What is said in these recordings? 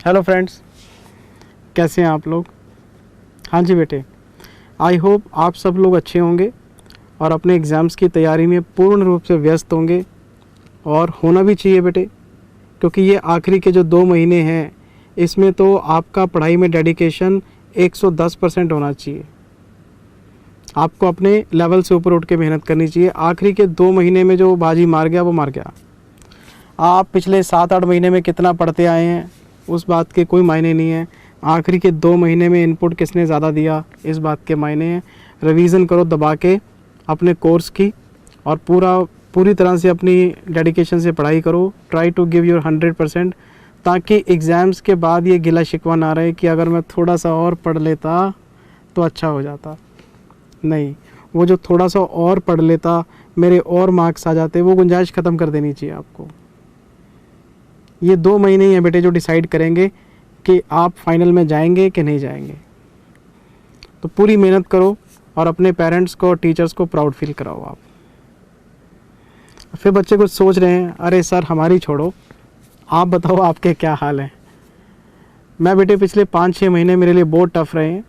Hello friends, कैसे हैं आप लोग। हाँ जी बेटे, आई होप आप सब लोग अच्छे होंगे और अपने एग्ज़ाम्स की तैयारी में पूर्ण रूप से व्यस्त होंगे और होना भी चाहिए बेटे, क्योंकि ये आखिरी के जो 2 महीने हैं इसमें तो आपका पढ़ाई में डेडिकेशन 110% होना चाहिए। आपको अपने लेवल से ऊपर उठ के मेहनत करनी चाहिए। आखिरी के 2 महीने में जो बाजी मार गया वो मार गया। आप पिछले 7-8 महीने में कितना पढ़ते आए हैं उस बात के कोई मायने नहीं है। आखिरी के 2 महीने में इनपुट किसने ज़्यादा दिया इस बात के मायने हैं। रिवीजन करो दबा के अपने कोर्स की और पूरी तरह से अपनी डेडिकेशन से पढ़ाई करो। ट्राई टू गिव योर 100%, ताकि एग्ज़ाम्स के बाद ये गिला शिकवा ना रहे कि अगर मैं थोड़ा सा और पढ़ लेता तो अच्छा हो जाता। नहीं, वो जो थोड़ा सा और पढ़ लेता मेरे और मार्क्स आ जाते, वो गुंजाइश ख़त्म कर देनी चाहिए आपको। ये 2 महीने ही हैं बेटे जो डिसाइड करेंगे कि आप फाइनल में जाएंगे कि नहीं जाएंगे। तो पूरी मेहनत करो और अपने पेरेंट्स को और टीचर्स को प्राउड फील कराओ आप। फिर बच्चे कुछ सोच रहे हैं, अरे सर हमारी छोड़ो, आप बताओ आपके क्या हाल है। मैं बेटे पिछले 5-6 महीने मेरे लिए बहुत टफ रहे हैं।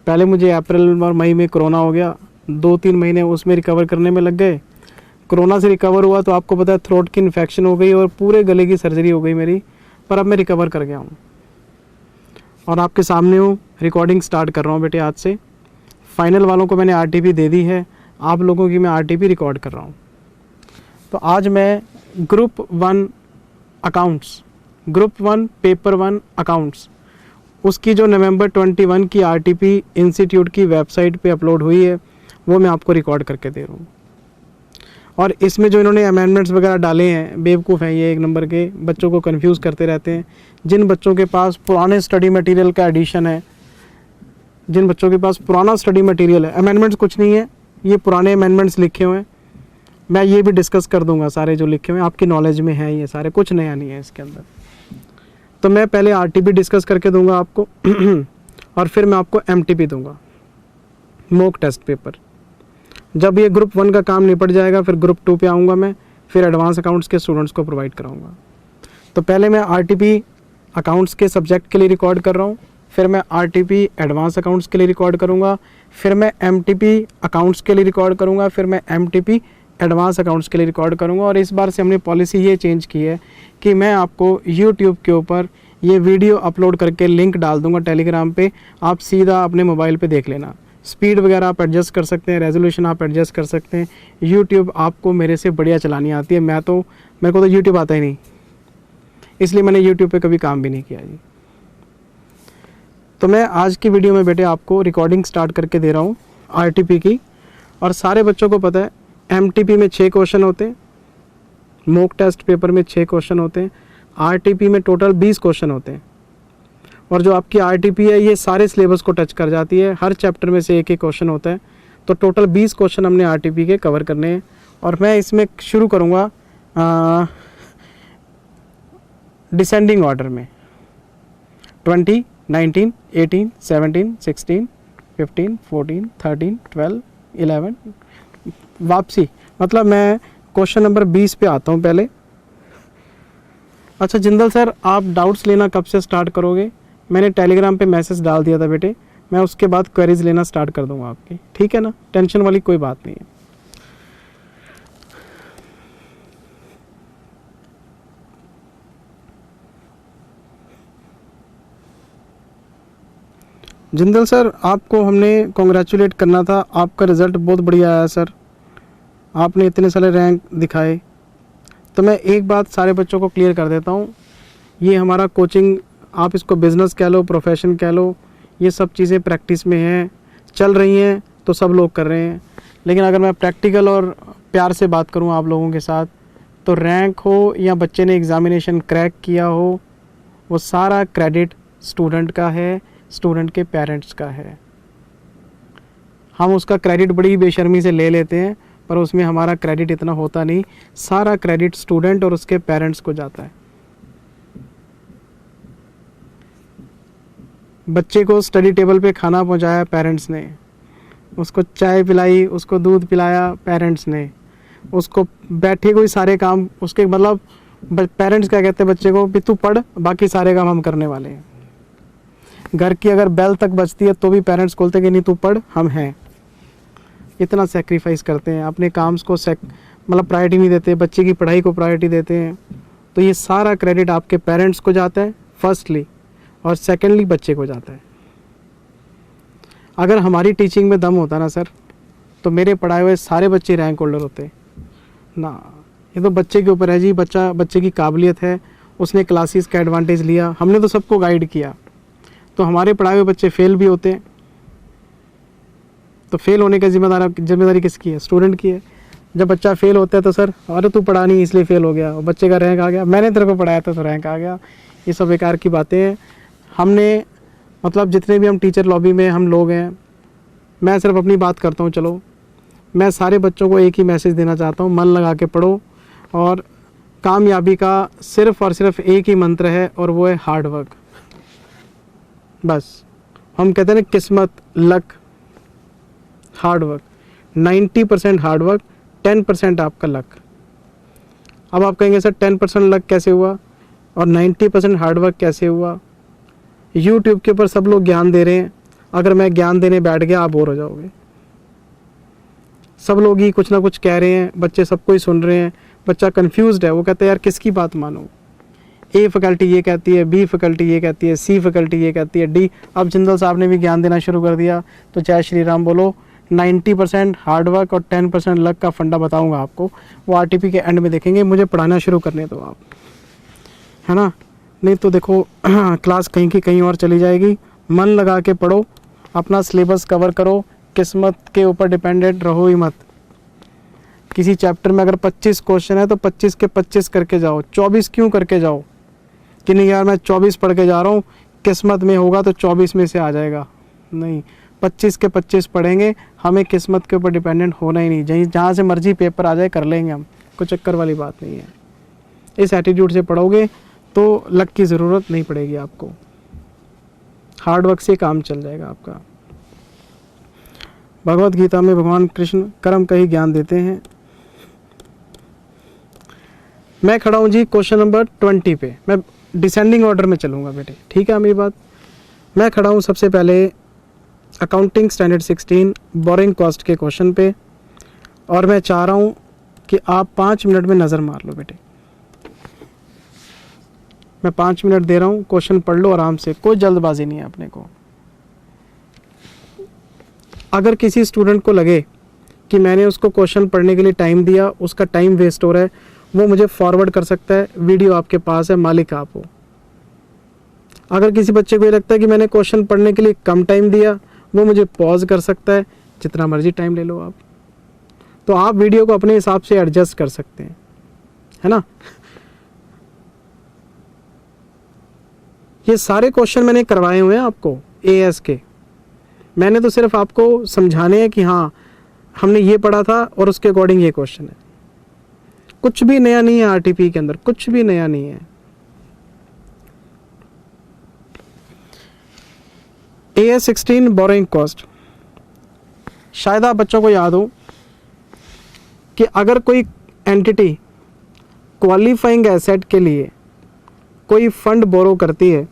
पहले मुझे अप्रैल और मई में कोरोना हो गया, 2-3 महीने उसमें रिकवर करने में लग गए। कोरोना से रिकवर हुआ तो आपको पता है थ्रोट की इन्फेक्शन हो गई और पूरे गले की सर्जरी हो गई मेरी, पर अब मैं रिकवर कर गया हूँ और आपके सामने हूँ। रिकॉर्डिंग स्टार्ट कर रहा हूँ बेटे आज से। फाइनल वालों को मैंने आरटीपी दे दी है, आप लोगों की मैं आरटीपी रिकॉर्ड कर रहा हूँ। तो आज मैं group 1 accounts, group 1 paper 1 accounts, उसकी जो नवंबर 21 की आरटीपी इंस्टीट्यूट की वेबसाइट पे अपलोड हुई है वो मैं आपको रिकॉर्ड करके दे रहा हूँ। और इसमें जो इन्होंने अमेंडमेंट्स वगैरह डाले हैं, बेवकूफ़ हैं ये, 1 नंबर के, बच्चों को कंफ्यूज करते रहते हैं। जिन बच्चों के पास पुराने स्टडी मटेरियल का एडिशन है, जिन बच्चों के पास पुराना स्टडी मटेरियल है, अमेंडमेंट्स कुछ नहीं है, ये पुराने अमेंडमेंट्स लिखे हुए हैं। मैं ये भी डिस्कस कर दूंगा, सारे जो लिखे हुए हैं आपकी नॉलेज में है, ये सारे, कुछ नया नहीं है इसके अंदर। तो मैं पहले आरटीपी डिस्कस करके दूंगा आपको और फिर मैं आपको एमटीपी दूंगा, मॉक टेस्ट पेपर। जब ये ग्रुप 1 का काम निपट जाएगा फिर ग्रुप 2 पे आऊँगा मैं, फिर एडवांस अकाउंट्स के स्टूडेंट्स को प्रोवाइड कराऊँगा। तो पहले मैं आरटीपी अकाउंट्स के सब्जेक्ट के लिए रिकॉर्ड कर रहा हूँ, फिर मैं आरटीपी एडवांस अकाउंट्स के लिए रिकॉर्ड करूँगा, फिर मैं एमटीपी अकाउंट्स के लिए रिकॉर्ड करूँगा, फिर मैं एमटीपी एडवांस अकाउंट्स के लिए रिकॉर्ड करूँगा। और इस बार से हमने पॉलिसी ये चेंज की है कि मैं आपको यूट्यूब के ऊपर ये वीडियो अपलोड करके लिंक डाल दूँगा टेलीग्राम पे, आप सीधा अपने मोबाइल पे देख लेना। स्पीड वगैरह आप एडजस्ट कर सकते हैं, रेजोल्यूशन आप एडजस्ट कर सकते हैं। यूट्यूब आपको मेरे से बढ़िया चलानी आती है, मेरे को तो यूट्यूब आता ही नहीं, इसलिए मैंने यूट्यूब पे कभी काम भी नहीं किया जी। तो मैं आज की वीडियो में बेटे आपको रिकॉर्डिंग स्टार्ट करके दे रहा हूँ आरटीपी की। और सारे बच्चों को पता है एमटीपी में 6 क्वेश्चन होते हैं, मॉक टेस्ट पेपर में 6 क्वेश्चन होते हैं, आरटीपी में टोटल 20 क्वेश्चन होते हैं। और जो आपकी आरटीपी है ये सारे सिलेबस को टच कर जाती है, हर चैप्टर में से 1-1 क्वेश्चन होता है। तो टोटल 20 क्वेश्चन हमने आरटीपी के कवर करने हैं। और मैं इसमें शुरू करूँगा डिसेंडिंग ऑर्डर में, 20, 19, 18, 17, 16, 15, 14, 13, 12, 11, वापसी, मतलब मैं क्वेश्चन नंबर 20 पे आता हूँ पहले। अच्छा जिंदल सर, आप डाउट्स लेना कब से स्टार्ट करोगे? मैंने टेलीग्राम पे मैसेज डाल दिया था बेटे, मैं उसके बाद क्वेरीज लेना स्टार्ट कर दूंगा आपकी, ठीक है ना? टेंशन वाली कोई बात नहीं है। जिंदल सर, आपको हमने कॉन्ग्रेचुलेट करना था, आपका रिज़ल्ट बहुत बढ़िया आया सर, आपने इतने सारे रैंक दिखाए। तो मैं एक बात सारे बच्चों को क्लियर कर देता हूँ, ये हमारा कोचिंग, आप इसको बिज़नेस कह लो, प्रोफेशन कह लो, ये सब चीज़ें प्रैक्टिस में हैं, चल रही हैं, तो सब लोग कर रहे हैं। लेकिन अगर मैं प्रैक्टिकल और प्यार से बात करूँ आप लोगों के साथ, तो रैंक हो या बच्चे ने एग्ज़ामिनेशन क्रैक किया हो, वो सारा क्रेडिट स्टूडेंट का है, स्टूडेंट के पेरेंट्स का है। हम उसका क्रेडिट बड़ी बेशर्मी से ले लेते हैं, पर उसमें हमारा क्रेडिट इतना होता नहीं, सारा क्रेडिट स्टूडेंट और उसके पेरेंट्स को जाता है। बच्चे को स्टडी टेबल पे खाना पहुंचाया पेरेंट्स ने, उसको चाय पिलाई, उसको दूध पिलाया पेरेंट्स ने, उसको बैठे कोई सारे काम, उसके मतलब पेरेंट्स क्या कहते हैं बच्चे को भी तू पढ़, बाकी सारे काम हम करने वाले हैं। घर की अगर बेल तक बजती है तो भी पेरेंट्स बोलते हैं कि नहीं तू पढ़, हम हैं। इतना सेक्रीफाइस करते हैं अपने काम्स को, मतलब प्रायोरिटी नहीं देते, बच्चे की पढ़ाई को प्रायोरिटी देते हैं। तो ये सारा क्रेडिट आपके पेरेंट्स को जाता है फर्स्टली, और सेकेंडली बच्चे को जाता है। अगर हमारी टीचिंग में दम होता ना सर, तो मेरे पढ़ाए हुए सारे बच्चे रैंक होल्डर होते ना। ये तो बच्चे के ऊपर है जी, बच्चे की काबिलियत है, उसने क्लासेस का एडवांटेज लिया, हमने तो सबको गाइड किया। तो हमारे पढ़ाए हुए बच्चे फेल भी होते हैं, तो फेल होने का जिम्मेदारी किसकी है? स्टूडेंट की है। जब बच्चा फेल होता है तो सर अरे तू पढ़ा नहीं इसलिए फेल हो गया, और बच्चे का रैंक आ गया, मैंने तेरे को पढ़ाया था तो रैंक आ गया। ये सब बेकार की बातें हैं। हमने मतलब जितने भी हम टीचर लॉबी में हम लोग हैं, मैं सिर्फ अपनी बात करता हूँ। चलो, मैं सारे बच्चों को एक ही मैसेज देना चाहता हूँ, मन लगा के पढ़ो, और कामयाबी का सिर्फ और सिर्फ एक ही मंत्र है, और वो है हार्ड वर्क। बस हम कहते हैं ना किस्मत, luck, hard work. 90% hard work, 10% आपका लक। अब आप कहेंगे सर 10% लक कैसे हुआ और 90% हार्ड वर्क कैसे हुआ? यूट्यूब के ऊपर सब लोग ज्ञान दे रहे हैं, अगर मैं ज्ञान देने बैठ गया आप बोर हो जाओगे। सब लोग ही कुछ ना कुछ कह रहे हैं, बच्चे सबको ही सुन रहे हैं, बच्चा कंफ्यूज्ड है, वो कहता है यार किसकी बात मानो? ए फैकल्टी ये कहती है, बी फैकल्टी ये कहती है, सी फैकल्टी ये कहती है, डी। अब जिंदल साहब ने भी ज्ञान देना शुरू कर दिया, तो जय श्री राम बोलो। 90% हार्ड वर्क और 10% लक का फंडा बताऊंगा आपको, वो आरटीपी के एंड में देखेंगे। मुझे पढ़ाना शुरू करने दो आप, है ना? नहीं तो देखो क्लास कहीं की कहीं और चली जाएगी। मन लगा के पढ़ो, अपना सिलेबस कवर करो, किस्मत के ऊपर डिपेंडेंट रहो ही मत। किसी चैप्टर में अगर 25 क्वेश्चन है तो 25 के 25 करके जाओ। 24 क्यों करके जाओ कि नहीं यार मैं 24 पढ़ के जा रहा हूँ, किस्मत में होगा तो 24 में से आ जाएगा? नहीं, 25 के 25 पढ़ेंगे। हमें किस्मत के ऊपर डिपेंडेंट होना ही नहीं, जहाँ से मर्जी पेपर आ जाए कर लेंगे हम, कोई चक्कर वाली बात नहीं है। इस एटीट्यूड से पढ़ोगे तो लक की ज़रूरत नहीं पड़ेगी आपको, हार्ड वर्क से काम चल जाएगा आपका। भगवत गीता में भगवान कृष्ण कर्म का ही ज्ञान देते हैं। मैं खड़ा हूँ जी क्वेश्चन नंबर 20 पे, मैं डिसेंडिंग ऑर्डर में चलूँगा बेटे, ठीक है मेरी बात? मैं खड़ा हूँ सबसे पहले अकाउंटिंग स्टैंडर्ड 16 बोरिंग कॉस्ट के क्वेश्चन पे, और मैं चाह रहा हूँ कि आप 5 मिनट में नज़र मार लो बेटे। मैं 5 मिनट दे रहा हूँ, क्वेश्चन पढ़ लो आराम से, कोई जल्दबाजी नहीं है अपने को। अगर किसी स्टूडेंट को लगे कि मैंने उसको क्वेश्चन पढ़ने के लिए टाइम दिया, उसका टाइम वेस्ट हो रहा है, वो मुझे फॉरवर्ड कर सकता है, वीडियो आपके पास है, मालिक आप हो। अगर किसी बच्चे को ये लगता है कि मैंने क्वेश्चन पढ़ने के लिए कम टाइम दिया, वो मुझे पॉज कर सकता है, जितना मर्जी टाइम ले लो आप। तो आप वीडियो को अपने हिसाब से एडजस्ट कर सकते हैं, है ना? ये सारे क्वेश्चन मैंने करवाए हुए हैं आपको एएस के। मैंने तो सिर्फ आपको समझाने हैं कि हाँ हमने ये पढ़ा था और उसके अकॉर्डिंग ये क्वेश्चन है। कुछ भी नया नहीं है आरटीपी के अंदर, कुछ भी नया नहीं है। AS 16 बोरोइंग कॉस्ट, शायद आप बच्चों को याद हो कि अगर कोई एंटिटी क्वालिफाइंग एसेट के लिए कोई फंड बोरो करती है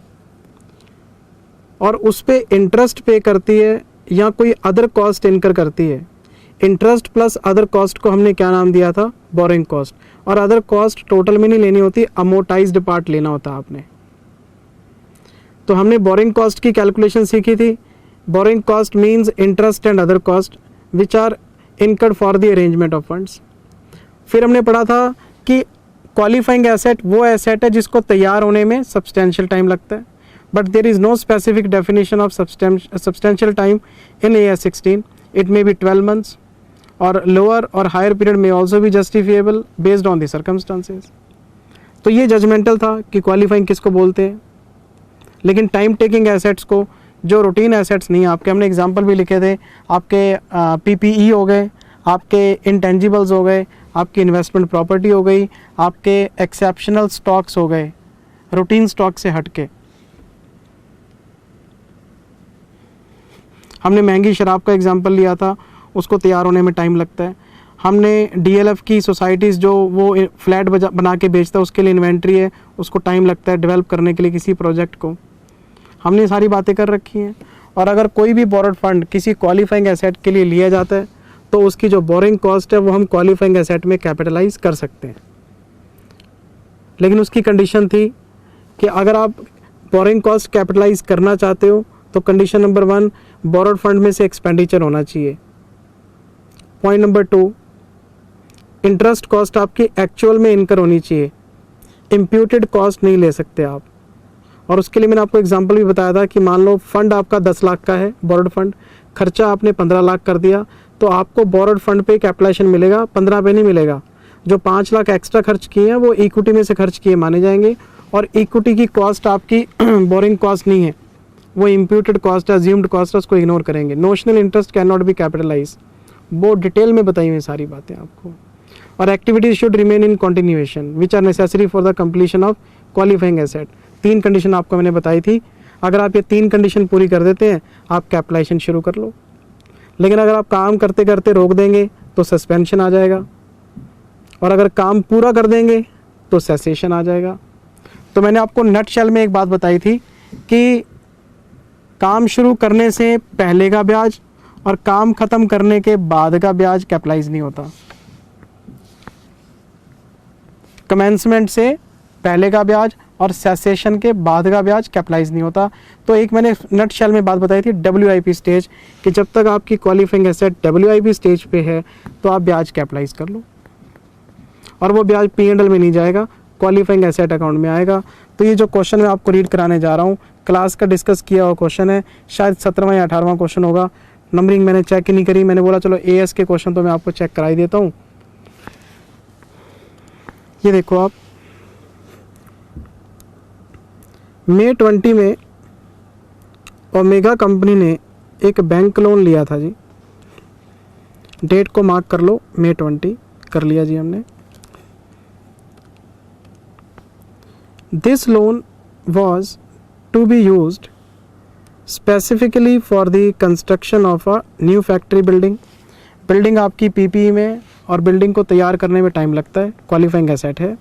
और उस पे इंटरेस्ट पे करती है या कोई अदर कॉस्ट इनकर करती है, इंटरेस्ट प्लस अदर कॉस्ट को हमने क्या नाम दिया था? Borrowing cost. और अदर कॉस्ट टोटल में नहीं लेनी होती, अमोर्टाइज्ड पार्ट लेना होता आपने। तो हमने बोरिंग कॉस्ट की कैलकुलेशन सीखी थी। Borrowing cost means interest and other cost which are incurred for the arrangement of funds. फिर हमने पढ़ा था कि क्वालिफाइंग एसेट वो एसेट है जिसको तैयार होने में सब्सटेंशियल टाइम लगता है, but there is no specific definition of substantial time in AS 16। It may be 12 months और लोअर और हायर पीरियड में ऑल्सो भी justifiable based on the circumstances. तो ये जजमेंटल था कि क्वालिफाइंग किसको बोलते हैं। लेकिन टाइम टेकिंग एसेट्स को, जो रूटीन एसेट्स नहीं, आपके हमने एग्जांपल भी लिखे थे, आपके PPE हो गए, आपके इंटेंजिबल्स हो गए, आपकी इन्वेस्टमेंट प्रॉपर्टी हो गई, आपके एक्सेप्शनल स्टॉक्स हो गए, रूटीन स्टॉक से हटके। हमने महंगी शराब का एग्जांपल लिया था, उसको तैयार होने में टाइम लगता है। हमने डीएलएफ की सोसाइटीज़ जो वो फ्लैट बना के बेचता है उसके लिए इन्वेंट्री है, उसको टाइम लगता है डेवलप करने के लिए किसी प्रोजेक्ट को, हमने सारी बातें कर रखी हैं। और अगर कोई भी बोरोड फंड किसी क्वालिफाइंग एसेट के लिए लिया जाता है तो उसकी जो बोरिंग कॉस्ट है वो हम क्वालिफाइंग एसेट में कैपिटलाइज कर सकते हैं, लेकिन उसकी कंडीशन थी कि अगर आप बोरिंग कॉस्ट कैपिटलाइज करना चाहते हो तो कंडीशन नंबर 1 बोरोड फंड में से एक्सपेंडिचर होना चाहिए। पॉइंट नंबर 2, इंटरेस्ट कॉस्ट आपकी एक्चुअल में इनकर होनी चाहिए, इम्प्यूटेड कॉस्ट नहीं ले सकते आप। और उसके लिए मैंने आपको एग्जांपल भी बताया था कि मान लो फंड आपका 10 लाख का है बोरोड फंड, खर्चा आपने 15 लाख कर दिया तो आपको बोरोड फंड पे कैपिटलाइजेशन मिलेगा, 15 पे नहीं मिलेगा। जो 5 लाख एक्स्ट्रा खर्च किए हैं वो इक्विटी में से खर्च किए माने जाएंगे, और इक्विटी की कॉस्ट आपकी बोरिंग कॉस्ट नहीं है, वो इम्प्यूटेड कॉस्ट है, अज्यूम्ड कॉस्ट है, उसको इग्नोर करेंगे। Notional interest can not be capitalise, बहुत डिटेल में बताई हुई सारी बातें आपको। और activities should remain in continuation which are necessary for the completion of qualifying asset. 3 condition आपको मैंने बताई थी, अगर आप ये 3 कंडीशन पूरी कर देते हैं आप कैपिटलाइजेशन शुरू कर लो। लेकिन अगर आप काम करते करते रोक देंगे तो सस्पेंशन आ जाएगा, और अगर काम पूरा कर देंगे तो सेसेशन आ जाएगा। तो मैंने आपको नटशेल में एक बात बताई थी कि काम शुरू करने से पहले का ब्याज और काम खत्म करने के बाद का ब्याज कैपिटलाइज नहीं होता। कमेंसमेंट से पहले का ब्याज और सेसेशन के बाद का ब्याज कैपिटलाइज नहीं होता। तो एक मैंने नटशेल में बात बताई थी WIP स्टेज, कि जब तक आपकी क्वालिफाइंग एसेट WIP स्टेज पे है तो आप ब्याज कैपिटलाइज कर लो, और वो ब्याज P&L में नहीं जाएगा, क्वालिफाइंग एसेट अकाउंट में आएगा। तो ये जो क्वेश्चन मैं आपको रीड कराने जा रहा हूँ क्लास का डिस्कस किया हुआ क्वेश्चन है, शायद 17वां या 18वां क्वेश्चन होगा। नंबरिंग मैंने चेक ही नहीं करी, मैंने बोला चलो AS के क्वेश्चन तो मैं आपको चेक कराई देता हूँ। ये देखो आप, मई 20 में ओमेगा कंपनी ने एक बैंक लोन लिया था जी, डेट को मार्क कर लो, मई 20 कर लिया जी हमने। This loan was to be used specifically for the construction of a new factory building। Building आपकी PPE में, और बिल्डिंग को तैयार करने में टाइम लगता है, क्वालिफाइंग एसेट है।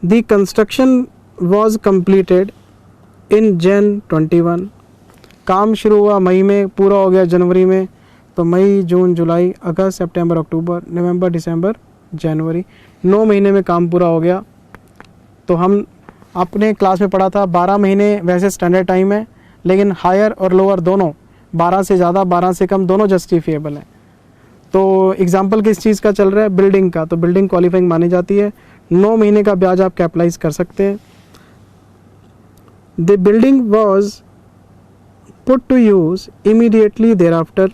The construction was completed in Jan 21। काम शुरू हुआ मई में, पूरा हो गया जनवरी में। तो मई, जून, जुलाई, अगस्त, सितंबर, अक्टूबर, नवंबर, दिसंबर, जनवरी, 9 महीने में काम पूरा हो गया। तो हम अपने क्लास में पढ़ा था 12 महीने वैसे स्टैंडर्ड टाइम है, लेकिन हायर और लोअर दोनों, 12 से ज़्यादा 12 से कम दोनों जस्टिफिएबल है। तो एग्जांपल किस चीज़ का चल रहा है? बिल्डिंग का। तो बिल्डिंग क्वालिफाइंग मानी जाती है। 9 महीने का ब्याज आप कैपिटलाइज कर सकते हैं। The building was put to use immediately thereafter.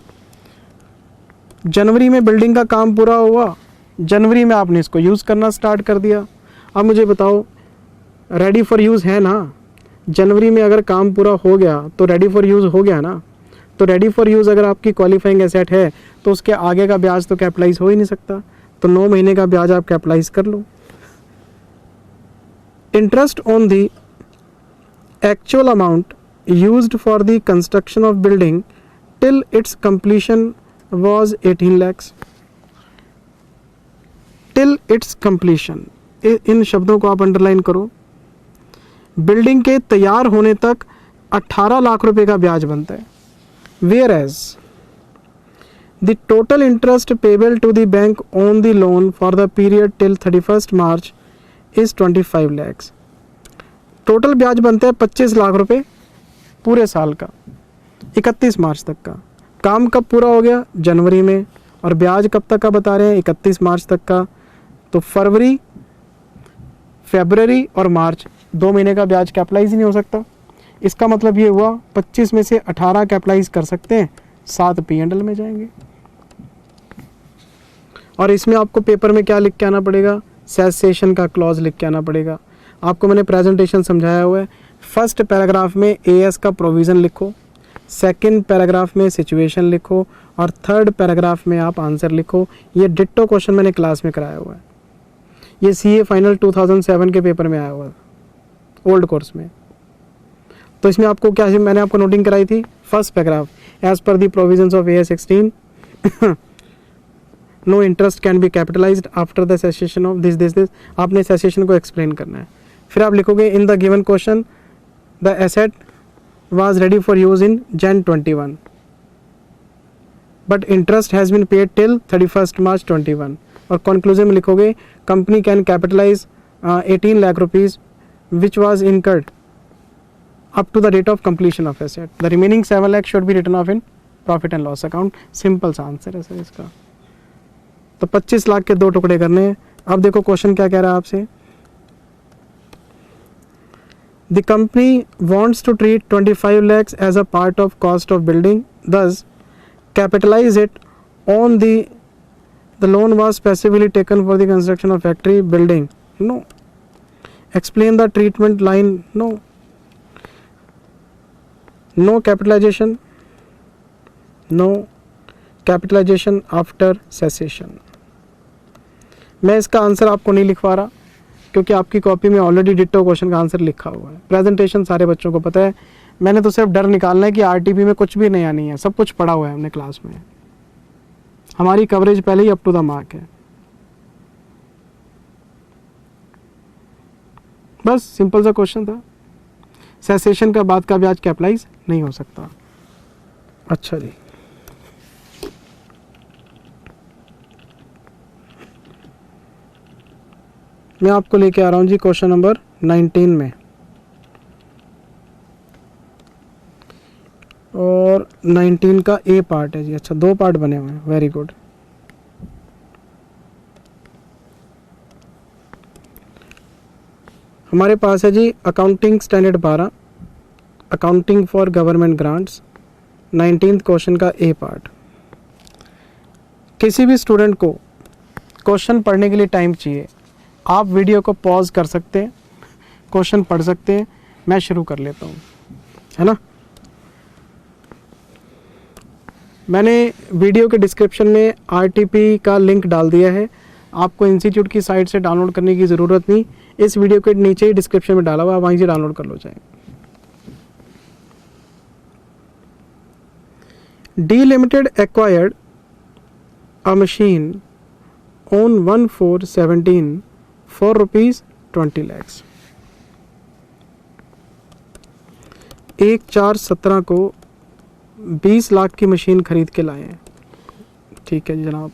जनवरी में बिल्डिंग का काम पूरा हुआ, जनवरी में आपने इसको यूज़ करना स्टार्ट कर दिया। अब मुझे बताओ, रेडी फॉर यूज़ है ना? जनवरी में अगर काम पूरा हो गया तो रेडी फॉर यूज़ हो गया ना। तो रेडी फॉर यूज़ अगर आपकी क्वालिफाइंग एसेट है तो उसके आगे का ब्याज तो कैपिटलाइज हो ही नहीं सकता। तो 9 महीने का ब्याज आप कैपिटलाइज कर लो। Interest on the actual amount used for the construction of building till its completion was 18 lakhs। Till its completion, इन शब्दों को आप अंडरलाइन करो। बिल्डिंग के तैयार होने तक 18 लाख रुपए का ब्याज बनता है। Whereas the total interest payable to the bank on the loan for the period till 31 March is 25 lakhs। Total ब्याज बनता है 25 लाख रुपए पूरे साल का, 31 मार्च तक का। काम कब पूरा हो गया? जनवरी में। और ब्याज कब तक का बता रहे हैं? 31 मार्च तक का। तो फरवरी, फरवरी और मार्च 2 महीने का ब्याज कैपिटलाइज ही नहीं हो सकता। इसका मतलब ये हुआ 25 में से 18 कैपिटलाइज कर सकते हैं, 7 P&L में जाएंगे। और इसमें आपको पेपर में क्या लिख के आना पड़ेगा? सेसेशन का क्लॉज लिख के आना पड़ेगा। आपको मैंने प्रेजेंटेशन समझाया हुआ है। फर्स्ट पैराग्राफ में AS का प्रोविज़न लिखो, सेकंड पैराग्राफ में सिचुएशन लिखो, और थर्ड पैराग्राफ में आप आंसर लिखो। ये डिट्टो क्वेश्चन मैंने क्लास में कराया हुआ है। ये CA फाइनल 2007 के पेपर में आया हुआ है, ओल्ड कोर्स में। तो इसमें आपको क्या, मैंने आपको नोटिंग कराई थी, first paragraph as per the provisions of AS 16 no interest can be capitalised after the cessation of this. आपने सेसेशन को एक्सप्लेन करना है। फिर आप लिखोगे in the given question the asset was ready for use in Jan 21 but interest has been paid till 31 March 21। और conclusion में लिखोगे company can capitalise 18 lakh rupees which was incurred up to the date of completion of asset. The remaining 7 lakh should be written off in profit and loss account. Simple सा answer है sir इसका। तो 25 लाख के 2 टुकड़े करने हैं। अब देखो क्वेश्चन क्या कह रहा है आपसे। The company wants to treat 25 lakhs as a part of cost of building, thus capitalize it on the loan was specifically taken for the construction of factory building. No. Explain the treatment line. No. No capitalization, no capitalization after cessation। मैं इसका answer आपको नहीं लिखवा रहा क्योंकि आपकी copy में already ditto question का आंसर लिखा हुआ है। प्रेजेंटेशन सारे बच्चों को पता है, मैंने तो सिर्फ डर निकालना है कि आरटीपी में कुछ भी नया नहीं है, सब कुछ पढ़ा हुआ है हमने क्लास में। हमारी कवरेज पहले ही अप टू द मार्क है। बस सिंपल सा क्वेश्चन था। सेसेशन का बाद का ब्याज कैपिटलाइज नहीं हो सकता। अच्छा जी, मैं आपको लेके आ रहा हूं जी क्वेश्चन नंबर 19 में, और 19 का ए पार्ट है जी। अच्छा, 2 पार्ट बने हुए हैं, वेरी गुड। हमारे पास है जी accounting standard 12, accounting for government grants, 19th question का ए पार्ट। किसी भी स्टूडेंट को क्वेश्चन पढ़ने के लिए टाइम चाहिए, आप वीडियो को पॉज कर सकते हैं, क्वेश्चन पढ़ सकते हैं। मैं शुरू कर लेता हूँ, है ना। मैंने वीडियो के डिस्क्रिप्शन में आरटीपी का लिंक डाल दिया है, आपको इंस्टीट्यूट की साइट से डाउनलोड करने की ज़रूरत नहीं, इस वीडियो के नीचे ही डिस्क्रिप्शन में डाला हुआ है, वहीं से डाउनलोड कर लो चाहे। D limited acquired a machine on 1/4/17 for ₹20 lakhs। 1/4/17 को 20 लाख की मशीन खरीद के लाए हैं। ठीक है जी जनाब।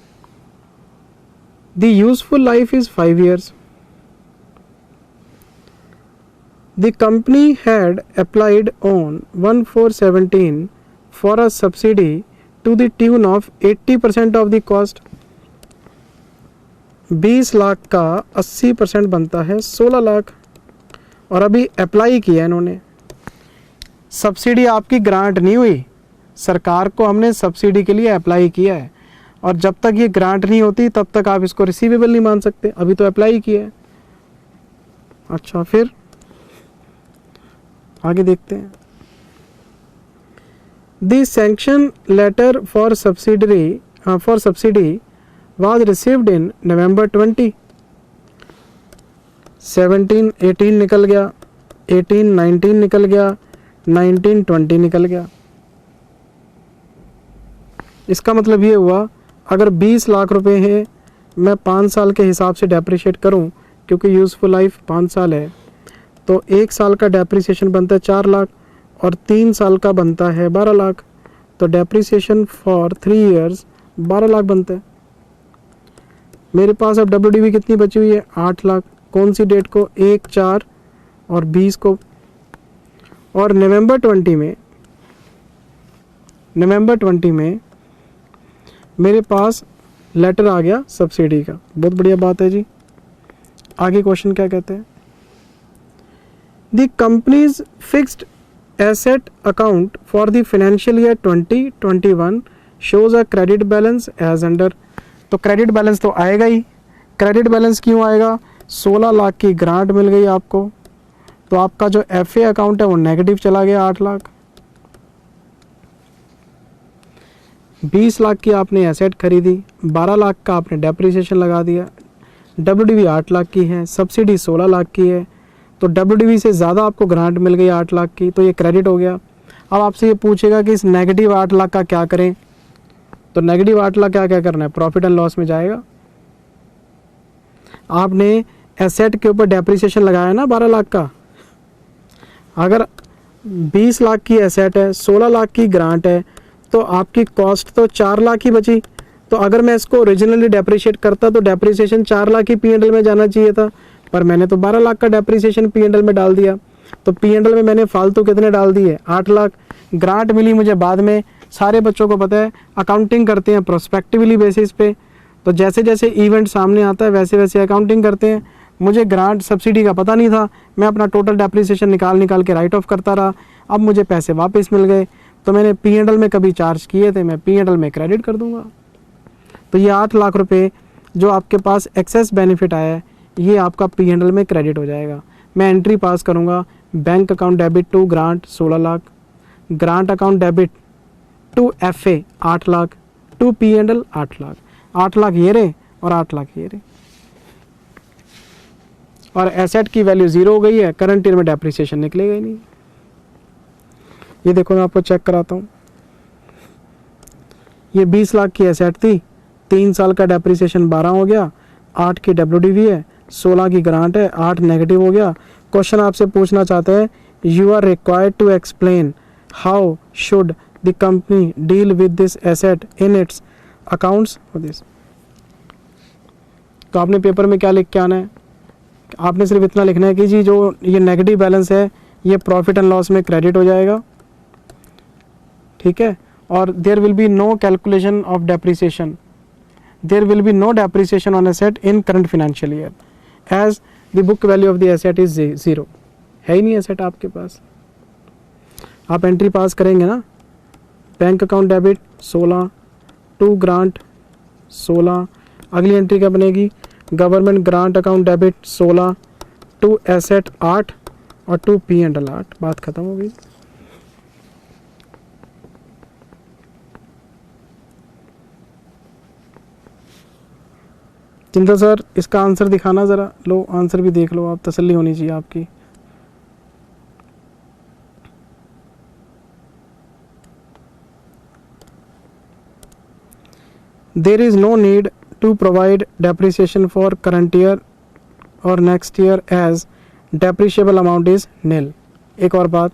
The useful life is 5 years। The company had applied on 1/4/17 for a subsidy to the tune of 80% of the cost। 20 lakh का 80% बनता है 16 लाख, और अभी अप्लाई किया इन्होंने। सब्सिडी आपकी ग्रांट नहीं हुई, सरकार को हमने सब्सिडी के लिए अप्लाई किया है, और जब तक ये ग्रांट नहीं होती तब तक आप इसको रिसीवेबल नहीं मान सकते, अभी तो अप्लाई किया है। अच्छा, फिर आगे देखते हैं। The sanction letter for subsidy was received in November 20। 17 18 निकल गया, 18 19 निकल गया, 19 20 निकल गया। इसका मतलब ये हुआ अगर 20 लाख रुपए है, मैं 5 साल के हिसाब से डेप्रिशिएट करूं, क्योंकि यूजफुल लाइफ 5 साल है, तो 1 साल का डेप्रिसिएशन बनता है 4 लाख और 3 साल का बनता है 12 लाख। तो डेप्रिसिएशन फॉर 3 years 12 लाख बनता है। मेरे पास अब WDV कितनी बची हुई है? 8 लाख। कौन सी डेट को? 1, 4 और 20 को। और नवंबर 20 में मेरे पास लेटर आ गया सब्सिडी का। बहुत बढ़िया बात है जी। आगे क्वेश्चन क्या कहते हैं? The company's fixed asset account for the financial year 2021 shows a credit balance as under. तो क्रेडिट बैलेंस तो आएगा ही। क्रेडिट बैलेंस क्यों आएगा? 16 लाख की ग्रांट मिल गई आपको, तो आपका जो FA अकाउंट है वो नेगेटिव चला गया 8 लाख। 20 लाख की आपने एसेट खरीदी, 12 लाख का आपने डेप्रिसिएशन लगा दिया। WDV 8 लाख की है, सब्सिडी 16 लाख की है, तो WDV से ज़्यादा आपको ग्रांट मिल गई 8 लाख की, तो ये क्रेडिट हो गया। अब आपसे ये पूछेगा कि इस नेगेटिव 8 लाख का क्या करें, तो नेगेटिव 8 लाख क्या क्या करना है, प्रॉफिट एंड लॉस में जाएगा। आपने एसेट के ऊपर डेप्रिसिएशन लगाया ना 12 लाख का, अगर 20 लाख की एसेट है, 16 लाख की ग्रांट है, तो आपकी कॉस्ट तो 4 लाख ही बची। तो अगर मैं इसको ओरिजिनली डेप्रिशिएट करता तो डेप्रिसिएशन 4 लाख ही P&L में जाना चाहिए था, पर मैंने तो 12 लाख का डेप्रिसिएशन P&L में डाल दिया। तो P&L में मैंने फालतू कितने डाल दिए, 8 लाख। ग्रांट मिली मुझे बाद में, सारे बच्चों को पता है अकाउंटिंग करते हैं प्रोस्पेक्टिवली बेसिस पे, तो जैसे जैसे इवेंट सामने आता है वैसे वैसे अकाउंटिंग करते हैं। मुझे ग्रांट सब्सिडी का पता नहीं था, मैं अपना टोटल डेप्रिसिएशन निकाल के राइट ऑफ करता रहा। अब मुझे पैसे वापस मिल गए, तो मैंने P&L में कभी चार्ज किए थे, मैं P&L में क्रेडिट कर दूंगा। तो ये 8 लाख रुपए जो आपके पास एक्सेस बेनिफिट आया है, ये आपका P&L में क्रेडिट हो जाएगा। मैं एंट्री पास करूंगा, bank account debit to grant 16 lakh, grant account debit to FA 8 lakh, to P&L 8 lakh. 8 lakh ये रहे और 8 लाख ये रहे, और एसेट की वैल्यू 0 हो गई है, करंट ईयर में डेप्रिसिएशन निकलेगा ही नहीं। ये देखो मैं आपको चेक कराता हूँ, ये 20 लाख की एसेट थी, 3 साल का डेप्रिसिएशन 12 हो गया, 8 की WDV है, 16 की ग्रांट है, 8 नेगेटिव हो गया। क्वेश्चन आपसे पूछना चाहते हैं, you are required to explain how should the company deal with this asset in its accounts for this. तो आपने पेपर में क्या लिख के आना है, आपने सिर्फ इतना लिखना है कि जी जो ये नेगेटिव बैलेंस है ये प्रॉफिट एंड लॉस में क्रेडिट हो जाएगा, ठीक है। और there will be no calculation of depreciation, there will be no depreciation on asset in current financial year as the book value of the asset is 0। है ही नहीं एसेट आपके पास। आप एंट्री पास करेंगे ना, bank account debit 16 to grant 16, अगली entry क्या बनेगी, government grant account debit 16 to asset 8 और टू P&L 8। बात खत्म हो गई। चिंता सर इसका आंसर दिखाना ज़रा, लो आंसर भी देख लो आप, तसल्ली होनी चाहिए आपकी। There is no need to provide depreciation for current year or next year as depreciable amount is nil। एक और बात,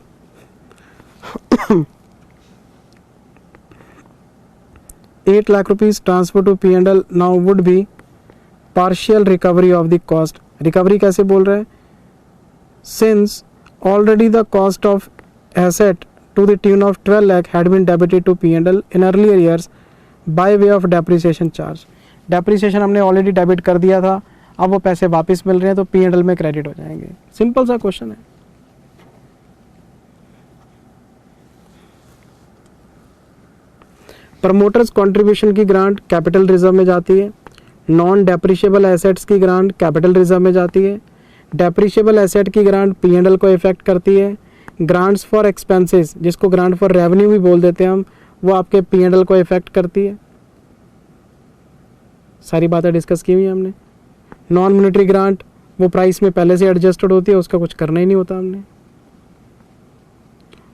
8 lakh rupees transfer to P&L now would be partial recovery of the cost। recovery कैसे बोल रहे हैं, since already the cost of asset to the tune of 12 lakh had been debited to P&L in earlier years by way of depreciation charge. Depreciation हमने already debit कर दिया था, अब वो पैसे वापस मिल रहे हैं तो P&L में क्रेडिट हो जाएंगे। सिंपल सा क्वेश्चन है। प्रमोटर्स कंट्रीब्यूशन की ग्रांट कैपिटल रिजर्व में जाती है, नॉन डेप्रिशिएबल एसेट्स की ग्रांट कैपिटल रिजर्व में जाती है, डेप्रिशिएबल एसेट की ग्रांट P&L को इफेक्ट करती है, ग्रांट्स फॉर एक्सपेंसेस जिसको ग्रांट फॉर रेवेन्यू भी बोल देते हैं हम, वो आपके P&L को इफेक्ट करती है। सारी बातें डिस्कस की हुई है हमने। नॉन मॉनेटरी ग्रांट वो प्राइस में पहले से एडजस्टेड होती है, उसका कुछ करना ही नहीं होता हमने।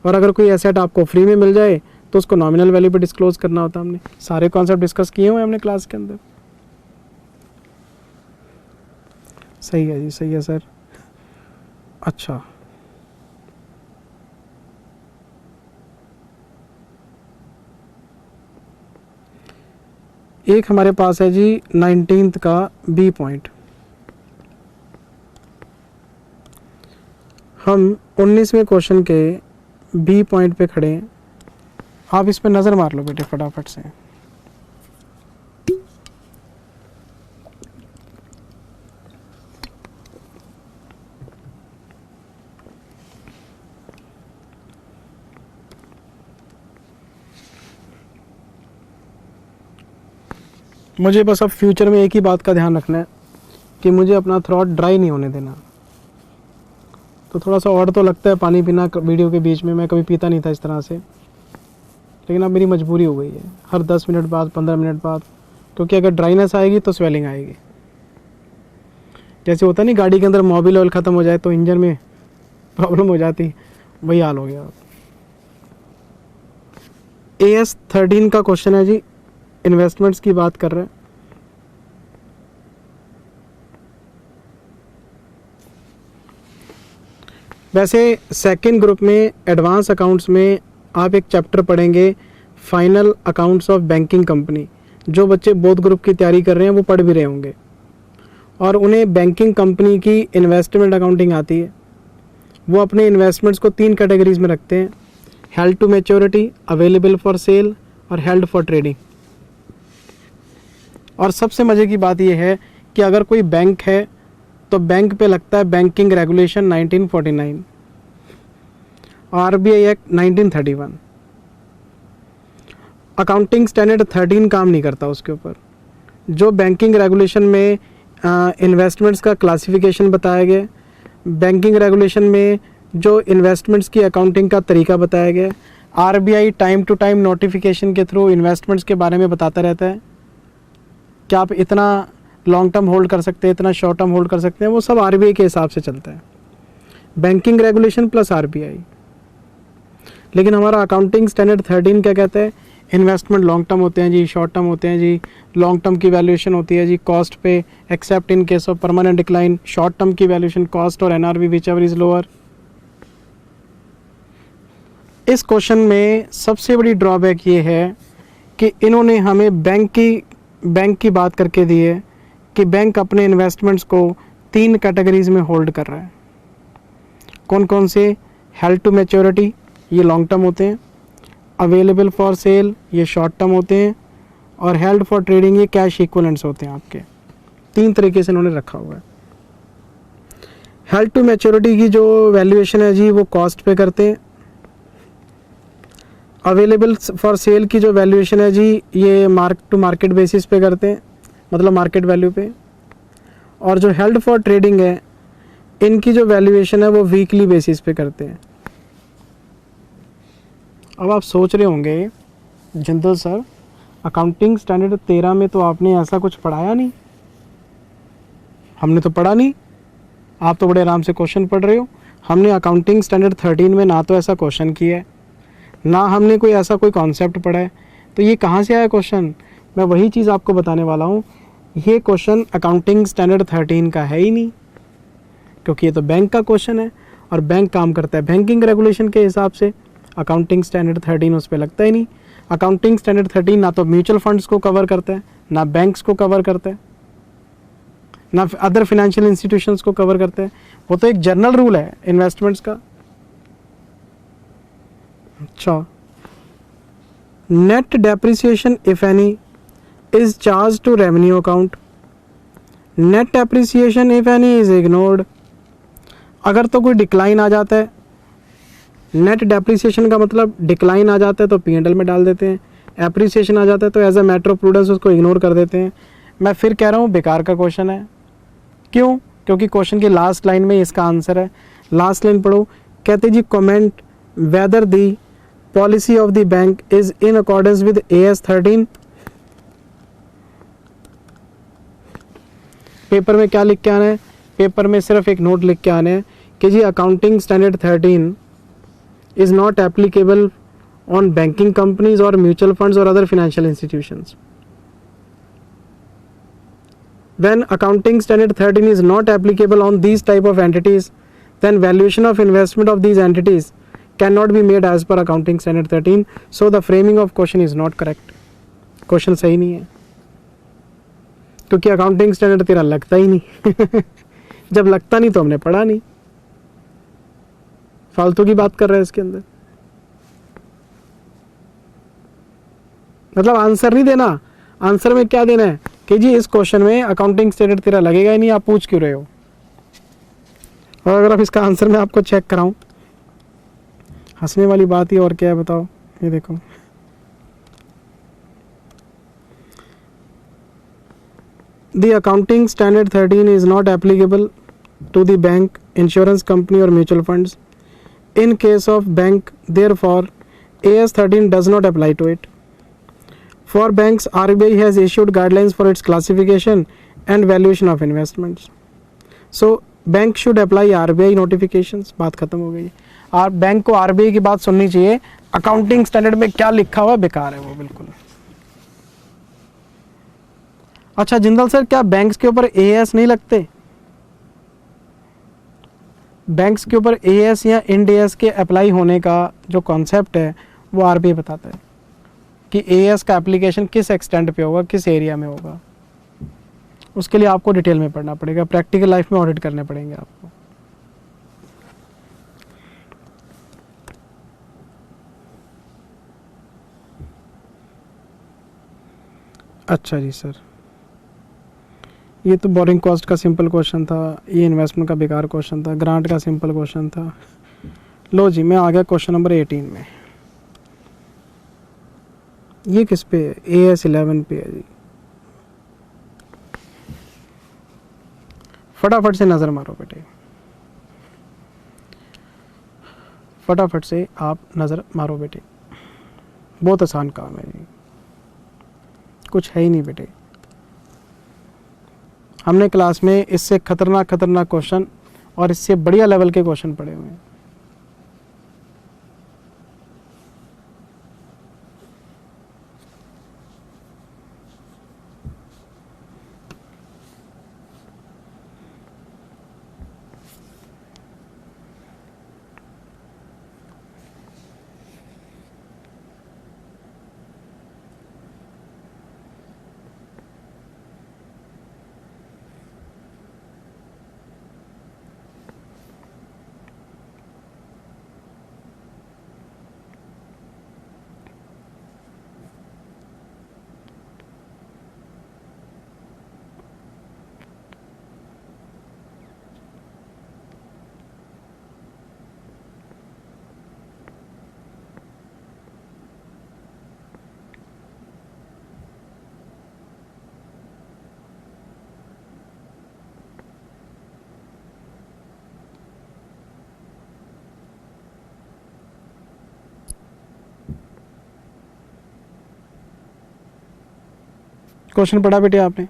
और अगर कोई एसेट आपको फ्री में मिल जाए तो उसको नॉमिनल वैल्यू पे डिस्क्लोज करना होता है हमने। सारे कॉन्सेप्ट डिस्कस किए हुए हमने क्लास के अंदर। सही है जी, सही है सर। अच्छा एक हमारे पास है जी 19th का B पॉइंट। हम 19वें क्वेश्चन के B पॉइंट पे खड़े हैं, आप इस पे नज़र मार लो बेटे फटाफट से। मुझे बस अब फ्यूचर में एक ही बात का ध्यान रखना है कि मुझे अपना थ्रॉट ड्राई नहीं होने देना। तो थोड़ा सा और तो लगता है पानी पीना वीडियो के बीच में, मैं कभी पीता नहीं था इस तरह से, लेकिन अब मेरी मजबूरी हो गई है हर 10 मिनट बाद 15 मिनट बाद, क्योंकि अगर ड्राइनेस आएगी तो स्वेलिंग आएगी। जैसे होता नहीं गाड़ी के अंदर मोबिल ऑयल ख़त्म हो जाए तो इंजन में प्रॉब्लम हो जाती, वही हाल हो गया। AS 13 का क्वेश्चन है जी, इन्वेस्टमेंट्स की बात कर रहे हैं। वैसे सेकंड ग्रुप में एडवांस अकाउंट्स में आप एक चैप्टर पढ़ेंगे final accounts of banking company. जो बच्चे बोथ ग्रुप की तैयारी कर रहे हैं वो पढ़ भी रहे होंगे और उन्हें बैंकिंग कंपनी की इन्वेस्टमेंट अकाउंटिंग आती है। वो अपने इन्वेस्टमेंट्स को 3 कैटेगरीज में रखते हैं, held to maturity, available for sale और हेल्ड फॉर ट्रेडिंग। और सबसे मज़े की बात यह है कि अगर कोई बैंक है तो बैंक पे लगता है banking regulation 1949, RBI act 1931। Accounting standard 13 काम नहीं करता उसके ऊपर। जो बैंकिंग रेगुलेशन में इन्वेस्टमेंट्स का क्लासिफिकेशन बताया गया, बैंकिंग रेगुलेशन में जो इन्वेस्टमेंट्स की अकाउंटिंग का तरीका बताया गया, RBI time to time notification के थ्रू इन्वेस्टमेंट्स के बारे में बताता रहता है कि आप इतना लॉन्ग टर्म होल्ड कर सकते हैं, इतना शॉर्ट टर्म होल्ड कर सकते हैं, वो सब आरबीआई के हिसाब से चलता है, बैंकिंग रेगुलेशन प्लस आरबीआई। लेकिन हमारा अकाउंटिंग स्टैंडर्ड 13 क्या कहता है, इन्वेस्टमेंट लॉन्ग टर्म होते हैं जी, शॉर्ट टर्म होते हैं जी, लॉन्ग टर्म की वैल्यूएशन होती है जी कॉस्ट पे, accept in case of permanent decline, short term की वैल्यूएशन कॉस्ट और NRV which ever is lower. इस क्वेश्चन में सबसे बड़ी ड्रॉबैक ये है कि इन्होंने हमें बैंक की बात करके दी है कि बैंक अपने इन्वेस्टमेंट्स को 3 कैटेगरीज में होल्ड कर रहा है। कौन कौन से, हेल्ड टू मैच्योरिटी ये लॉन्ग टर्म होते हैं, अवेलेबल फॉर सेल ये शॉर्ट टर्म होते हैं, और हेल्ड फॉर ट्रेडिंग ये कैश इक्विवेलेंट्स होते हैं आपके। 3 तरीके से इन्होंने रखा हुआ है। हेल्ड टू मैच्योरिटी की जो वैल्यूएशन है जी वो कॉस्ट पे करते हैं। अवेलेबल फॉर सेल की जो वैल्यूएशन है जी ये मार्क टू मार्केट बेसिस पे करते हैं, मतलब मार्केट वैल्यू पे। और जो हेल्ड फॉर ट्रेडिंग है इनकी जो वैल्यूएशन है वो वीकली बेसिस पे करते हैं। अब आप सोच रहे होंगे जिंदल सर अकाउंटिंग स्टैंडर्ड 13 में तो आपने ऐसा कुछ पढ़ाया नहीं, हमने तो पढ़ा नहीं, आप तो बड़े आराम से क्वेश्चन पढ़ रहे हो। हमने अकाउंटिंग स्टैंडर्ड 13 में ना तो ऐसा क्वेश्चन किया है, ना हमने कोई ऐसा कोई कॉन्सेप्ट पढ़ा है, तो ये कहाँ से आया क्वेश्चन। मैं वही चीज़ आपको बताने वाला हूँ, ये क्वेश्चन अकाउंटिंग स्टैंडर्ड 13 का है ही नहीं, क्योंकि ये तो बैंक का क्वेश्चन है और बैंक काम करता है बैंकिंग रेगुलेशन के हिसाब से। अकाउंटिंग स्टैंडर्ड 13 उस पर लगता ही नहीं। अकाउंटिंग स्टैंडर्ड 13 ना तो म्यूचुअल फंड्स को कवर करता है, ना बैंक्स को कवर करता है, ना अदर फाइनेंशियल इंस्टीट्यूशंस को कवर करता है। वो तो एक जनरल रूल है इन्वेस्टमेंट्स का। अच्छा, net depreciation if any is charge to revenue account, net depreciation if any is ignored. अगर तो कोई डिक्लाइन आ जाता है, नेट डेप्रिसिएशन का मतलब डिक्लाइन आ जाता है तो P&L में डाल देते हैं, एप्रिसिएशन आ जाता है तो as a matter of prudence उसको इग्नोर कर देते हैं। मैं फिर कह रहा हूँ बेकार का क्वेश्चन है। क्यों? क्योंकि क्वेश्चन की लास्ट लाइन में इसका आंसर है। लास्ट लाइन पढ़ो, कहते जी comment whether the policy of the bank is in accordance with AS 13। पेपर में क्या लिख के आना है, पेपर में सिर्फ एक नोट लिख के आना है कि जी accounting standard 13 is not applicable on banking companies or mutual funds or other financial institutions. When accounting standard 13 is not applicable on these type of entities, then valuation of investment of these entities cannot be made as per accounting standard 13. So the framing of question is not correct. Question सही नहीं है, क्योंकि accounting standard तेरा लगता ही नहीं जब लगता नहीं तो हमने पढ़ा नहीं, फालतू की बात कर रहे हैं इसके अंदर। मतलब आंसर नहीं देना, आंसर में क्या देना है कि जी इस क्वेश्चन में अकाउंटिंग स्टैंडर्ड तेरा लगेगा ही नहीं, आप पूछ क्यों रहे हो। और अगर आप इसका आंसर मैं आपको चेक कराऊं, हंसने वाली बात ही और क्या है बताओ। ये देखो, the accounting standard 13 is not applicable to the bank, insurance company और mutual funds. In case of bank, therefore, AS 13 does not apply to it. For banks, RBI has issued guidelines for its classification and valuation of investments. So, bank should apply RBI notifications. बात खत्म हो गई। और bank को RBI की बात सुननी चाहिए। अकाउंटिंग स्टैंडर्ड में क्या लिखा हुआ बेकार है वो बिल्कुल। अच्छा जिंदल सर, क्या बैंक्स के ऊपर एएस नहीं लगते? बैंक्स के ऊपर एएस या इंड एएस के अप्लाई होने का जो कॉन्सेप्ट है वो आरबीआई बताता है कि एएस का एप्लीकेशन किस एक्सटेंट पे होगा, किस एरिया में होगा। उसके लिए आपको डिटेल में पढ़ना पड़ेगा, प्रैक्टिकल लाइफ में ऑडिट करने पड़ेंगे आपको। अच्छा जी सर, ये तो बोरिंग कॉस्ट का सिंपल क्वेश्चन था, ये इन्वेस्टमेंट का बेकार क्वेश्चन था, ग्रांट का सिंपल क्वेश्चन था। लो जी, मैं आ गया क्वेश्चन नंबर 18 में। ये किस पे है? AS 11 पे है जी। फटाफट से नज़र मारो बेटे, फटाफट से आप नज़र मारो बेटे, बहुत आसान काम है जी, कुछ है ही नहीं बेटे। हमने क्लास में इससे खतरनाक खतरनाक क्वेश्चन और इससे बढ़िया लेवल के क्वेश्चन पढ़े हुए हैं। क्वेश्चन पढ़ा बेटे आपने?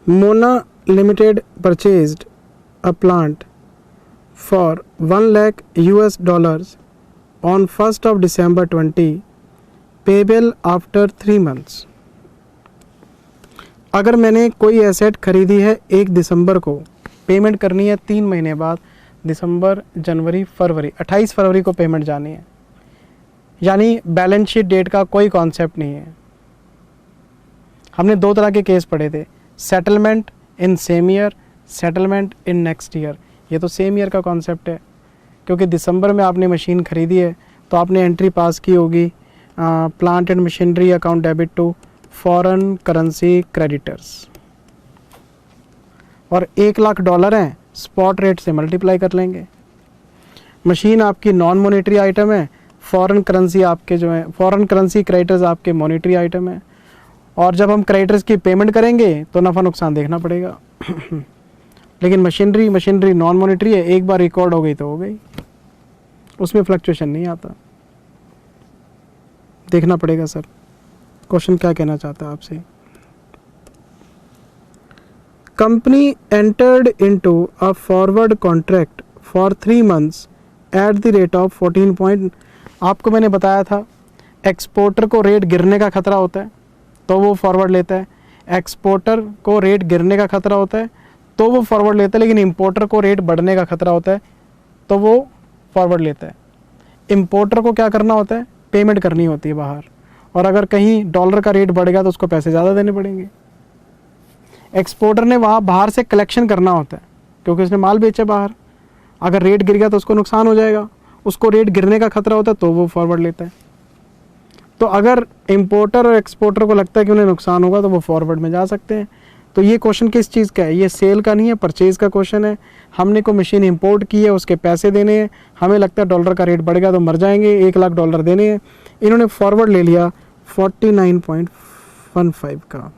Mona limited purchased a plant for 1 lakh US$ on 1st of December 20, payable after 3 months। अगर मैंने कोई एसेट खरीदी है 1 दिसंबर को, पेमेंट करनी है 3 महीने बाद, दिसंबर, जनवरी, फरवरी, 28 फरवरी को पेमेंट जानी है, यानी बैलेंस शीट डेट का कोई कॉन्सेप्ट नहीं है। हमने 2 तरह के केस पढ़े थे, settlement in same year, settlement in next year. ये तो सेम ईयर का कॉन्सेप्ट है, क्योंकि दिसंबर में आपने मशीन खरीदी है तो आपने एंट्री पास की होगी, plant and machinery account debit to foreign currency creditors, और $1 लाख हैं, स्पॉट रेट से मल्टीप्लाई कर लेंगे। मशीन आपकी नॉन मॉनेटरी आइटम है, फॉरेन करेंसी आपके जो है, फॉरेन करेंसी क्रेडिटर्स आपके मॉनेटरी आइटम है, और जब हम क्रेडिटर्स की पेमेंट करेंगे तो नफ़ा नुकसान देखना पड़ेगा। लेकिन मशीनरी नॉन मॉनेटरी है, एक बार रिकॉर्ड हो गई तो हो गई, उसमें फ्लक्चुएशन नहीं आता। देखना पड़ेगा सर क्वेश्चन क्या कहना चाहता है आपसे। Company entered into a forward contract for 3 months at the rate of 14 आपको मैंने बताया था एक्सपोर्टर को रेट गिरने का खतरा होता है तो वो फॉरवर्ड लेता है, एक्सपोर्टर को रेट गिरने का खतरा होता है तो वो फॉरवर्ड लेता है, लेकिन इंपोर्टर को रेट बढ़ने का खतरा होता है तो वो फॉरवर्ड लेता है। इंपोर्टर को क्या करना होता है? पेमेंट करनी होती है बाहर, और अगर कहीं डॉलर का रेट बढ़ गया तो उसको पैसे ज़्यादा देने पड़ेंगे। एक्सपोर्टर ने वहाँ बाहर से कलेक्शन करना होता है क्योंकि उसने माल बेचा बाहर, अगर रेट गिर गया तो उसको नुकसान हो जाएगा, उसको रेट गिरने का खतरा होता है तो वो फॉरवर्ड लेता है। तो अगर इंपोर्टर और एक्सपोर्टर को लगता है कि उन्हें नुकसान होगा तो वो फॉरवर्ड में जा सकते हैं। तो ये क्वेश्चन किस चीज़ का है? ये सेल का नहीं है, परचेज़ का क्वेश्चन है। हमने को मशीन इंपोर्ट की है, उसके पैसे देने हैं, हमें लगता है डॉलर का रेट बढ़ गया तो मर जाएंगे, $1 लाख देने हैं। इन्होंने फॉरवर्ड ले लिया 49.15 का,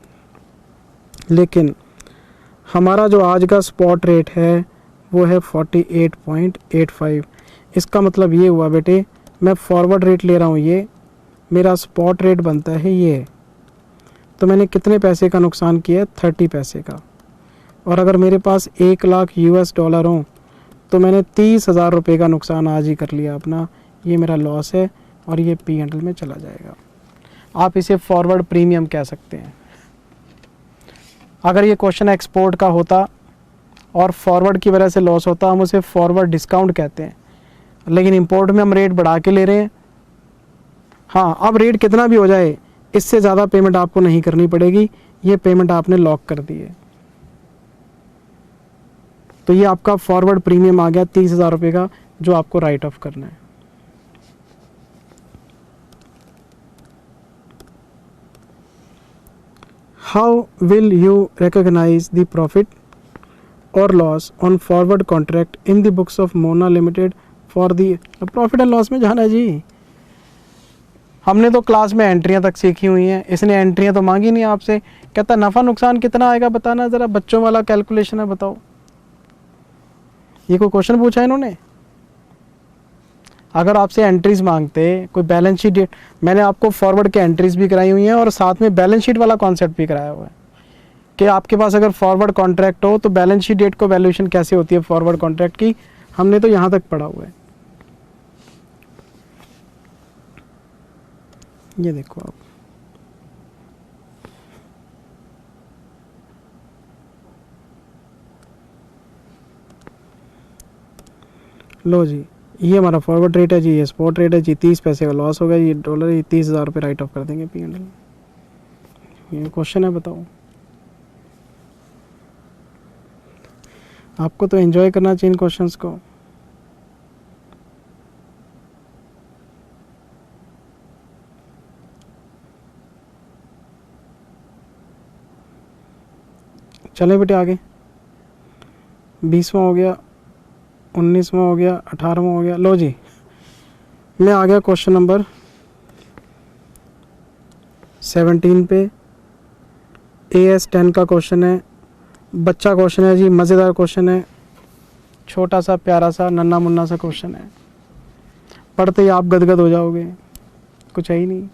लेकिन हमारा जो आज का स्पॉट रेट है वो है 48.85। इसका मतलब ये हुआ बेटे, मैं फॉरवर्ड रेट ले रहा हूँ, ये मेरा स्पॉट रेट बनता है ये, तो मैंने कितने पैसे का नुकसान किया? 30 पैसे का। और अगर मेरे पास $1 लाख हो तो मैंने 30,000 रुपये का नुकसान आज ही कर लिया अपना, ये मेरा लॉस है और ये P&L में चला जाएगा। आप इसे फॉरवर्ड प्रीमियम कह सकते हैं। अगर ये क्वेश्चन एक्सपोर्ट का होता और फॉरवर्ड की वजह से लॉस होता, हम उसे फॉरवर्ड डिस्काउंट कहते हैं, लेकिन इंपोर्ट में हम रेट बढ़ा के ले रहे हैं। हाँ, अब रेट कितना भी हो जाए, इससे ज़्यादा पेमेंट आपको नहीं करनी पड़ेगी, ये पेमेंट आपने लॉक कर दी है। तो ये आपका फॉरवर्ड प्रीमियम आ गया 30,000 रुपये का, जो आपको राइट ऑफ करना है। How will you recognise the profit और loss on forward contract in the books of Mona limited for the profit and loss में जाना है जी। हमने तो क्लास में एंट्रियां तक सीखी हुई हैं, इसने एंट्रियां तो मांगी नहीं आपसे। कहता नफ़ा नुकसान कितना आएगा बताना ज़रा, बच्चों वाला कैलकुलेशन है, बताओ। ये कोई क्वेश्चन पूछा है इन्होंने? अगर आपसे एंट्रीज मांगते, कोई बैलेंस शीट, मैंने आपको फॉरवर्ड के एंट्रीज भी कराई हुई हैं और साथ में बैलेंस शीट वाला कॉन्सेप्ट भी कराया हुआ है कि आपके पास अगर फॉरवर्ड कॉन्ट्रैक्ट हो तो बैलेंस शीट डेट को वैल्यूएशन कैसे होती है फॉरवर्ड कॉन्ट्रैक्ट की, हमने तो यहाँ तक पढ़ा हुआ है। ये देखो आप, लो जी, ये हमारा फॉरवर्ड रेट है जी, ये स्पॉट रेट है जी, 30 पैसे का लॉस हो गया, ये डॉलर, ये 30,000 रुपये राइट ऑफ कर देंगे P&L। ये क्वेश्चन है, बताओ। आपको तो एंजॉय करना चाहिए इन क्वेश्चंस को। चले बेटे आगे, 20वां हो गया, 19वां हो गया, 18वां हो गया। लो जी, मैं आ गया क्वेश्चन नंबर 17 पे। AS10 का क्वेश्चन है, बच्चा क्वेश्चन है जी, मज़ेदार क्वेश्चन है, छोटा सा प्यारा सा नन्ना मुन्ना सा क्वेश्चन है, पढ़ते ही आप गदगद हो जाओगे, कुछ है ही नहीं।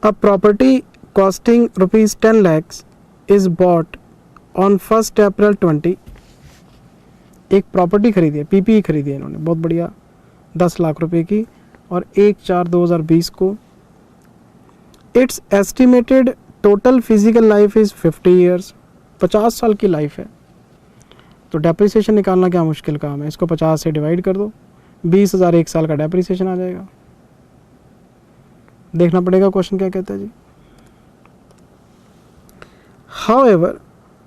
A property costing rupees 10 lakhs is bought on 1st April 20। एक प्रॉपर्टी खरीदी है, PPE खरीदी है इन्होंने, बहुत बढ़िया, 10 लाख रुपए की, और 1/4/2020 को। It's estimated total physical life is 50 years, 50 साल की लाइफ है। तो डेप्रिसिएशन निकालना क्या मुश्किल काम है, इसको 50 से डिवाइड कर दो, 20,000 एक साल का डेप्रिसिएशन आ जाएगा। देखना पड़ेगा क्वेश्चन क्या कहता है जी। However,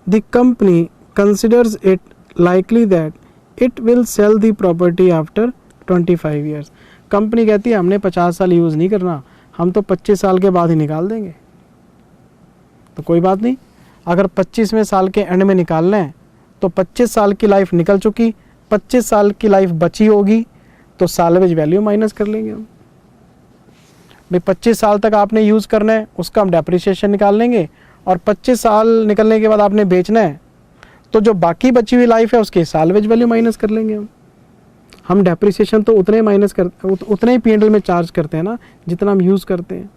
the company considers it likely that it will sell the property after 25 years। Company कहती है हमने 50 साल यूज़ नहीं करना, हम तो 25 साल के बाद ही निकाल देंगे। तो कोई बात नहीं, अगर 25वें साल के एंड में निकालना है तो 25 साल की लाइफ निकल चुकी, 25 साल की लाइफ बची होगी, तो साल्वेज वैल्यू माइनस कर लेंगे हम। भाई 25 साल तक आपने यूज़ करना है, उसका हम डेप्रिसिएशन निकाल लेंगे, और 25 साल निकलने के बाद आपने बेचना है, तो जो बाकी बची हुई लाइफ है उसकी साल्वेज वैल्यू माइनस कर लेंगे हम डेप्रिसिएशन तो उतने माइनस कर उतने ही P&L में चार्ज करते हैं ना जितना हम यूज़ करते हैं।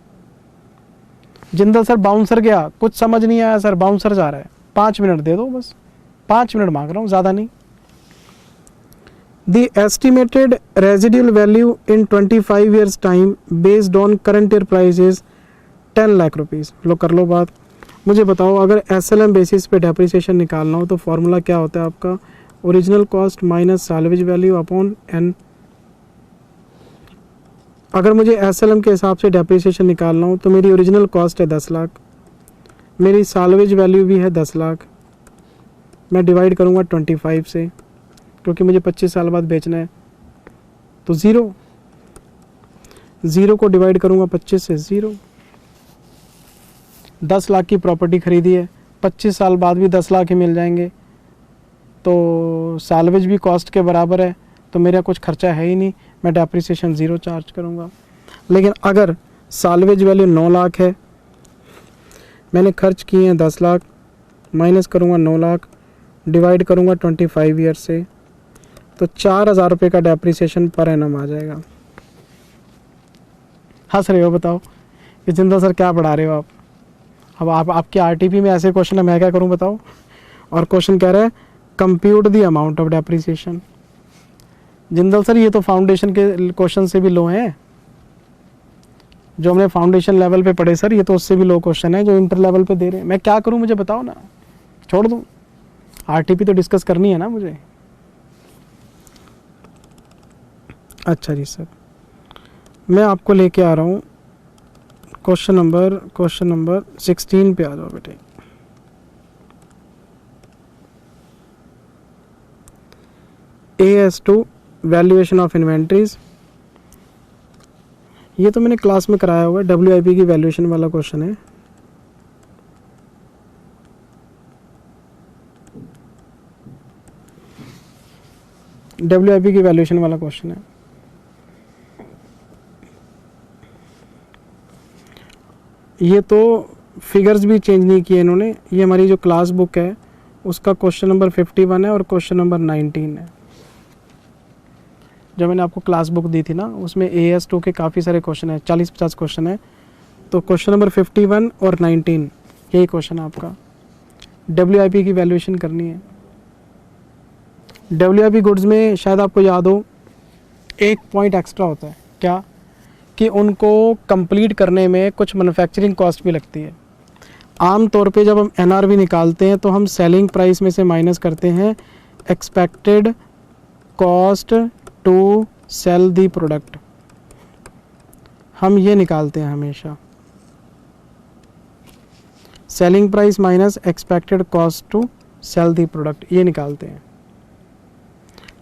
जिंदल सर बाउंसर गया, कुछ समझ नहीं आया सर, बाउंसर जा रहा है, 5 मिनट दे दो बस, 5 मिनट मांग रहा हूँ, ज़्यादा नहीं। The estimated residual value in 25 years time based on current year price is 10 lakh rupees. लो कर लो बात, मुझे बताओ अगर SLM बेसिस पे डेप्रिसिएशन निकालना हो तो फॉर्मूला क्या होता है आपका, original cost minus salvage value upon n। अगर मुझे SLM के हिसाब से डेप्रिसिएशन निकालना हो तो मेरी ओरिजिनल कॉस्ट है 10 लाख, मेरी साल्वेज वैल्यू भी है 10 लाख, मैं डिवाइड करूँगा 25 से क्योंकि मुझे 25 साल बाद बेचना है, तो 0 को डिवाइड करूँगा 25 से, 0। 10 लाख की प्रॉपर्टी खरीदी है, 25 साल बाद भी 10 लाख ही मिल जाएंगे, तो साल्वेज भी कॉस्ट के बराबर है, तो मेरा कुछ खर्चा है ही नहीं, मैं डेप्रिसिएशन 0 चार्ज करूँगा। लेकिन अगर साल्वेज वैल्यू 9 लाख है, मैंने खर्च किए हैं 10 लाख, माइनस करूँगा 9 लाख, डिवाइड करूँगा 25 ईयर से, तो 4,000 रुपये का डेप्रिसिएशन पर एनम आ जाएगा। हंस रहे हो, बताओ कि जिंदा सर क्या पढ़ा रहे हो आप। अब आपके RTP में ऐसे क्वेश्चन है, मैं क्या करूं बताओ। और क्वेश्चन कह रहा है compute the amount of depreciation. Jindal sir ये तो फाउंडेशन के क्वेश्चन से भी लो हैं, जो हमने फाउंडेशन लेवल पे पढ़े सर, ये तो उससे भी लो क्वेश्चन है जो इंटर लेवल पे दे रहे हैं। मैं क्या करूं, मुझे बताओ ना, छोड़ दूं? आरटीपी तो डिस्कस करनी है ना मुझे। अच्छा जी सर, मैं आपको लेके आ रहा हूँ क्वेश्चन नंबर 16 पे आ जाओ बेटे। AS2 वैल्यूएशन ऑफ इन्वेंट्रीज, ये तो मैंने क्लास में कराया हुआ है, WIP की वैल्यूएशन वाला क्वेश्चन है। WIP की वैल्यूएशन वाला क्वेश्चन है। ये तो फिगर्स भी चेंज नहीं किए इन्होंने। ये हमारी जो क्लास बुक है उसका क्वेश्चन नंबर 51 है और क्वेश्चन नंबर 19 है। जब मैंने आपको क्लास बुक दी थी ना, उसमें AS2 के काफ़ी सारे क्वेश्चन है, 40-50 क्वेश्चन है। तो क्वेश्चन नंबर 51 और 19 यही क्वेश्चन है आपका। WIP की वैल्यूएशन करनी है। WIP गुड्स में शायद आपको याद हो एक पॉइंट एक्स्ट्रा होता है, क्या कि उनको कंप्लीट करने में कुछ मैन्युफैक्चरिंग कॉस्ट भी लगती है। आम तौर पे जब हम NRV निकालते हैं तो हम सेलिंग प्राइस में से माइनस करते हैं expected cost to sell the product, हम ये निकालते हैं हमेशा, selling price minus expected cost to sell the product, ये निकालते हैं।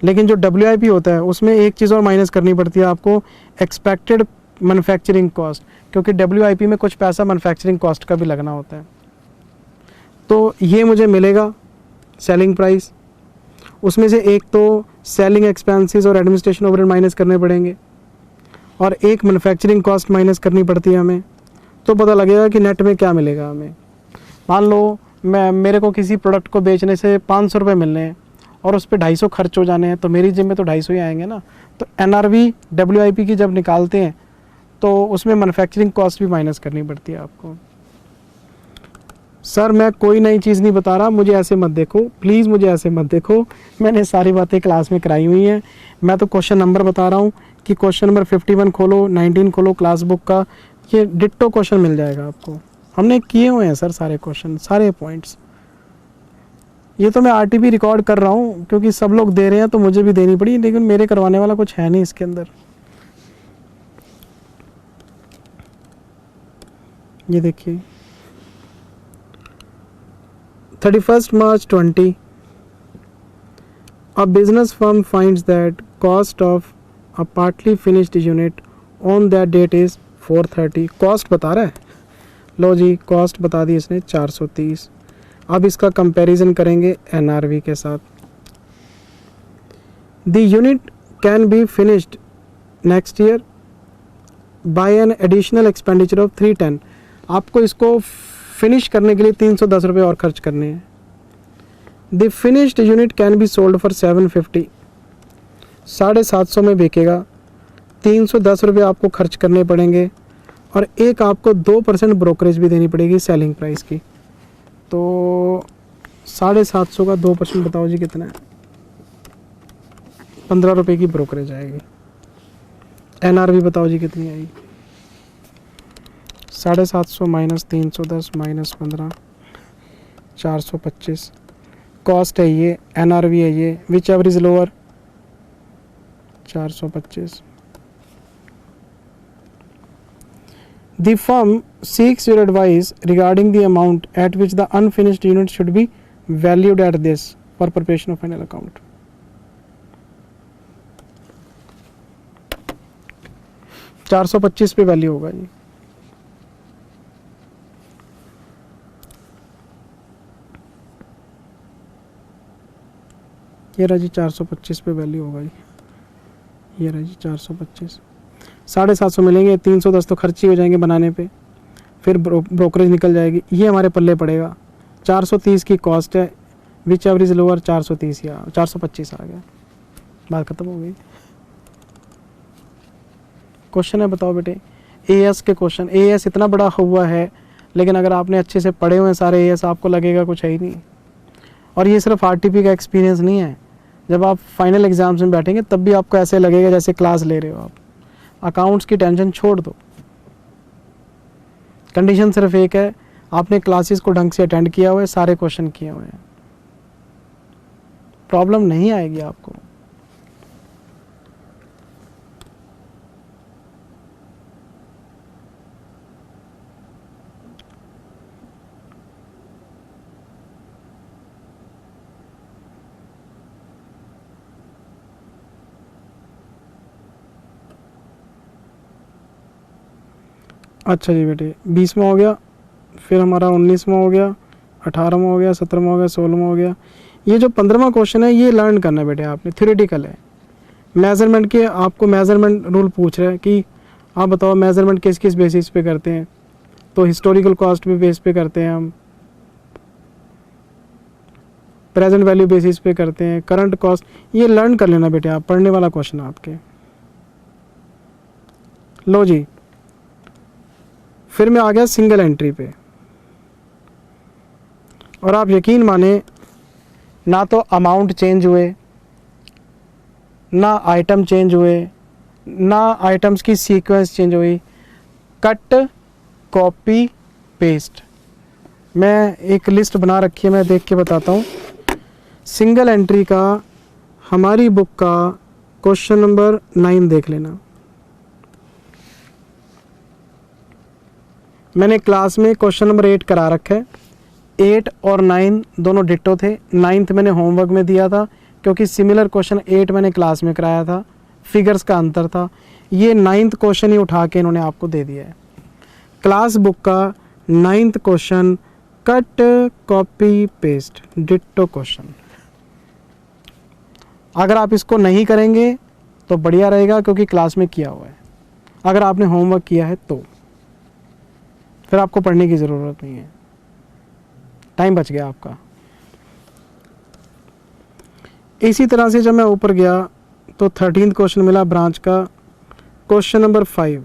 लेकिन जो WIP होता है उसमें एक चीज़ और माइनस करनी पड़ती है आपको, एक्सपेक्टेड मैन्युफैक्चरिंग कॉस्ट, क्योंकि WIP में कुछ पैसा मैन्युफैक्चरिंग कॉस्ट का भी लगना होता है। तो ये मुझे मिलेगा सेलिंग प्राइस, उसमें से एक तो सेलिंग एक्सपेंसेस और एडमिनिस्ट्रेशन ओवरहेड माइनस करने पड़ेंगे और एक मैन्युफैक्चरिंग कॉस्ट माइनस करनी पड़ती है हमें। तो पता लगेगा कि नेट में क्या मिलेगा हमें। मान लो मेरे को किसी प्रोडक्ट को बेचने से 500 रुपये मिलने हैं और उस पर 250 खर्च हो जाने हैं, तो मेरी जेब में तो 250 ही आएंगे ना। तो NRV WIP की जब निकालते हैं तो उसमें मैन्युफैक्चरिंग कॉस्ट भी माइनस करनी पड़ती है आपको। सर मैं कोई नई चीज़ नहीं बता रहा, मुझे ऐसे मत देखो प्लीज़, मुझे ऐसे मत देखो, मैंने सारी बातें क्लास में कराई हुई हैं। मैं तो क्वेश्चन नंबर बता रहा हूँ कि क्वेश्चन नंबर 51 खोलो, 19 खोलो क्लास बुक का, ये डिट्टो क्वेश्चन मिल जाएगा आपको। हमने किए हुए हैं सर सारे क्वेश्चन, सारे पॉइंट्स। ये तो मैं RTP रिकॉर्ड कर रहा हूँ क्योंकि सब लोग दे रहे हैं तो मुझे भी देनी पड़ी, लेकिन मेरे करवाने वाला कुछ है नहीं इसके अंदर। ये देखिए 31st March 20, a business firm finds that cost of a partly finished unit on that date is 430। Cost बता रहा है, लो जी कॉस्ट बता दी इसने 430। अब इसका कंपैरिजन करेंगे NRV के साथ। The unit can be finished next year by an additional expenditure of 310। आपको इसको फिनिश करने के लिए 310 रुपये और खर्च करने हैं। The finished unit can be sold for 750, 750 में बिकेगा, 310 रुपये आपको खर्च करने पड़ेंगे और एक आपको 2% ब्रोकरेज भी देनी पड़ेगी सेलिंग प्राइस की। तो 750 का 2% बताओ जी कितना है, 15 रुपये की ब्रोकरेज आएगी। NRV बताओ जी कितनी आएगी, 750 माइनस 310 माइनस 15, 425 कॉस्ट है ये, NRV है ये, which ever is lower 425। The firm seeks your advice regarding the amount at which the unfinished unit should be valued at this for preparation of final account। $425 पे value होगा जी। ये रहा जी 425 पे value होगा जी, ये रहा जी 425। 750 मिलेंगे, 310 तो खर्च ही हो जाएंगे बनाने पे, फिर ब्रोकरेज निकल जाएगी, ये हमारे पल्ले पड़ेगा। 430 की कॉस्ट है, विच एवरेज लोअर 430 या 425 आ गया, बात खत्म हो गई। क्वेश्चन है बताओ बेटे, AS के क्वेश्चन। AS इतना बड़ा हुआ है लेकिन अगर आपने अच्छे से पढ़े हुए हैं सारे AS, आपको लगेगा कुछ है ही नहीं। और ये सिर्फ आरटीपी का एक्सपीरियंस नहीं है, जब आप फाइनल एग्जाम्स में बैठेंगे तब भी आपको ऐसे लगेगा जैसे क्लास ले रहे हो आप। अकाउंट्स की टेंशन छोड़ दो, कंडीशन सिर्फ एक है, आपने क्लासेस को ढंग से अटेंड किया हुआ है, सारे क्वेश्चन किए हुए हैं, प्रॉब्लम नहीं आएगी आपको। अच्छा जी बेटे, 20वां हो गया, फिर हमारा 19वां हो गया, 18वां हो गया, 17वां हो गया, 16वां हो गया। ये जो 15वां क्वेश्चन है ये लर्न करना है बेटे आपने, थ्योरेटिकल है। मेज़रमेंट के आपको मेज़रमेंट रूल पूछ रहा है कि आप बताओ मेज़रमेंट किस किस बेसिस पे करते हैं। तो हिस्टोरिकल कॉस्ट पे बेस पे करते हैं हम, प्रेजेंट वैल्यू बेसिस पे करते हैं, करंट कॉस्ट। ये लर्न कर लेना बेटे आप, पढ़ने वाला क्वेश्चन है आपके। लो जी, फिर मैं आ गया सिंगल एंट्री पे, और आप यकीन माने ना तो अमाउंट चेंज हुए, ना आइटम चेंज हुए, ना आइटम्स की सीक्वेंस चेंज हुई। Cut, copy, paste. मैं एक लिस्ट बना रखी है, मैं देख के बताता हूँ। सिंगल एंट्री का हमारी बुक का क्वेश्चन नंबर 9 देख लेना। मैंने क्लास में क्वेश्चन नंबर 8 करा रखा है। 8 और 9 दोनों डिट्टो थे। 9th मैंने होमवर्क में दिया था, क्योंकि सिमिलर क्वेश्चन 8 मैंने क्लास में कराया था, फिगर्स का अंतर था। ये 9th क्वेश्चन ही उठा के इन्होंने आपको दे दिया है। क्लास बुक का 9th question, cut, copy, paste, ditto question. अगर आप इसको नहीं करेंगे तो बढ़िया रहेगा, क्योंकि क्लास में किया हुआ है। अगर आपने होमवर्क किया है तो फिर आपको पढ़ने की ज़रूरत नहीं है, टाइम बच गया आपका। इसी तरह से जब मैं ऊपर गया तो 13th क्वेश्चन मिला ब्रांच का, क्वेश्चन नंबर 5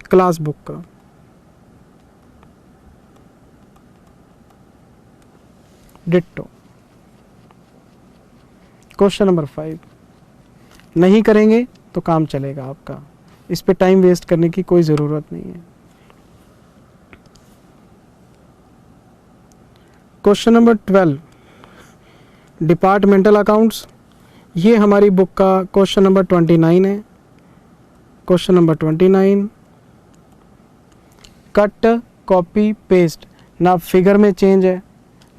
क्लास बुक का। Ditto question number 5। नहीं करेंगे तो काम चलेगा आपका, इस पे टाइम वेस्ट करने की कोई ज़रूरत नहीं है। Question number 12 departmental accounts. ये हमारी बुक का क्वेश्चन नंबर 29 है। Question number 29, cut, copy, paste. ना फिगर में चेंज है,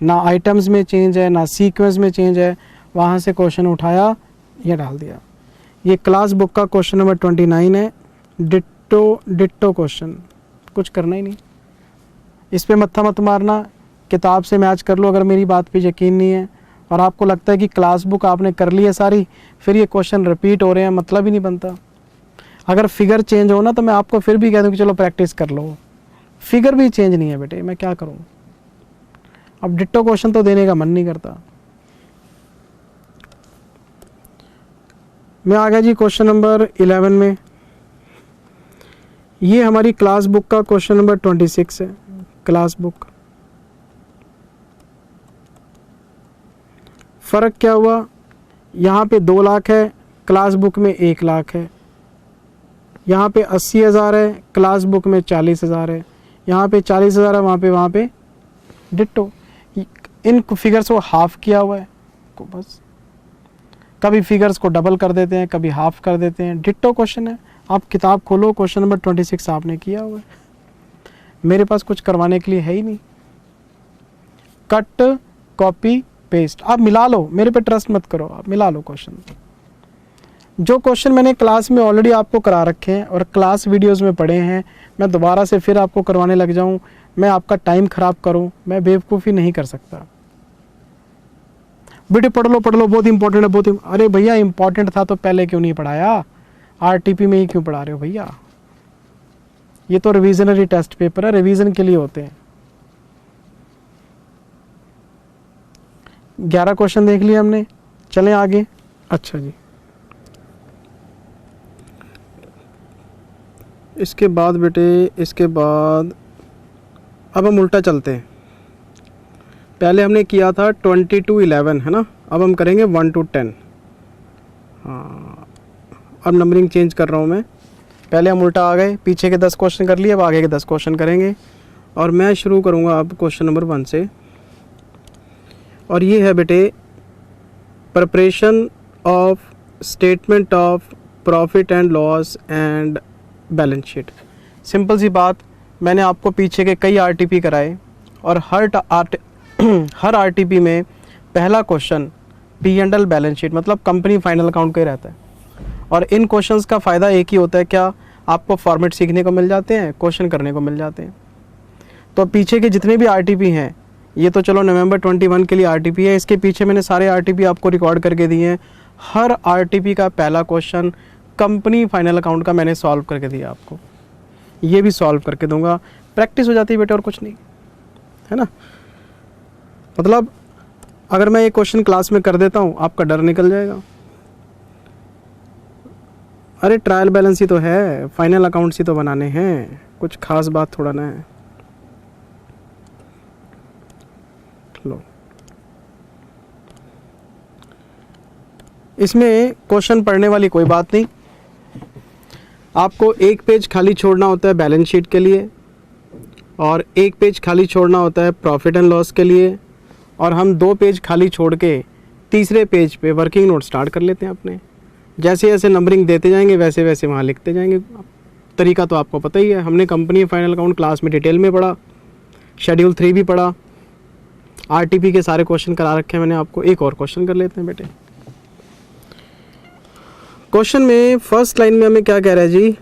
ना आइटम्स में चेंज है, ना सीक्वेंस में चेंज है। वहाँ से क्वेश्चन उठाया, ये डाल दिया। ये क्लास बुक का क्वेश्चन नंबर 29 है। डिट्टो क्वेश्चन, कुछ करना ही नहीं, इस पे मत्था मत मारना, किताब से मैच कर लो। अगर मेरी बात पे यकीन नहीं है और आपको लगता है कि क्लास बुक आपने कर ली है सारी, फिर ये क्वेश्चन रिपीट हो रहे हैं, मतलब ही नहीं बनता। अगर फिगर चेंज हो ना तो मैं आपको फिर भी कह दूँ कि चलो प्रैक्टिस कर लो, फिगर भी चेंज नहीं है बेटे, मैं क्या करूँ। अब डिट्टो क्वेश्चन तो देने का मन नहीं करता। मैं आ गया जी क्वेश्चन नंबर 11 में। ये हमारी क्लास बुक का क्वेश्चन नंबर 26 है। क्लास बुक, फ़र्क क्या हुआ, यहाँ पे 2 लाख है, क्लास बुक में 1 लाख है। यहाँ पे 80,000 है, क्लास बुक में 40,000 है। यहाँ पे 40,000 है, वहाँ पे डिट्टो। इन फिगर्स को हाफ किया हुआ है को, बस कभी फिगर्स को डबल कर देते हैं, कभी हाफ कर देते हैं। डिट्टो क्वेश्चन है, आप किताब खोलो, क्वेश्चन नंबर 26 आपने किया हुआ है। मेरे पास कुछ करवाने के लिए है ही नहीं। कट, कॉपी, पेस्ट, आप मिला लो, मेरे पे ट्रस्ट मत करो, आप मिला लो क्वेश्चन। जो क्वेश्चन मैंने क्लास में ऑलरेडी आपको करा रखे हैं और क्लास वीडियोस में पढ़े हैं, मैं दोबारा से फिर आपको करवाने लग जाऊं, मैं आपका टाइम खराब करूं, मैं बेवकूफ़ी नहीं कर सकता। बेटे पढ़ लो, बहुत इंपॉर्टेंट है, बहुत अरे भैया इंपॉर्टेंट था तो पहले क्यों नहीं पढ़ाया, आरटीपी में ही क्यों पढ़ा रहे हो भैया। ये तो रिविजनरी टेस्ट पेपर है, रिवीजन के लिए होते हैं। 11 क्वेश्चन देख लिए हमने, चलें आगे। अच्छा जी, इसके बाद बेटे, इसके बाद अब हम उल्टा चलते हैं। पहले हमने किया था 20 to 11 है ना, अब हम करेंगे 1 to 10। हाँ, अब नंबरिंग चेंज कर रहा हूँ मैं। पहले हम उल्टा आ गए, पीछे के 10 क्वेश्चन कर लिए, अब आगे के 10 क्वेश्चन करेंगे। और मैं शुरू करूँगा अब क्वेश्चन नंबर 1 से। और ये है बेटे, preparation of statement of profit and loss and balance sheet. Simple सी बात, मैंने आपको पीछे के कई आरटीपी कराए और हर आरटीपी में पहला question P and L balance sheet मतलब कंपनी फाइनल अकाउंट का ही रहता है। और इन क्वेश्चंस का फ़ायदा एक ही होता है, क्या आपको फॉर्मेट सीखने को मिल जाते हैं, क्वेश्चन करने को मिल जाते हैं। तो पीछे के जितने भी आरटीपी हैं, ये तो चलो नवंबर 21 के लिए आरटीपी है, इसके पीछे मैंने सारे आरटीपी आपको रिकॉर्ड करके दिए हैं। हर आरटीपी का पहला क्वेश्चन कंपनी फाइनल अकाउंट का मैंने सॉल्व करके दिया आपको, ये भी सॉल्व करके दूंगा। प्रैक्टिस हो जाती है बेटे, और कुछ नहीं है ना। मतलब अगर मैं ये क्वेश्चन क्लास में कर देता हूँ, आपका डर निकल जाएगा। अरे ट्रायल बैलेंस ही तो है, फाइनल अकाउंट्स ही तो बनाने हैं, कुछ खास बात थोड़ा ना है। लो, इसमें क्वेश्चन पढ़ने वाली कोई बात नहीं, आपको एक पेज खाली छोड़ना होता है बैलेंस शीट के लिए, और एक पेज खाली छोड़ना होता है प्रॉफिट एंड लॉस के लिए, और हम 2 पेज खाली छोड़ के तीसरे पेज पे वर्किंग नोट स्टार्ट कर लेते हैं अपने। जैसे जैसे नंबरिंग देते जाएंगे वैसे वैसे वहाँ लिखते जाएंगे। तरीका तो आपको पता ही है, हमने कंपनी फाइनल अकाउंट क्लास में डिटेल में पढ़ा, शेड्यूल 3 भी पढ़ा, आरटीपी के सारे क्वेश्चन करा रखे हैं मैंने आपको। एक और क्वेश्चन कर लेते हैं बेटे। क्वेश्चन में फर्स्ट लाइन में हमें क्या कह रहा है जी,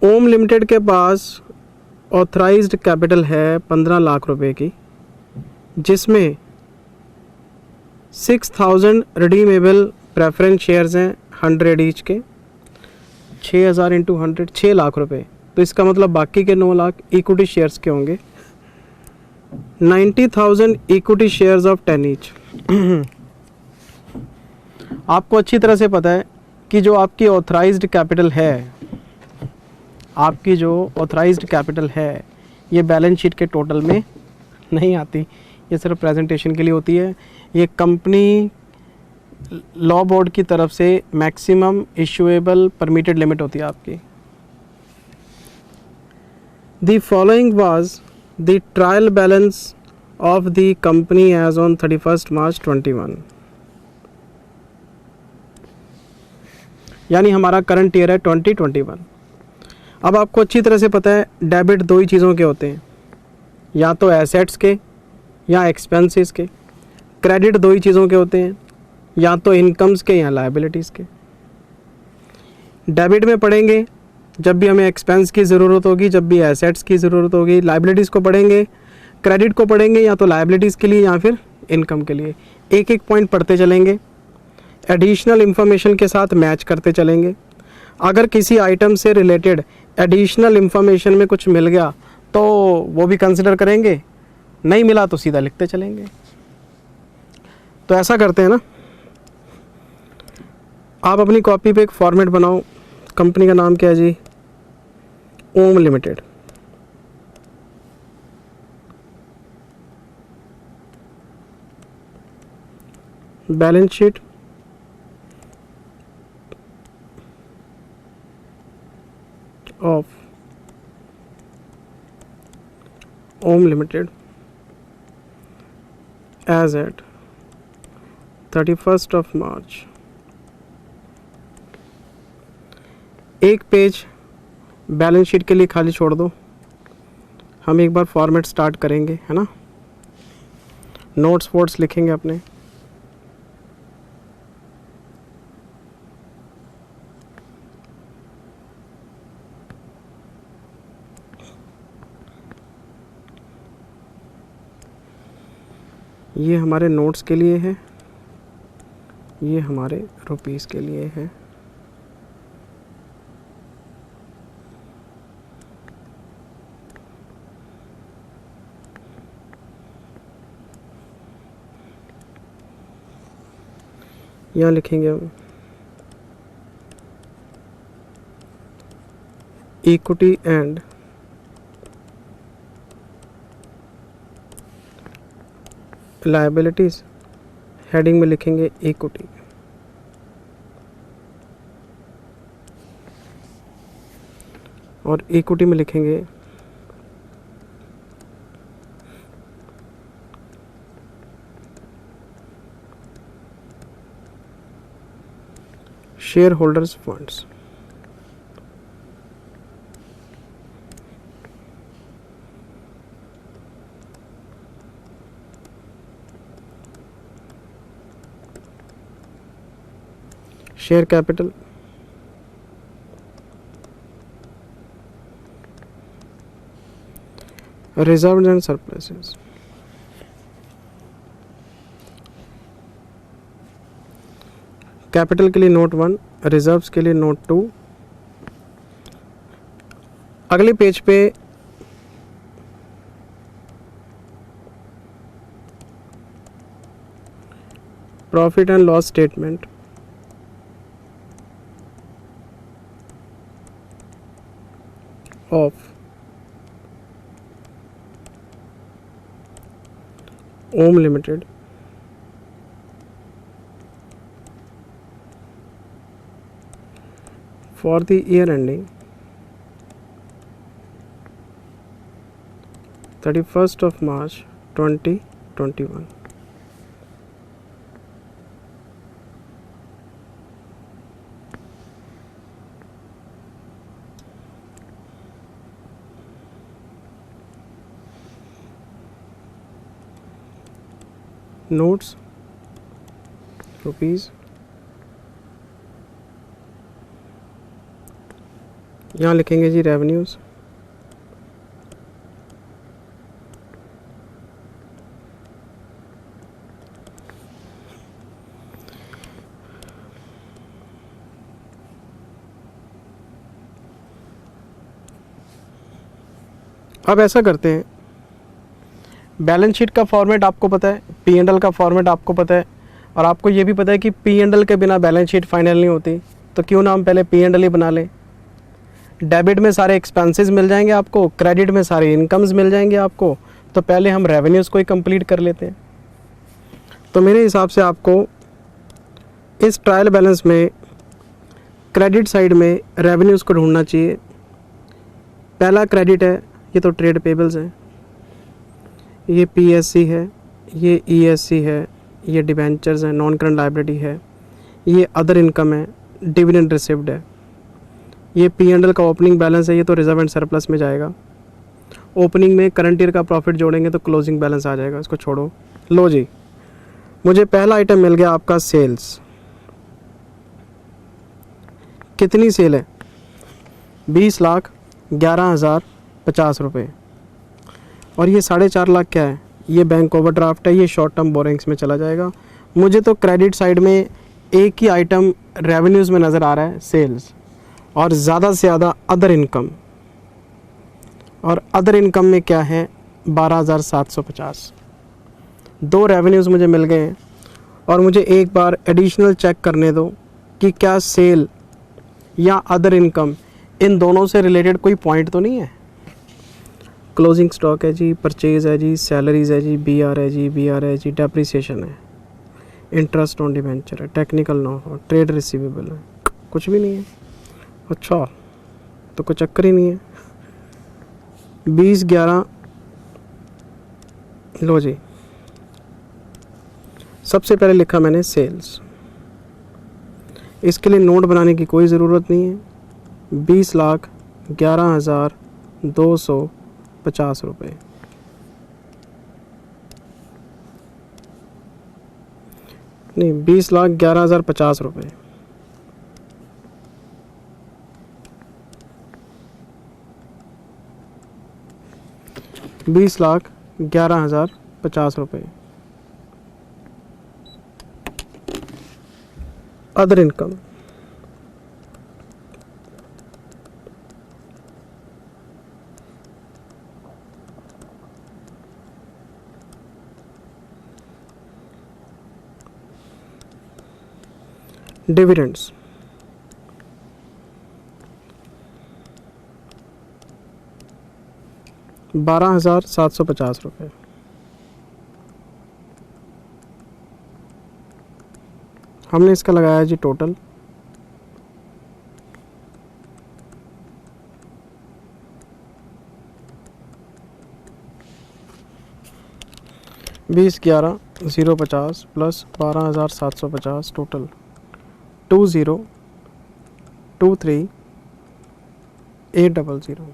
ओम लिमिटेड के पास ऑथराइज्ड कैपिटल है 15 लाख रुपए की, जिसमें 6000 रिडीमेबल प्रेफरेंस शेयर्स हैं 100 ईच के, 6000 इंटू 100 6 लाख रुपए। तो इसका मतलब बाकी के 9 लाख इक्विटी शेयर्स के होंगे। 90,000 इक्विटी शेयर्स ऑफ 10 ईच। आपको अच्छी तरह से पता है कि जो आपकी ऑथराइज्ड कैपिटल है, आपकी जो ऑथराइज्ड कैपिटल है, ये बैलेंस शीट के टोटल में नहीं आती, ये सिर्फ प्रेजेंटेशन के लिए होती है। ये कंपनी लॉ बोर्ड की तरफ से मैक्सिमम इशुएबल परमिटेड लिमिट होती है आपकी। The following was the trial balance of the company as on 31 March 21। यानी हमारा करंट ईयर है 2021। अब आपको अच्छी तरह से पता है डेबिट 2 ही चीज़ों के होते हैं, या तो एसेट्स के या एक्सपेंसेस के। क्रेडिट 2 ही चीज़ों के होते हैं, या तो इनकम्स के या लायबिलिटीज़ के। डेबिट में पढ़ेंगे जब भी हमें एक्सपेंस की ज़रूरत होगी, जब भी एसेट्स की ज़रूरत होगी। लायबिलिटीज़ को पढ़ेंगे, क्रेडिट को पढ़ेंगे या तो लायबिलिटीज़ के लिए या फिर इनकम के लिए। एक एक पॉइंट पढ़ते चलेंगे, एडिशनल इंफॉर्मेशन के साथ मैच करते चलेंगे। अगर किसी आइटम से रिलेटेड एडिशनल इंफॉर्मेशन में कुछ मिल गया तो वो भी कंसिडर करेंगे, नहीं मिला तो सीधा लिखते चलेंगे। तो ऐसा करते हैं ना, आप अपनी कॉपी पे एक फॉर्मेट बनाओ। कंपनी का नाम क्या है जी, Om limited. Balance sheet of Om limited as at 31 March. एक पेज बैलेंस शीट के लिए खाली छोड़ दो, हम एक बार फॉर्मेट स्टार्ट करेंगे, है ना। नोट्स वोट्स लिखेंगे अपने। ये हमारे नोट्स के लिए है, ये हमारे रुपीस के लिए है। यहाँ लिखेंगे हम इक्विटी एंड लायबिलिटीज़, हेडिंग में लिखेंगे इक्विटी। और इक्विटी में लिखेंगे share holders funds. Share capital, reserve and surpluses, capital के लिए नोट 1, रिजर्व्स के लिए नोट 2। अगले पेज पे profit and loss statement, of Om limited for the year ending 31st of March 2021. Notes rupees, यहाँ लिखेंगे जी रेवेन्यूज़, अब ऐसा करते हैं, बैलेंस शीट का फॉर्मेट आपको पता है, पी एंड एल का फॉर्मेट आपको पता है, और आपको ये भी पता है कि पी एंड एल के बिना बैलेंस शीट फाइनल नहीं होती, तो क्यों ना हम पहले पी एंड एल ही बना लें। डेबिट में सारे एक्सपेंसेस मिल जाएंगे आपको, क्रेडिट में सारे इनकम्स मिल जाएंगे आपको, तो पहले हम रेवेन्यूज़ को ही कंप्लीट कर लेते हैं। तो मेरे हिसाब से आपको इस ट्रायल बैलेंस में क्रेडिट साइड में रेवेन्यूज़ को ढूंढना चाहिए। पहला क्रेडिट है, ये तो ट्रेड पेबल्स हैं, ये पीएससी है, ये ईएससी है, ये डिबेंचर्स हैं, नॉन करंट लायबिलिटी है, ये अदर इनकम है, डिविडेंड रिसिव्ड है, ये पी एंड एल का ओपनिंग बैलेंस है, ये तो रिजर्व एंड सरप्लस में जाएगा। ओपनिंग में करंट ईयर का प्रॉफिट जोड़ेंगे तो क्लोजिंग बैलेंस आ जाएगा, इसको छोड़ो। लो जी, मुझे पहला आइटम मिल गया आपका सेल्स। कितनी सेल है? 20,11,050 रुपये। और ये 4.5 लाख क्या है? ये बैंक ओवरड्राफ्ट है, ये शॉर्ट टर्म बोरिंग्स में चला जाएगा। मुझे तो क्रेडिट साइड में एक ही आइटम रेवेन्यूज़ में नज़र आ रहा है, सेल्स, और ज़्यादा से ज़्यादा अदर इनकम। और अदर इनकम में क्या है? 12,750। 2 रेवेन्यूज़ मुझे मिल गए हैं, और मुझे एक बार एडिशनल चेक करने दो कि क्या सेल या अदर इनकम इन दोनों से रिलेटेड कोई पॉइंट तो नहीं है। क्लोजिंग स्टॉक है जी, परचेज है जी, सैलरीज है जी, बीआर है जी, बीआर है जी, डेप्रिसिएशन है, इंटरेस्ट ऑन डिवेंचर है, टेक्निकल नो, ट्रेड रिसीवेबल है, कुछ भी नहीं है। अच्छा, तो कोई चक्कर ही नहीं है। 20,11 लो जी, सबसे पहले लिखा मैंने सेल्स, इसके लिए नोट बनाने की कोई ज़रूरत नहीं है। 20,11,250 रुपये। नहीं, 20,11,050 रुपये। ₹20,11,050 रुपये। अदर इनकम, डिविडेंड्स, ₹12,750 रुपये। हमने इसका लगाया जी टोटल 20,11,050 प्लस 12,750 टोटल 20,23,800।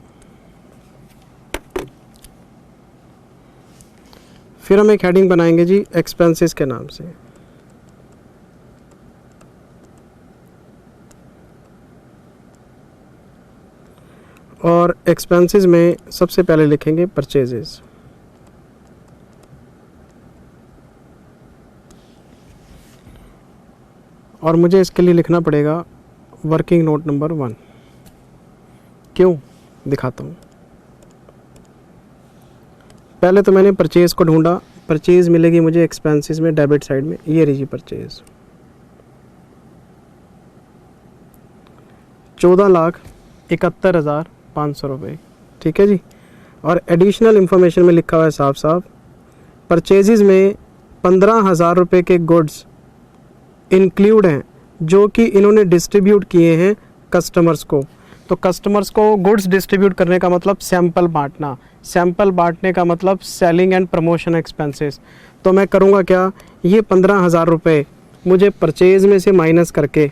फिर हम एक हेडिंग बनाएंगे जी एक्सपेंसेस के नाम से। और एक्सपेंसेस में सबसे पहले लिखेंगे परचेजेस। और मुझे इसके लिए लिखना पड़ेगा वर्किंग नोट नंबर 1। क्यों, दिखाता हूँ। पहले तो मैंने परचेज को ढूंढा, परचेज मिलेगी मुझे एक्सपेंसेस में डेबिट साइड में, ये रही परचेज 14,71,500 रुपये, ठीक है जी। और एडिशनल इंफॉर्मेशन में लिखा हुआ है साफ साफ, परचेजेस में 15,000 रुपये के गुड्स इंक्लूड हैं जो कि इन्होंने डिस्ट्रीब्यूट किए हैं कस्टमर्स को। तो कस्टमर्स को गुड्स डिस्ट्रीब्यूट करने का मतलब सैंपल बांटना, सैंपल बांटने का मतलब सेलिंग एंड प्रमोशन एक्सपेंसेस। तो मैं करूँगा क्या, ये 15,000 रुपये मुझे परचेज में से माइनस करके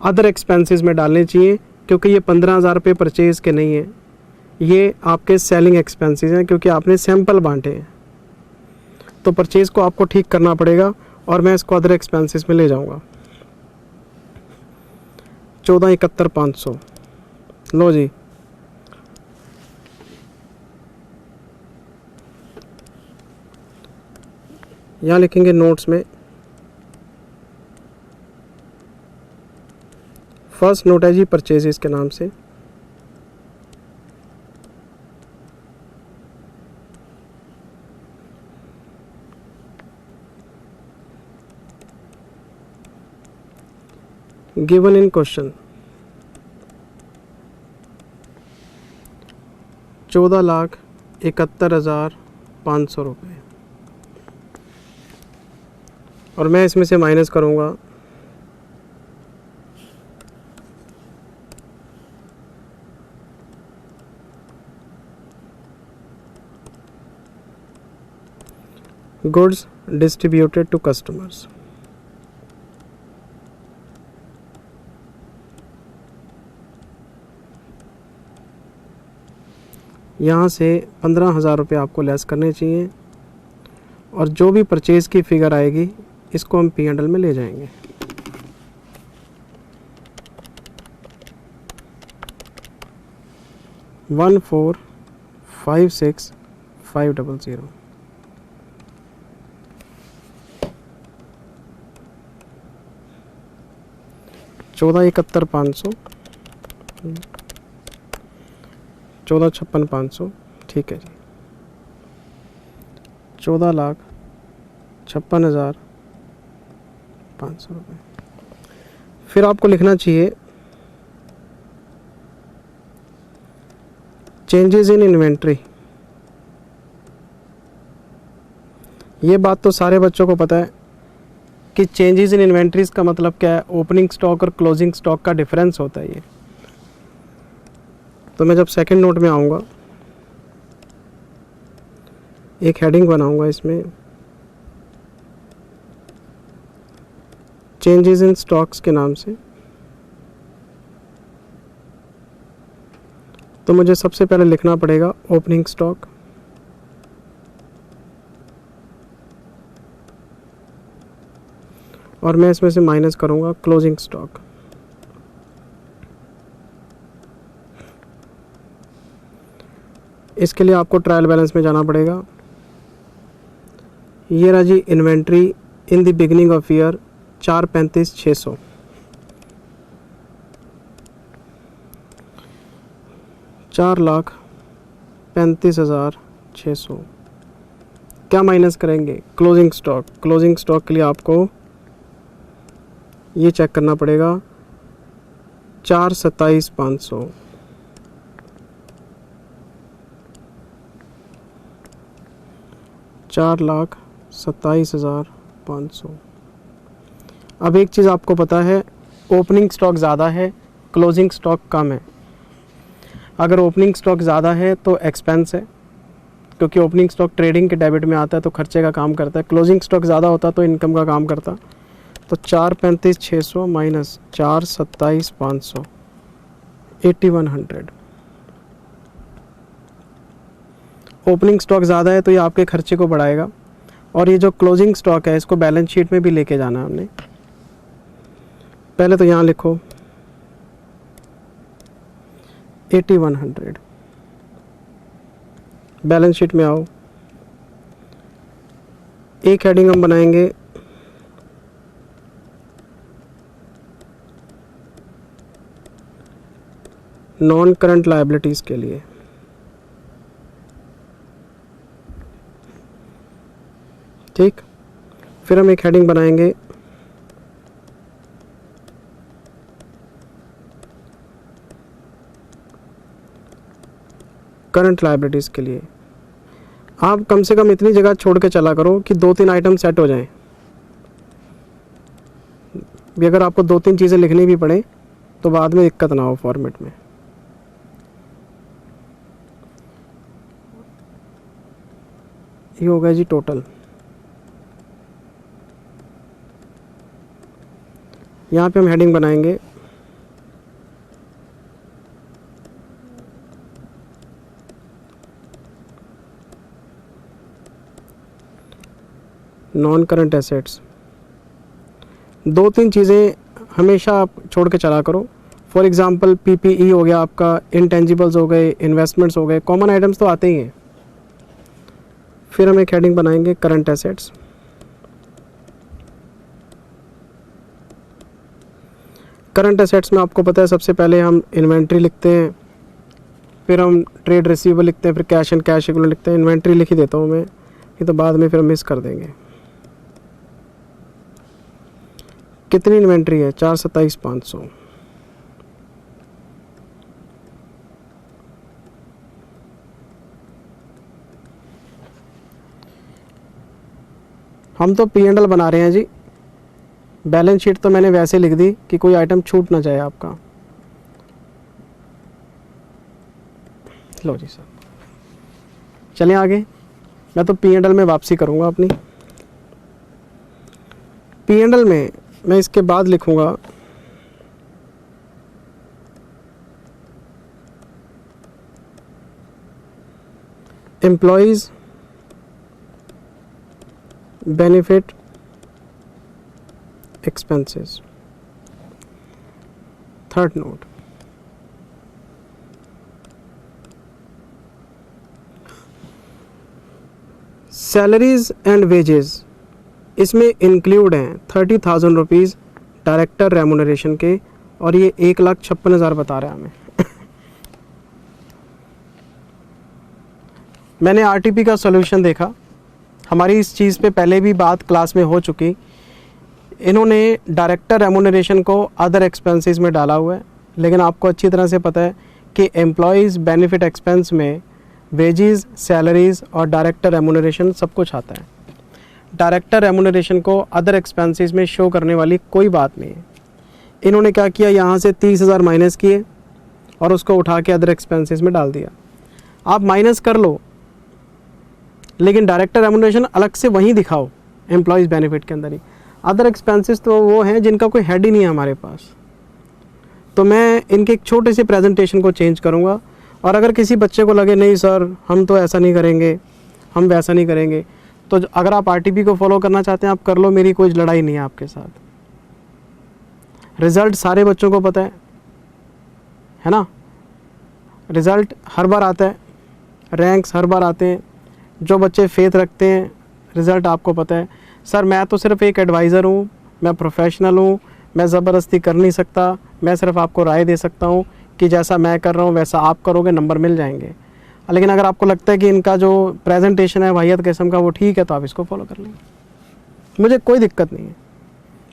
अदर एक्सपेंसेस में डालने चाहिए, क्योंकि ये 15,000 रुपये परचेज के नहीं हैं, ये आपके सेलिंग एक्सपेंसेस हैं, क्योंकि आपने सैंपल बांटे हैं। तो परचेज को आपको ठीक करना पड़ेगा और मैं इसको अदर एक्सपेंसेस में ले जाऊंगा। 14,71,500, लो जी। यहाँ लिखेंगे नोट्स में, फर्स्ट नोट है जी परचेजेस के नाम से। गिवन इन क्वेश्चन 14,71,500 रुपये, और मैं इसमें से माइनस करूंगा गुड्स डिस्ट्रीब्यूटेड टू कस्टमर्स। यहाँ से 15,000 रुपये आपको लेस करने चाहिए, और जो भी परचेज़ की फ़िगर आएगी इसको हम P&L में ले जाएंगे। वन 4,56,500 14,71,500 14,56,500, ठीक है जी। 14,56,500 रुपये। फिर आपको लिखना चाहिए चेंजेस इन इन्वेंट्री। ये बात तो सारे बच्चों को पता है कि चेंजेस इन इन्वेंट्रीज का मतलब क्या है, ओपनिंग स्टॉक और क्लोजिंग स्टॉक का डिफरेंस होता है ये। तो मैं जब सेकंड नोट में आऊँगा, एक हेडिंग बनाऊँगा इसमें, चेंजेस इन स्टॉक्स के नाम से। तो मुझे सबसे पहले लिखना पड़ेगा ओपनिंग स्टॉक, और मैं इसमें से माइनस करूँगा क्लोजिंग स्टॉक। इसके लिए आपको ट्रायल बैलेंस में जाना पड़ेगा। ये रहा जी inventory in the beginning of year 4,35,600, 4,35,600। क्या माइनस करेंगे, क्लोजिंग स्टॉक। क्लोजिंग स्टॉक के लिए आपको ये चेक करना पड़ेगा 4,27,500, 4,27,500। अब एक चीज़ आपको पता है, ओपनिंग स्टॉक ज़्यादा है, क्लोजिंग स्टॉक कम है। अगर ओपनिंग स्टॉक ज़्यादा है तो एक्सपेंस है, क्योंकि ओपनिंग स्टॉक ट्रेडिंग के डेबिट में आता है तो खर्चे का काम करता है। क्लोजिंग स्टॉक ज़्यादा होता तो इनकम का काम करता। तो 435,600 माइनस 427,500, 8100। ओपनिंग स्टॉक ज़्यादा है तो ये आपके खर्चे को बढ़ाएगा, और ये जो क्लोजिंग स्टॉक है इसको बैलेंस शीट में भी लेके जाना है हमने। पहले तो यहाँ लिखो 8100, बैलेंस शीट में आओ, एक हेडिंग हम बनाएंगे नॉन करंट लायबिलिटीज़ के लिए। ठीक, फिर हम एक हेडिंग बनाएंगे करंट लायबिलिटीज़ के लिए। आप कम से कम इतनी जगह छोड़ के चला करो कि 2-3 आइटम सेट हो जाएं। भी अगर आपको 2-3 चीज़ें लिखनी भी पड़े तो बाद में दिक्कत ना हो फॉर्मेट में। ये हो गया जी टोटल। यहाँ पे हम हेडिंग बनाएंगे नॉन करंट एसेट्स। 2-3 चीज़ें हमेशा आप छोड़ के चला करो। फॉर एग्ज़ाम्पल पीपीई हो गया आपका, इंटेंजिबल्स हो गए, इन्वेस्टमेंट्स हो गए, कॉमन आइटम्स तो आते ही हैं। फिर हम एक हेडिंग बनाएंगे करंट एसेट्स। करंट एसेट्स में आपको पता है सबसे पहले हम इन्वेंट्री लिखते हैं, फिर हम ट्रेड रिसीवेबल लिखते हैं, फिर कैश एंड कैश इक्विवेलेंट लिखते हैं। इन्वेंट्री लिख ही देता हूँ मैं, ये तो बाद में फिर हम मिस कर देंगे। कितनी इन्वेंट्री है? 427,500। हम तो P&L बना रहे हैं जी, बैलेंस शीट तो मैंने वैसे लिख दी कि कोई आइटम छूट ना जाए आपका। लो जी सर, चलें आगे। मैं तो P&L में वापसी करूँगा अपनी। P&L में मैं इसके बाद लिखूँगा employees benefit expenses। Third note, salaries and wages इसमें इंक्लूड हैं 30,000 रुपीज़ डायरेक्टर रेमुनरेशन के, और ये 1,56,000 बता रहा है हमें। मैंने आरटीपी का सॉल्यूशन देखा, हमारी इस चीज़ पे पहले भी बात क्लास में हो चुकी। इन्होंने डायरेक्टर रेमुनरेशन को अदर एक्सपेंसेस में डाला हुआ है, लेकिन आपको अच्छी तरह से पता है कि एम्प्लॉयज़ बेनिफिट एक्सपेंस में वेजेस, सैलरीज़ और डायरेक्टर रेमुनरेशन सब कुछ आता है। डायरेक्टर रेमुनरेशन को अदर एक्सपेंसेस में शो करने वाली कोई बात नहीं है। इन्होंने क्या किया, यहाँ से 30,000 माइनस किए और उसको उठा के अदर एक्सपेंसेस में डाल दिया। आप माइनस कर लो, लेकिन डायरेक्टर रेमुनरेशन अलग से वहीं दिखाओ एम्प्लॉयज़ बेनिफिट के अंदर ही। अदर एक्सपेंसेस तो वो हैं जिनका कोई हेड ही नहीं है हमारे पास। तो मैं इनके एक छोटे से प्रेजेंटेशन को चेंज करूँगा, और अगर किसी बच्चे को लगे नहीं सर हम तो ऐसा नहीं करेंगे, हम वैसा नहीं करेंगे, तो अगर आप आरटीपी को फॉलो करना चाहते हैं आप कर लो, मेरी कोई लड़ाई नहीं है आपके साथ। रिज़ल्ट सारे बच्चों को पता है ना, रिज़ल्ट हर बार आता है, रैंक्स हर बार आते हैं। जो बच्चे फेथ रखते हैं, रिज़ल्ट आपको पता है। सर मैं तो सिर्फ एक एडवाइज़र हूँ, मैं प्रोफेशनल हूँ, मैं ज़बरदस्ती कर नहीं सकता, मैं सिर्फ आपको राय दे सकता हूँ कि जैसा मैं कर रहा हूँ वैसा आप करोगे, नंबर मिल जाएंगे। लेकिन अगर आपको लगता है कि इनका जो प्रेजेंटेशन है वाहियत किस्म का वो ठीक है, तो आप इसको फॉलो कर लेंगे, मुझे कोई दिक्कत नहीं है।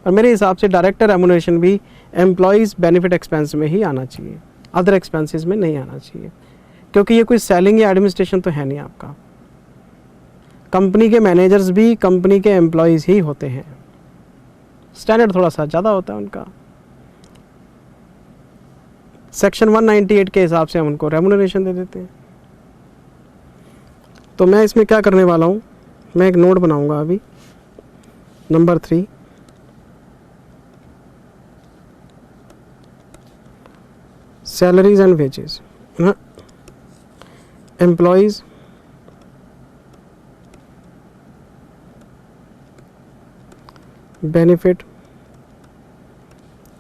और मेरे हिसाब से डायरेक्टर रेमुनरेशन भी एम्प्लॉयज़ बेनिफिट एक्सपेंस में ही आना चाहिए, अदर एक्सपेंसेस में नहीं आना चाहिए, क्योंकि ये कोई सेलिंग या एडमिनिस्ट्रेशन तो है नहीं आपका। कंपनी के मैनेजर्स भी कंपनी के एम्प्लॉयज़ ही होते हैं, स्टैंडर्ड थोड़ा सा ज़्यादा होता है उनका। सेक्शन 198 के हिसाब से हम उनको रेमुनरेशन दे देते हैं। तो मैं इसमें क्या करने वाला हूँ, मैं एक नोट बनाऊंगा अभी, number 3, salaries and wages, employees benefit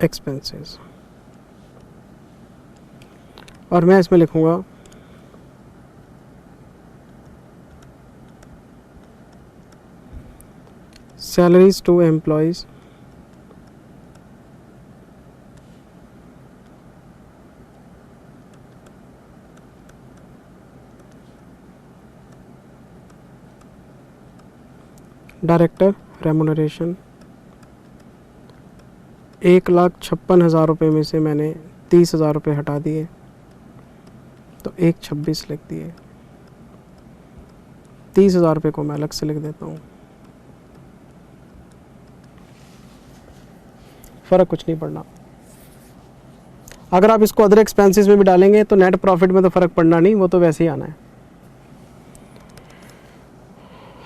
expenses, और मैं इसमें लिखूंगा salaries to employees director remuneration 1,56,000 रुपये में से मैंने 30,000 रुपये हटा दिए, तो 1,26 लिख दिए। 30,000 रुपये को मैं अलग से लिख देता हूँ, फ़र्क कुछ नहीं पड़ना। अगर आप इसको अदर एक्सपेंसेस में भी डालेंगे तो नेट प्रॉफिट में तो फ़र्क पड़ना नहीं, वो तो वैसे ही आना है।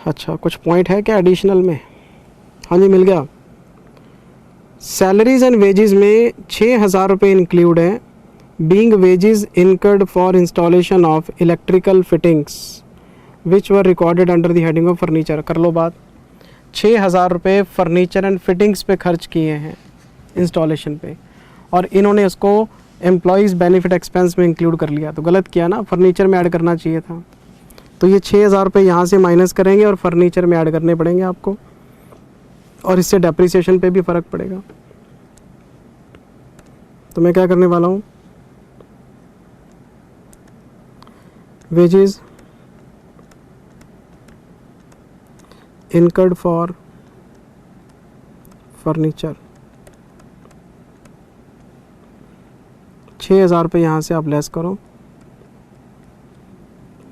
अच्छा, कुछ पॉइंट है क्या एडिशनल में? हाँ जी, मिल गया। सैलरीज एंड वेजेस में 6,000 रुपये इंक्लूड हैं, being wages incurred for installation of electrical fittings which were recorded under the heading of furniture. कर लो बात, 6,000 रुपये फर्नीचर एंड फिटिंग्स पे खर्च किए हैं इंस्टॉलेशन पे, और इन्होंने उसको एम्प्लॉयज़ बेनिफिट एक्सपेंस में इंक्लूड कर लिया। तो गलत किया ना, फर्नीचर में ऐड करना चाहिए था। तो ये 6,000 रुपये यहाँ से माइनस करेंगे और फर्नीचर में ऐड करने पड़ेंगे आपको, और इससे डेप्रिसिएशन पे भी फ़र्क पड़ेगा। तो मैं क्या करने वाला हूँ, वेजेस इनकर्ड फॉर फर्नीचर, 6,000 रुपये यहाँ से आप लेस करो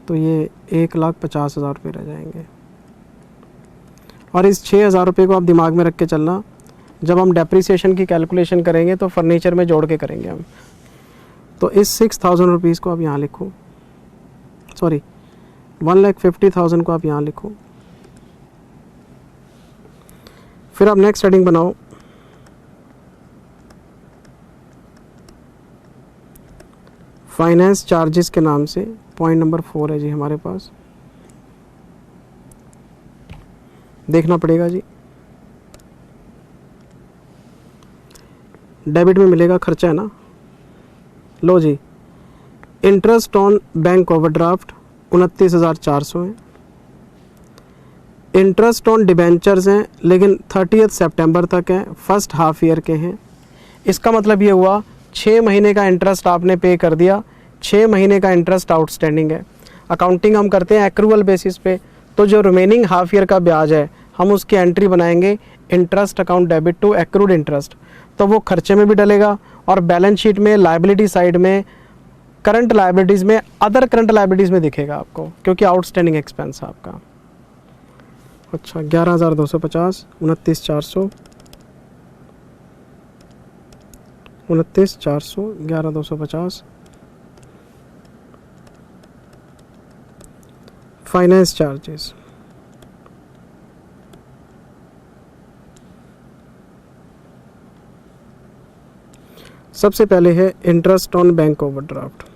तो ये 1,50,000 रुपये रह जाएंगे। और इस 6,000 रुपये को आप दिमाग में रख के चलना, जब हम डेप्रिसिएशन की कैलकुलेशन करेंगे तो फर्नीचर में जोड़ के करेंगे हम। तो इस 6,000 रुपीज़ को आप यहाँ लिखो, सॉरी 1,50,000 को आप यहाँ लिखो। फिर आप नेक्स्ट हेडिंग बनाओ, फाइनेंस चार्जेस के नाम से। पॉइंट नंबर 4 है जी हमारे पास, देखना पड़ेगा जी। डेबिट में मिलेगा, खर्चा है ना। लो जी, इंटरेस्ट ऑन बैंक ओवरड्राफ्ट 29,400 है। इंटरेस्ट ऑन डिबेंचर्स हैं, लेकिन 30 सितंबर तक हैं, फर्स्ट हाफ ईयर के हैं। इसका मतलब ये हुआ 6 महीने का इंटरेस्ट आपने पे कर दिया, 6 महीने का इंटरेस्ट आउटस्टैंडिंग है। अकाउंटिंग हम करते हैं एक्रूअल बेसिस पे, तो जो रिमेनिंग हाफ ईयर का ब्याज है हम उसकी एंट्री बनाएंगे interest account debit to accrued interest. तो वो खर्चे में भी डलेगा और बैलेंस शीट में लायबिलिटी साइड में करंट लायबिलिटीज़ में अदर करंट लायबिलिटीज़ में दिखेगा आपको, क्योंकि आउटस्टैंडिंग एक्सपेंस है आपका। अच्छा, 11,250, 29,400, 29,400, 11,250। फाइनेंस चार्जेस, सबसे पहले है इंटरेस्ट ऑन बैंक ओवरड्राफ्ट।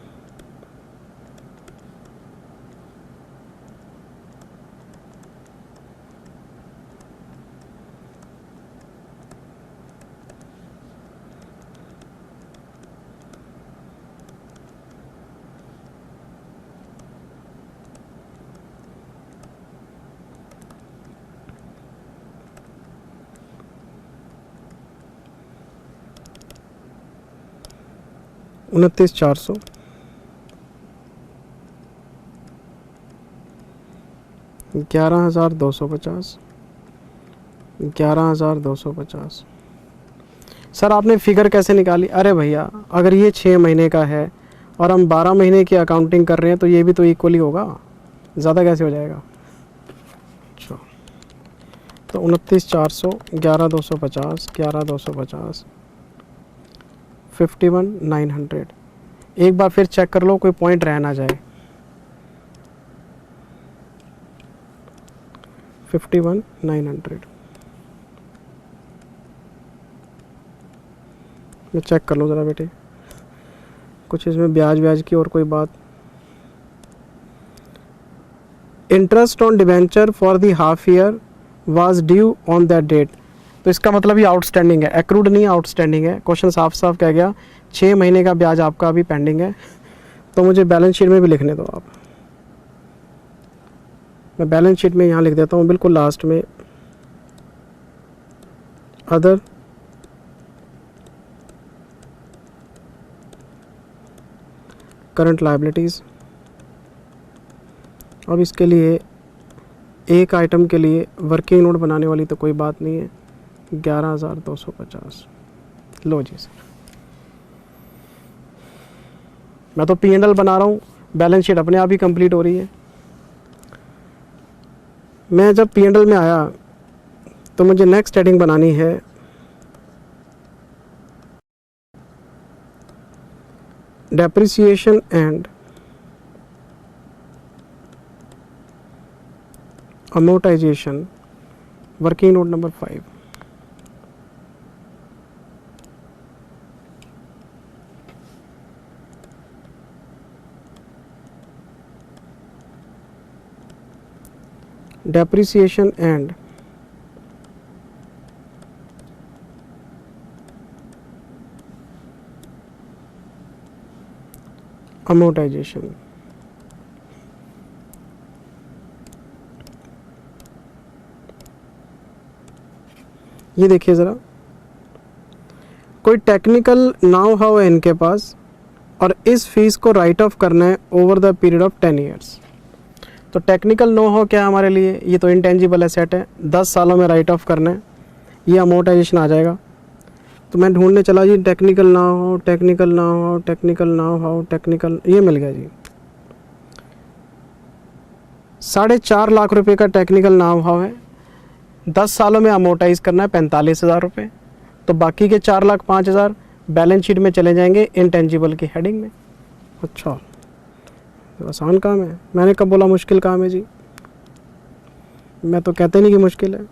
उनतीस 400, 11,250, 11,250। सर आपने फिगर कैसे निकाली? अरे भैया, अगर ये 6 महीने का है और हम 12 महीने की अकाउंटिंग कर रहे हैं तो ये भी तो इक्वली होगा, ज़्यादा कैसे हो जाएगा? अच्छा, तो 29,400, 11,250, 11,250, 51,900। एक बार फिर चेक कर लो कोई पॉइंट रह ना जाए। 51,900 मैं चेक कर लूँ ज़रा बेटे, कुछ इसमें ब्याज व्याज की और कोई बात। Interest on debenture for the half year was due on that date. तो इसका मतलब ये आउटस्टैंडिंग है, एक्रूड नहीं आउटस्टैंडिंग है। क्वेश्चन साफ साफ कह गया 6 महीने का ब्याज आपका अभी पेंडिंग है। तो मुझे बैलेंस शीट में भी लिखने दो आप। मैं बैलेंस शीट में यहाँ लिख देता हूँ बिल्कुल लास्ट में, अदर करंट लायबिलिटीज़। अब इसके लिए एक आइटम के लिए वर्किंग नोट बनाने वाली तो कोई बात नहीं है। 11,250। लो जी सर, मैं तो P&L बना रहा हूँ, बैलेंस शीट अपने आप ही कंप्लीट हो रही है। मैं जब P&L में आया तो मुझे नेक्स्ट हेडिंग बनानी है depreciation and amortisation, working note number 5। Depreciation and amortisation. ये देखिए ज़रा, कोई टेक्निकल नाउ हाउ है इनके पास और इस फीस को राइट ऑफ करना है over the period of 10 years. तो टेक्निकल नो हाउ क्या है हमारे लिए, ये तो इंटेंजिबल एसेट है, 10 सालों में राइट ऑफ करना है, ये अमोर्टाइजेशन आ जाएगा। तो मैं ढूंढने चला जी technical know how, technical know how, technical know how, technical, ये मिल गया जी। 4.5 लाख रुपए का टेक्निकल नाउ हाउ है, 10 सालों में अमोर्टाइज करना है 45,000 रुपये। तो बाकी के 4,05,000 बैलेंस शीट में चले जाएंगे इंटेंजिबल की हेडिंग में। अच्छा, तो आसान काम है, मैंने कब बोला मुश्किल काम है जी, मैं तो कहते नहीं कि मुश्किल है।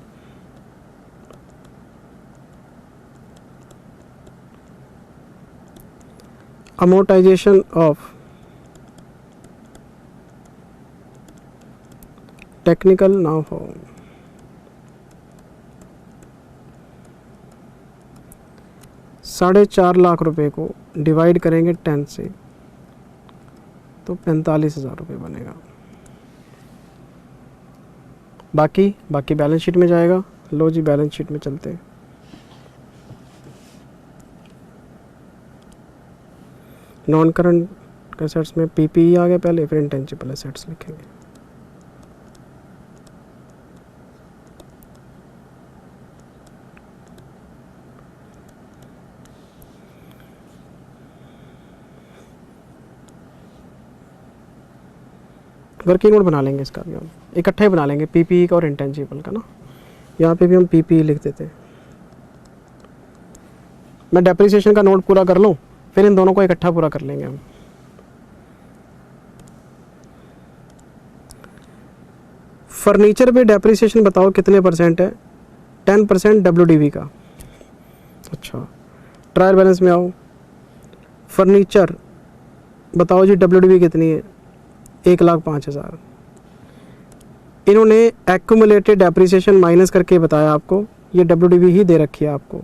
Amortisation of technical know how, ₹4.5 lakh को डिवाइड करेंगे 10 से तो 45,000 रुपये बनेगा। बाकी बैलेंस शीट में जाएगा। लो जी बैलेंस शीट में चलते हैं। नॉन करंट एसेट्स में PPE आ गया पहले, फिर इंटेंजिबल एसेट्स लिखेंगे। वर्किंग नोट बना लेंगे इसका भी, हम इकट्ठा ही बना लेंगे PPE का और इंटेंजिबल का ना। यहाँ पे भी हम PPE लिख देते हैं। मैं डेप्रिसिएशन का नोट पूरा कर लूँ, फिर इन दोनों को इकट्ठा पूरा कर लेंगे हम। फर्नीचर पे डेप्रिसिएशन बताओ कितने परसेंट है? 10% WDV का। अच्छा, ट्रायल बैलेंस में आओ। फर्नीचर बताओ जी WDV कितनी है? 1,05,000। इन्होंने एक्यूमुलेटेड डेप्रिसिएशन माइनस करके बताया आपको, ये WDV ही दे रखी है आपको।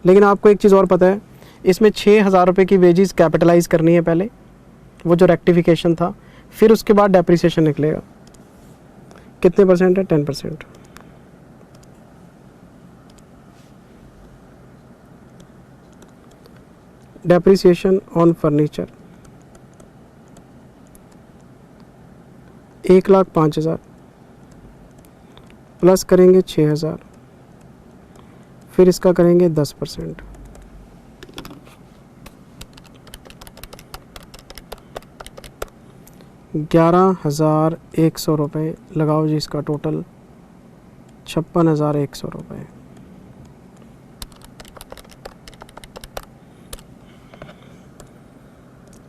लेकिन आपको एक चीज़ और पता है, इसमें 6,000 रुपये की वेजेस कैपिटलाइज करनी है पहले, वो जो रेक्टिफिकेशन था, फिर उसके बाद डेप्रिसिएशन निकलेगा। कितने परसेंट है? 10%। डेप्रिसिएशन ऑन फर्नीचर 1,05,000 प्लस करेंगे 6,000, फिर इसका करेंगे 10%। ₹11,100 लगाओ जी इसका टोटल। 56,100 रुपये।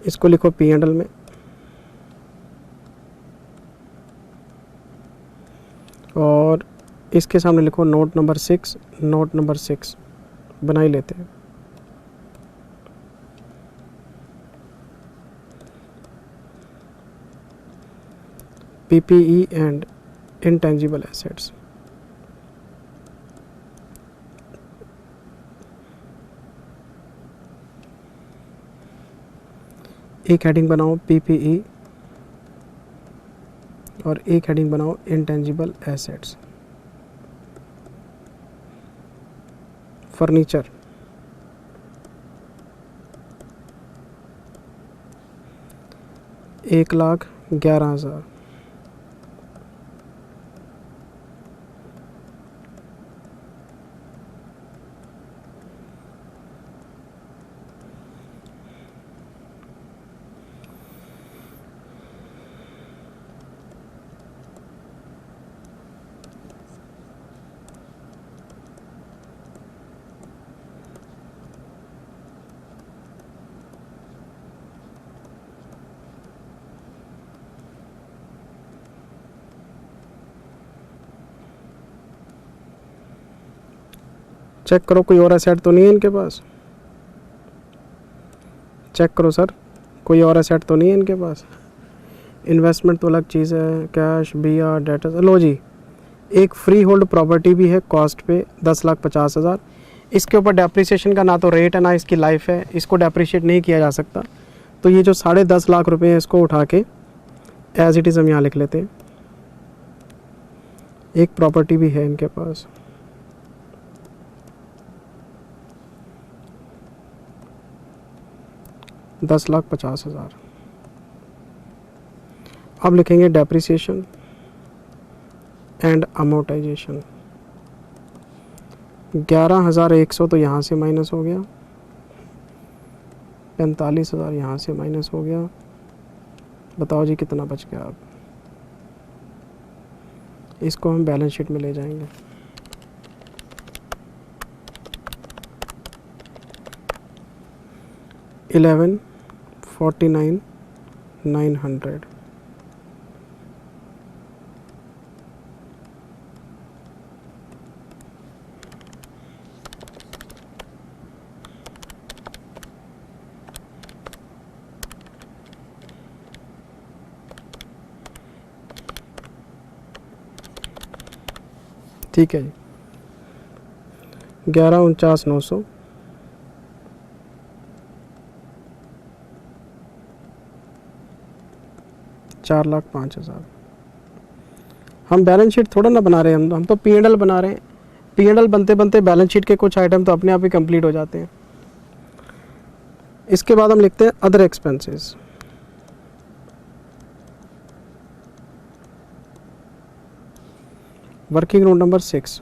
इसको लिखो P&L में, और इसके सामने लिखो नोट नंबर 6। नोट नंबर 6 बना ही लेते हैं। PPE and intangible assets. एक हेडिंग बनाओ PPE और एक हेडिंग बनाओ इंटेंजिबल एसेट्स। फर्नीचर, $1,11,000। चेक करो कोई और एसेट तो नहीं है इनके पास। चेक करो सर, कोई और एसेट तो नहीं है इनके पास। इन्वेस्टमेंट तो अलग चीज़ है, कैश, BR, डेटा। लो जी, एक फ्री होल्ड प्रॉपर्टी भी है कॉस्ट पे 10,50,000। इसके ऊपर डेप्रिसिएशन का ना तो रेट है ना इसकी लाइफ है, इसको डेप्रिशिएट नहीं किया जा सकता। तो ये जो 10.5 लाख रुपए हैं इसको उठा के एज इट इज़ हम यहाँ लिख लेते हैं। एक प्रॉपर्टी भी है इनके पास, $10,50,000। अब लिखेंगे डेप्रिसिएशन एंड अमोर्टाइजेशन। 11,100 तो यहाँ से माइनस हो गया, 45,000 यहाँ से माइनस हो गया। बताओ जी कितना बच गया। अब इसको हम बैलेंस शीट में ले जाएंगे। $11,49,900। ठीक है जी, 11,49,900 4,05,000। हम बैलेंस शीट थोड़ा ना बना रहे हैं, हम तो P&L बना रहे हैं। P&L बनते बनते बैलेंस शीट के कुछ आइटम तो अपने आप ही कंप्लीट हो जाते हैं। इसके बाद हम लिखते हैं other expenses. Working note number 6।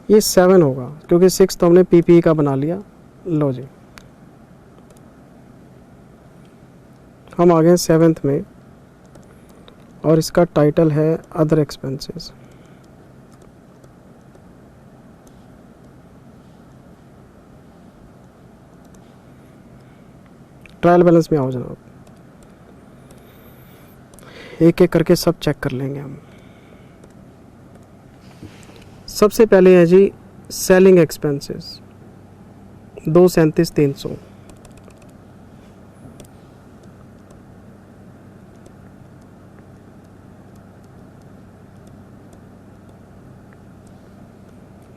ये 7 होगा क्योंकि 6 तो हमने PPE का बना लिया। लो जी, हम आ गए 7th में और इसका टाइटल है अदर एक्सपेंसेस। ट्रायल बैलेंस में आओ जनाब, एक एक करके सब चेक कर लेंगे हम। सबसे पहले है जी सेलिंग एक्सपेंसेस, 237,300।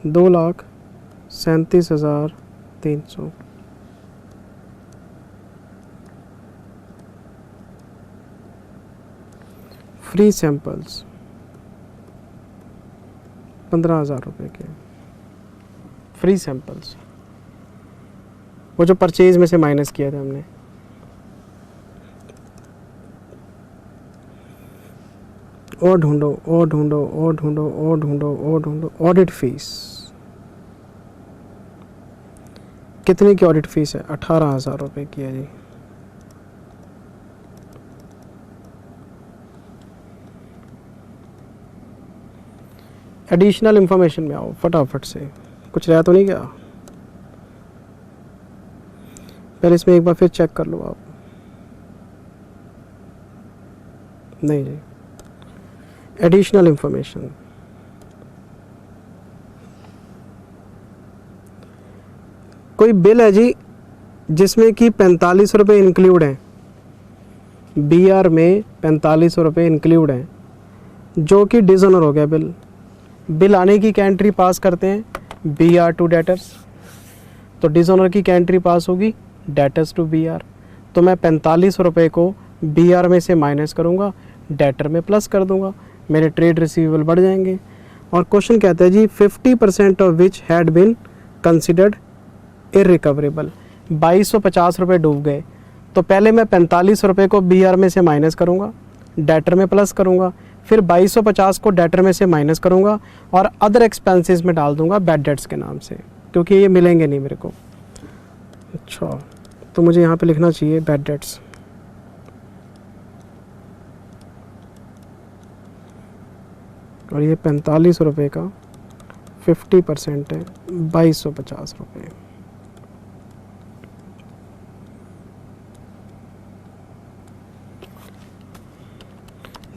$2,37,300। फ्री सैंपल्स 15,000 रुपये के फ्री सैंपल्स, वो जो परचेज में से माइनस किए थे हमने। और ढूंढो और ढूंढो और ढूंढो और ढूंढो और ढूंढो। ऑडिट फीस कितने की ऑडिट फीस है? 18,000 रुपये की है जी। एडिशनल इंफॉर्मेशन में आओ फटाफट से, कुछ रहा तो नहीं क्या? पहले इसमें एक बार फिर चेक कर लो आप। नहीं जी, एडिशनल इंफॉर्मेशन, कोई बिल है जी जिसमें कि 45 रुपये इंक्लूड हैं, BR में 45 रुपये इंक्लूड हैं, जो कि डिसऑनर हो गया बिल। बिल आने की क्या एंट्री पास करते हैं? BR to debtors. तो डिसऑनर की क्या एंट्री पास होगी? Debtors to BR। तो मैं 45 रुपये को BR में से माइनस करूँगा, डेटर में प्लस कर दूँगा, मेरे ट्रेड रिसीवेबल बढ़ जाएंगे। और क्वेश्चन कहता है जी 50% of which had been considered irrecoverable. 2250 रुपये डूब गए, तो पहले मैं 45 रुपये को BR में से माइनस करूँगा, डेटर में प्लस करूँगा, फिर 2250 को डेटर में से माइनस करूँगा और अदर एक्सपेंसेस में डाल दूँगा बैड डेट्स के नाम से, क्योंकि ये मिलेंगे नहीं मेरे को। अच्छा, तो मुझे यहाँ पे लिखना चाहिए बैड डेट्स। और ये 45 रुपये का 50% है, 2250 रुपये।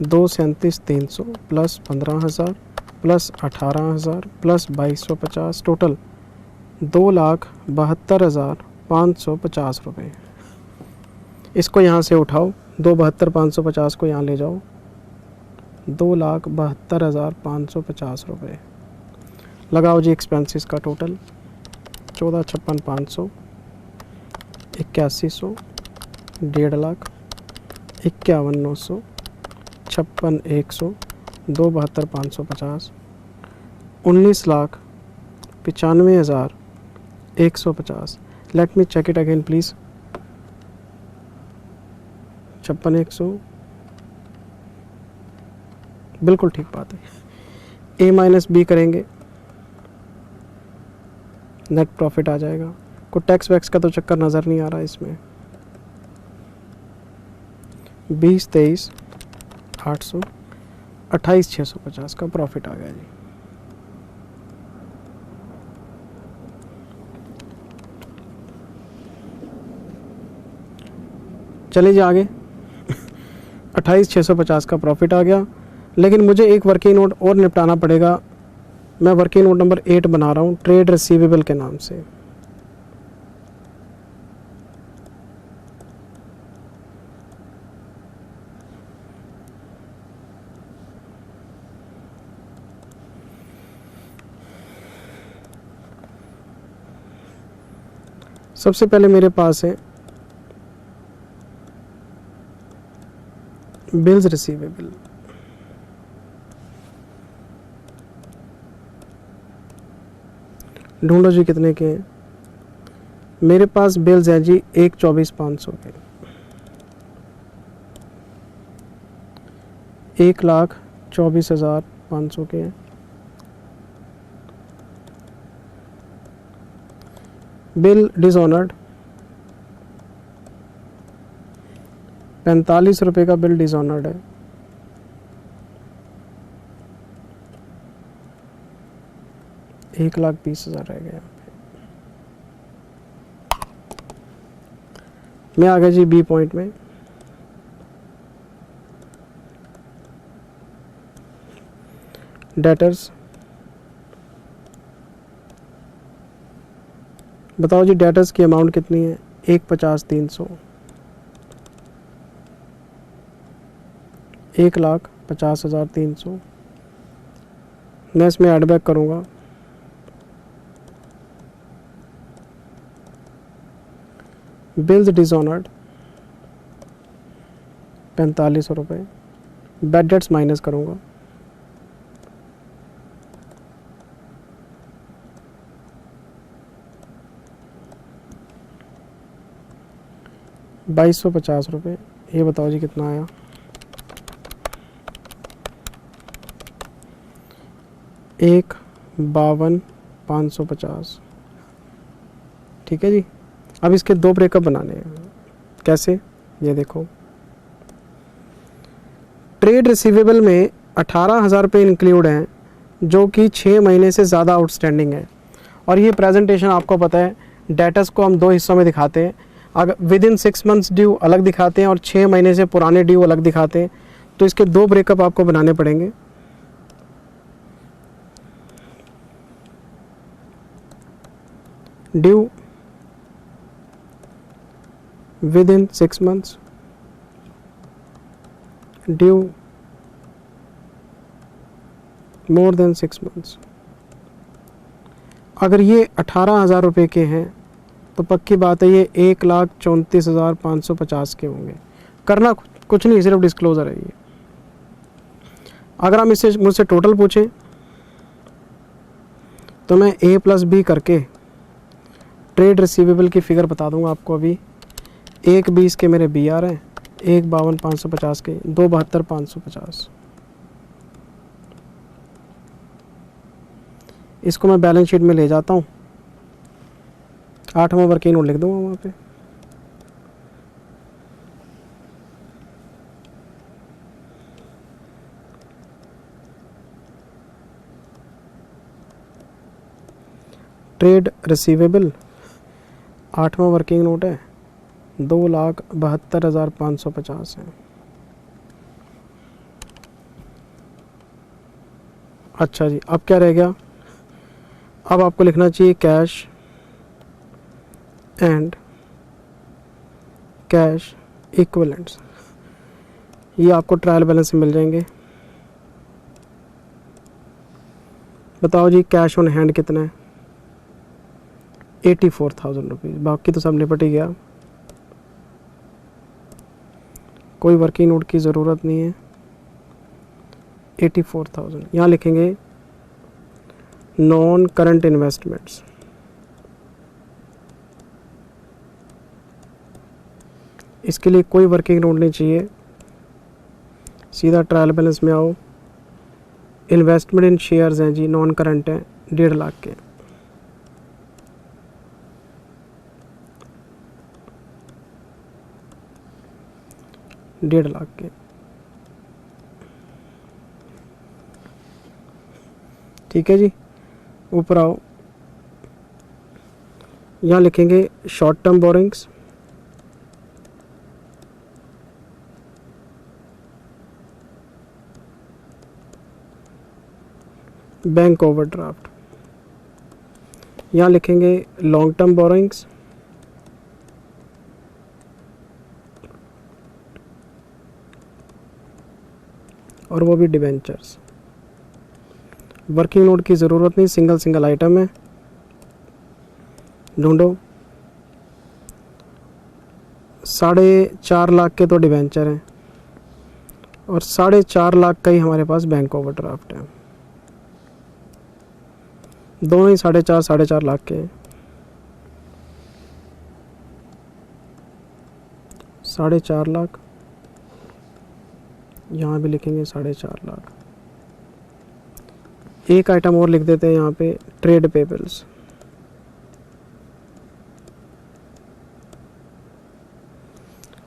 दो 37,300 प्लस 15,000 प्लस 18,000 प्लस 2250, टोटल 2,72,550 रुपये। इसको यहाँ से उठाओ, 2,72,550 को यहाँ ले जाओ, 2,72,550 रुपये। लगाओ जी एक्सपेंसेस का total, 14,56,500, 81,100, 1,50,000, 51,900, 56,100, 2,72,550, 19,95,150। Let me check it again please. 56,100, बिल्कुल ठीक बात है। A माइनस B करेंगे, नेट प्रॉफिट आ जाएगा। कोई टैक्स वैक्स का तो चक्कर नज़र नहीं आ रहा इसमें। 20,23,800, 28,650 का प्रॉफिट आ गया जी। चलिए जी आगे। 28,650 का प्रॉफिट आ गया, लेकिन मुझे एक वर्किंग नोट और निपटाना पड़ेगा। मैं वर्किंग नोट नंबर 8 बना रहा हूँ ट्रेड रिसीवेबल के नाम से। सबसे पहले मेरे पास है बिल्स रिसीवेबल। ढूंढो जी कितने के हैं। मेरे पास बिल्स हैं जी 1,24,500 के, 1,24,500 के हैं। बिल डिसऑनर्ड 45 रुपये का बिल डिसऑनर्ड है। एक 1,20,000 रह गया। मैं आ गया जी बी पॉइंट में। डेटर्स, बताओ जी डेटर्स की अमाउंट कितनी है? 1,50,300, 1,50,300। मैं इसमें ऐड बैक करूँगा। बिल्स डिसऑनर्ड 45 रुपये, बैड डेट्स माइनस करूँगा, ₹2,250। ये बताओ जी कितना आया? एक 52,550। ठीक है जी। अब इसके दो ब्रेकअप बनाने हैं। कैसे, ये देखो। ट्रेड रिसीवेबल में 18,000 रुपये इंक्लूड हैं जो कि 6 महीने से ज़्यादा आउटस्टैंडिंग है। और ये प्रेजेंटेशन आपको पता है, डेटर्स को हम दो हिस्सों में दिखाते हैं। अगर विद इन 6 मंथ्स ड्यू अलग दिखाते हैं और 6 महीने से पुराने ड्यू अलग दिखाते हैं। तो इसके दो ब्रेकअप आपको बनाने पड़ेंगे। Due with in 6 months, due more than 6 months. अगर ये 18,000 रुपये के हैं तो पक्की बात है ये 1,34,550 के होंगे। करना कुछ नहीं, सिर्फ डिस्क्लोजर है ये। अगर हम इससे मुझसे टोटल पूछें तो मैं A प्लस बी करके ट्रेड रिसीवेबल की फ़िगर बता दूंगा आपको। अभी 1,20 के मेरे बी आ रहे हैं, 1,52,550 के, 2,72,550। इसको मैं बैलेंस शीट में ले जाता हूँ, 8वां वर्किंग नोट लिख दूंगा वहाँ पे। ट्रेड रिसीवेबल 8वां वर्किंग नोट है, 2,72,550 है। अच्छा जी, अब क्या रह गया? अब आपको लिखना चाहिए कैश एंड कैश इक्विवेलेंट्स। ये आपको ट्रायल बैलेंस में मिल जाएंगे। बताओ जी, कैश ऑन हैंड कितना है? 84,000 रुपीज़। बाकी तो सब निपट ही गया, कोई वर्किंग नोट की ज़रूरत नहीं है। 84,000 यहाँ लिखेंगे नॉन करंट इन्वेस्टमेंट्स। इसके लिए कोई वर्किंग नोट नहीं चाहिए, सीधा ट्रायल बैलेंस में आओ। इन्वेस्टमेंट इन शेयर्स हैं जी, नॉन करंट हैं, 1.5 लाख के। डेढ़ लाख के, ठीक है जी। ऊपर आओ, यहाँ लिखेंगे short term borrowings, bank overdraft. यहाँ लिखेंगे लॉन्ग टर्म बोरिंग्स, और वो भी डिबेंचर्स। वर्किंग नोट की ज़रूरत नहीं, सिंगल सिंगल आइटम है। ढूंढो। 4.5 लाख के तो डिबेंचर हैं और 4.5 लाख का ही हमारे पास बैंक ओवरड्राफ्ट है। दोनों ही 4.5 लाख के हैं। 4.5 लाख, यहाँ भी लिखेंगे 4.5 लाख। एक आइटम और लिख देते हैं यहाँ पे, ट्रेड पेबल्स।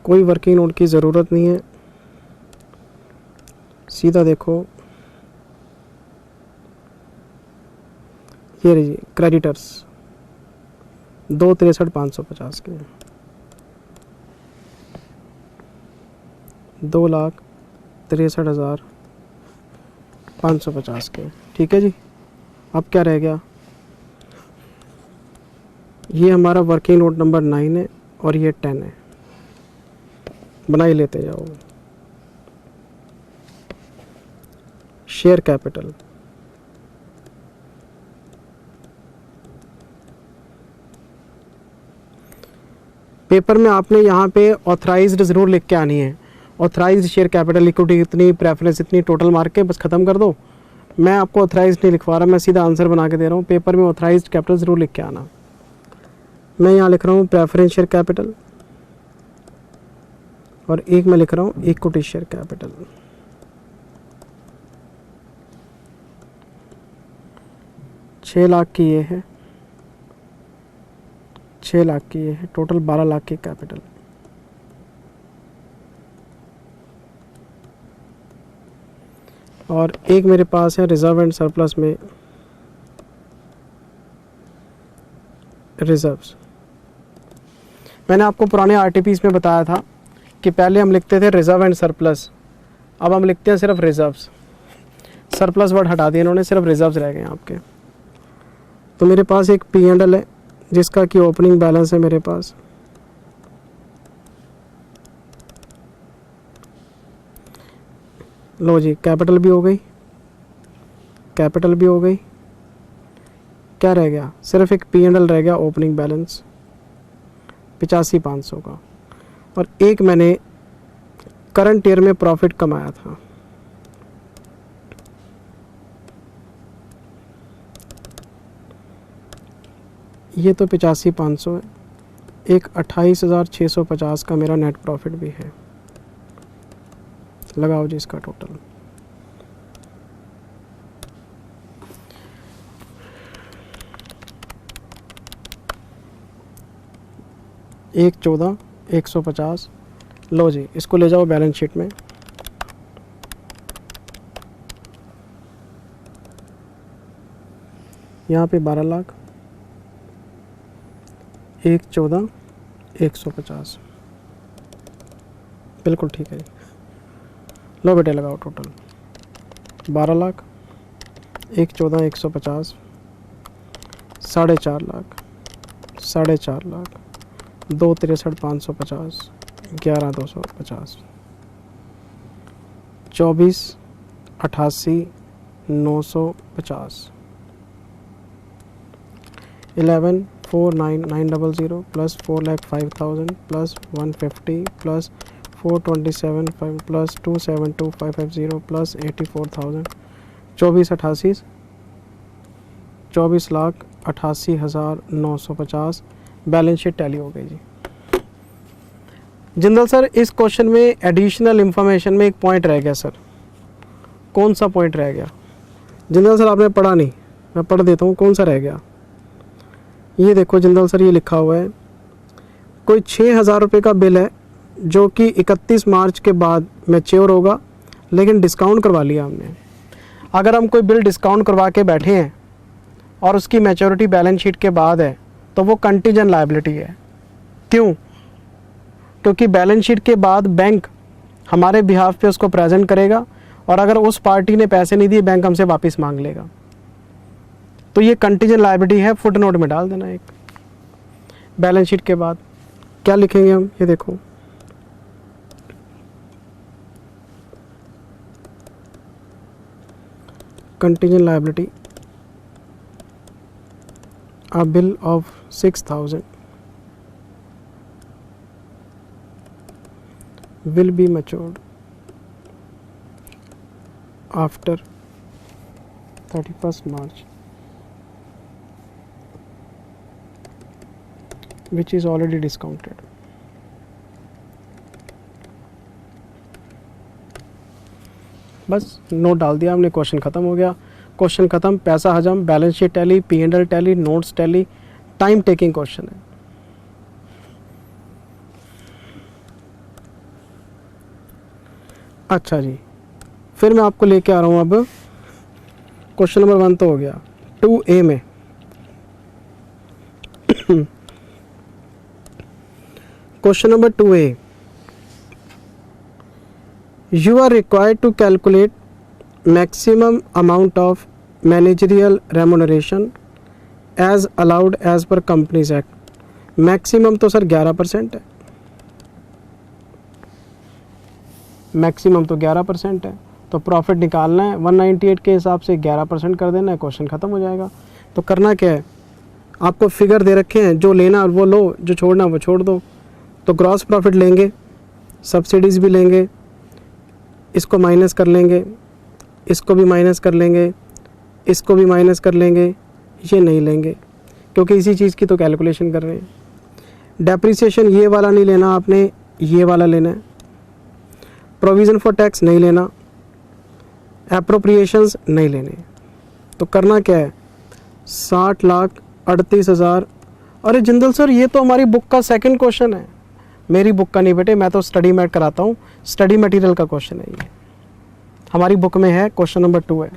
कोई वर्किंग नोट की ज़रूरत नहीं है, सीधा देखो। ये रहिए क्रेडिटर्स, 2,63,550 के, 2,63,550 के, ठीक है जी। अब क्या रह गया? ये हमारा वर्किंग नोट नंबर 9 है और ये 10 है। बनाई लेते जाओ। शेयर कैपिटल, पेपर में आपने यहाँ पे ऑथराइज्ड ज़रूर लिख के आनी है। ऑथराइज्ड शेयर कैपिटल इक्विटी इतनी, प्रेफरेंस इतनी, टोटल मार्क के बस ख़त्म कर दो। मैं आपको ऑथराइज्ड नहीं लिखवा रहा, मैं सीधा आंसर बना के दे रहा हूँ। पेपर में ऑथराइज्ड कैपिटल ज़रूर लिख के आना। मैं यहाँ लिख रहा हूँ प्रेफरेंस शेयर कैपिटल और एक मैं लिख रहा हूँ इक्विटी शेयर कैपिटल। $6 लाख की ये है, 6 लाख की ये है, टोटल 12 लाख की कैपिटल। और एक मेरे पास है रिजर्व एंड सरप्लस में रिजर्व्स। मैंने आपको पुराने आरटीपीस में बताया था कि पहले हम लिखते थे रिजर्व एंड सरप्लस, अब हम लिखते हैं सिर्फ रिजर्व्स। सरप्लस वर्ड हटा दिया इन्होंने, सिर्फ रिजर्व्स रह गए हैं आपके। तो मेरे पास एक P&L है जिसका कि ओपनिंग बैलेंस है मेरे पास, लो जी, कैपिटल भी हो गई, कैपिटल भी हो गई, क्या रह गया, सिर्फ एक P&L रह गया ओपनिंग बैलेंस 85,500 का। और एक मैंने करंट ईयर में प्रॉफिट कमाया था, ये तो 85,500 है। एक 28,650 का मेरा नेट प्रॉफिट भी है। लगाओ जी इसका टोटल। एक 14,150। लो जी, इसको ले जाओ बैलेंस शीट में। यहाँ पे 12 लाख, 1,14,150, बिल्कुल ठीक है। लो बेटे लगाओ total 12 lakh, 1,14,150, 4.5 lakh, 4.5 lakh, 2,63,550, 11,250, 24,88,950, 11,49,900 plus 4,05,000 plus 150 plus 427,500 plus 272,550 plus 84,000, 24,88,950 balance sheet tally हो गई जी। जिंदल सर, इस क्वेश्चन में एडिशनल इंफॉर्मेशन में एक पॉइंट रह गया सर। कौन सा पॉइंट रह गया? जिंदल सर आपने पढ़ा नहीं, मैं पढ़ देता हूँ कौन सा रह गया। ये देखो जिंदल सर, ये लिखा हुआ है कोई 6,000 रुपये का बिल है जो कि 31 मार्च के बाद मैच्योर होगा, लेकिन डिस्काउंट करवा लिया हमने। अगर हम कोई बिल डिस्काउंट करवा के बैठे हैं और उसकी मैच्योरिटी बैलेंस शीट के बाद है तो वो कंटीजेंट लायबिलिटी है। क्यों? क्योंकि बैलेंस शीट के बाद बैंक हमारे बिहाफ पे उसको प्रेजेंट करेगा और अगर उस पार्टी ने पैसे नहीं दिए बैंक हमसे वापस मांग लेगा। तो ये कंटीजेंट लायबिलिटी है, फुटनोट में डाल देना एक। बैलेंस शीट के बाद क्या लिखेंगे हम, ये देखो, contingent liability a bill of 6,000 will be matured after 31st March, which is already discounted. बस नोट डाल दिया हमने, क्वेश्चन ख़त्म हो गया। क्वेश्चन ख़त्म, पैसा हजम, balance sheet tally, P&L tally, notes tally, time taking question है। अच्छा जी, फिर मैं आपको लेके आ रहा हूँ अब क्वेश्चन नंबर 1 तो हो गया। 2A में question number 2A, you are required to calculate maximum amount of managerial remuneration as allowed as per Companies Act। Maximum तो सर 11% है, मैक्सिमम तो 11% है, तो प्रॉफिट निकालना है 198 के हिसाब से 11% कर देना है, क्वेश्चन ख़त्म हो जाएगा। तो करना क्या है, आपको फिगर दे रखे हैं, जो लेना वो लो, जो छोड़ना वो छोड़ दो। तो ग्रॉस प्रॉफिट लेंगे, सब्सिडीज़ भी लेंगे, इसको माइनस कर लेंगे, इसको भी माइनस कर लेंगे, इसको भी माइनस कर लेंगे, ये नहीं लेंगे क्योंकि इसी चीज़ की तो कैलकुलेशन कर रहे हैं। डेप्रिसिएशन ये वाला नहीं लेना आपने, ये वाला लेना है। प्रोविज़न फॉर टैक्स नहीं लेना, एप्रोप्रिएशंस नहीं लेने। तो करना क्या है, 60,38,000 अरे जिंदल सर ये तो हमारी बुक का सेकंड क्वेश्चन है। मेरी बुक का नहीं बेटे, मैं तो स्टडी मैट कराता हूँ, स्टडी मटेरियल का क्वेश्चन है ये। हमारी बुक में है, क्वेश्चन नंबर 2 है।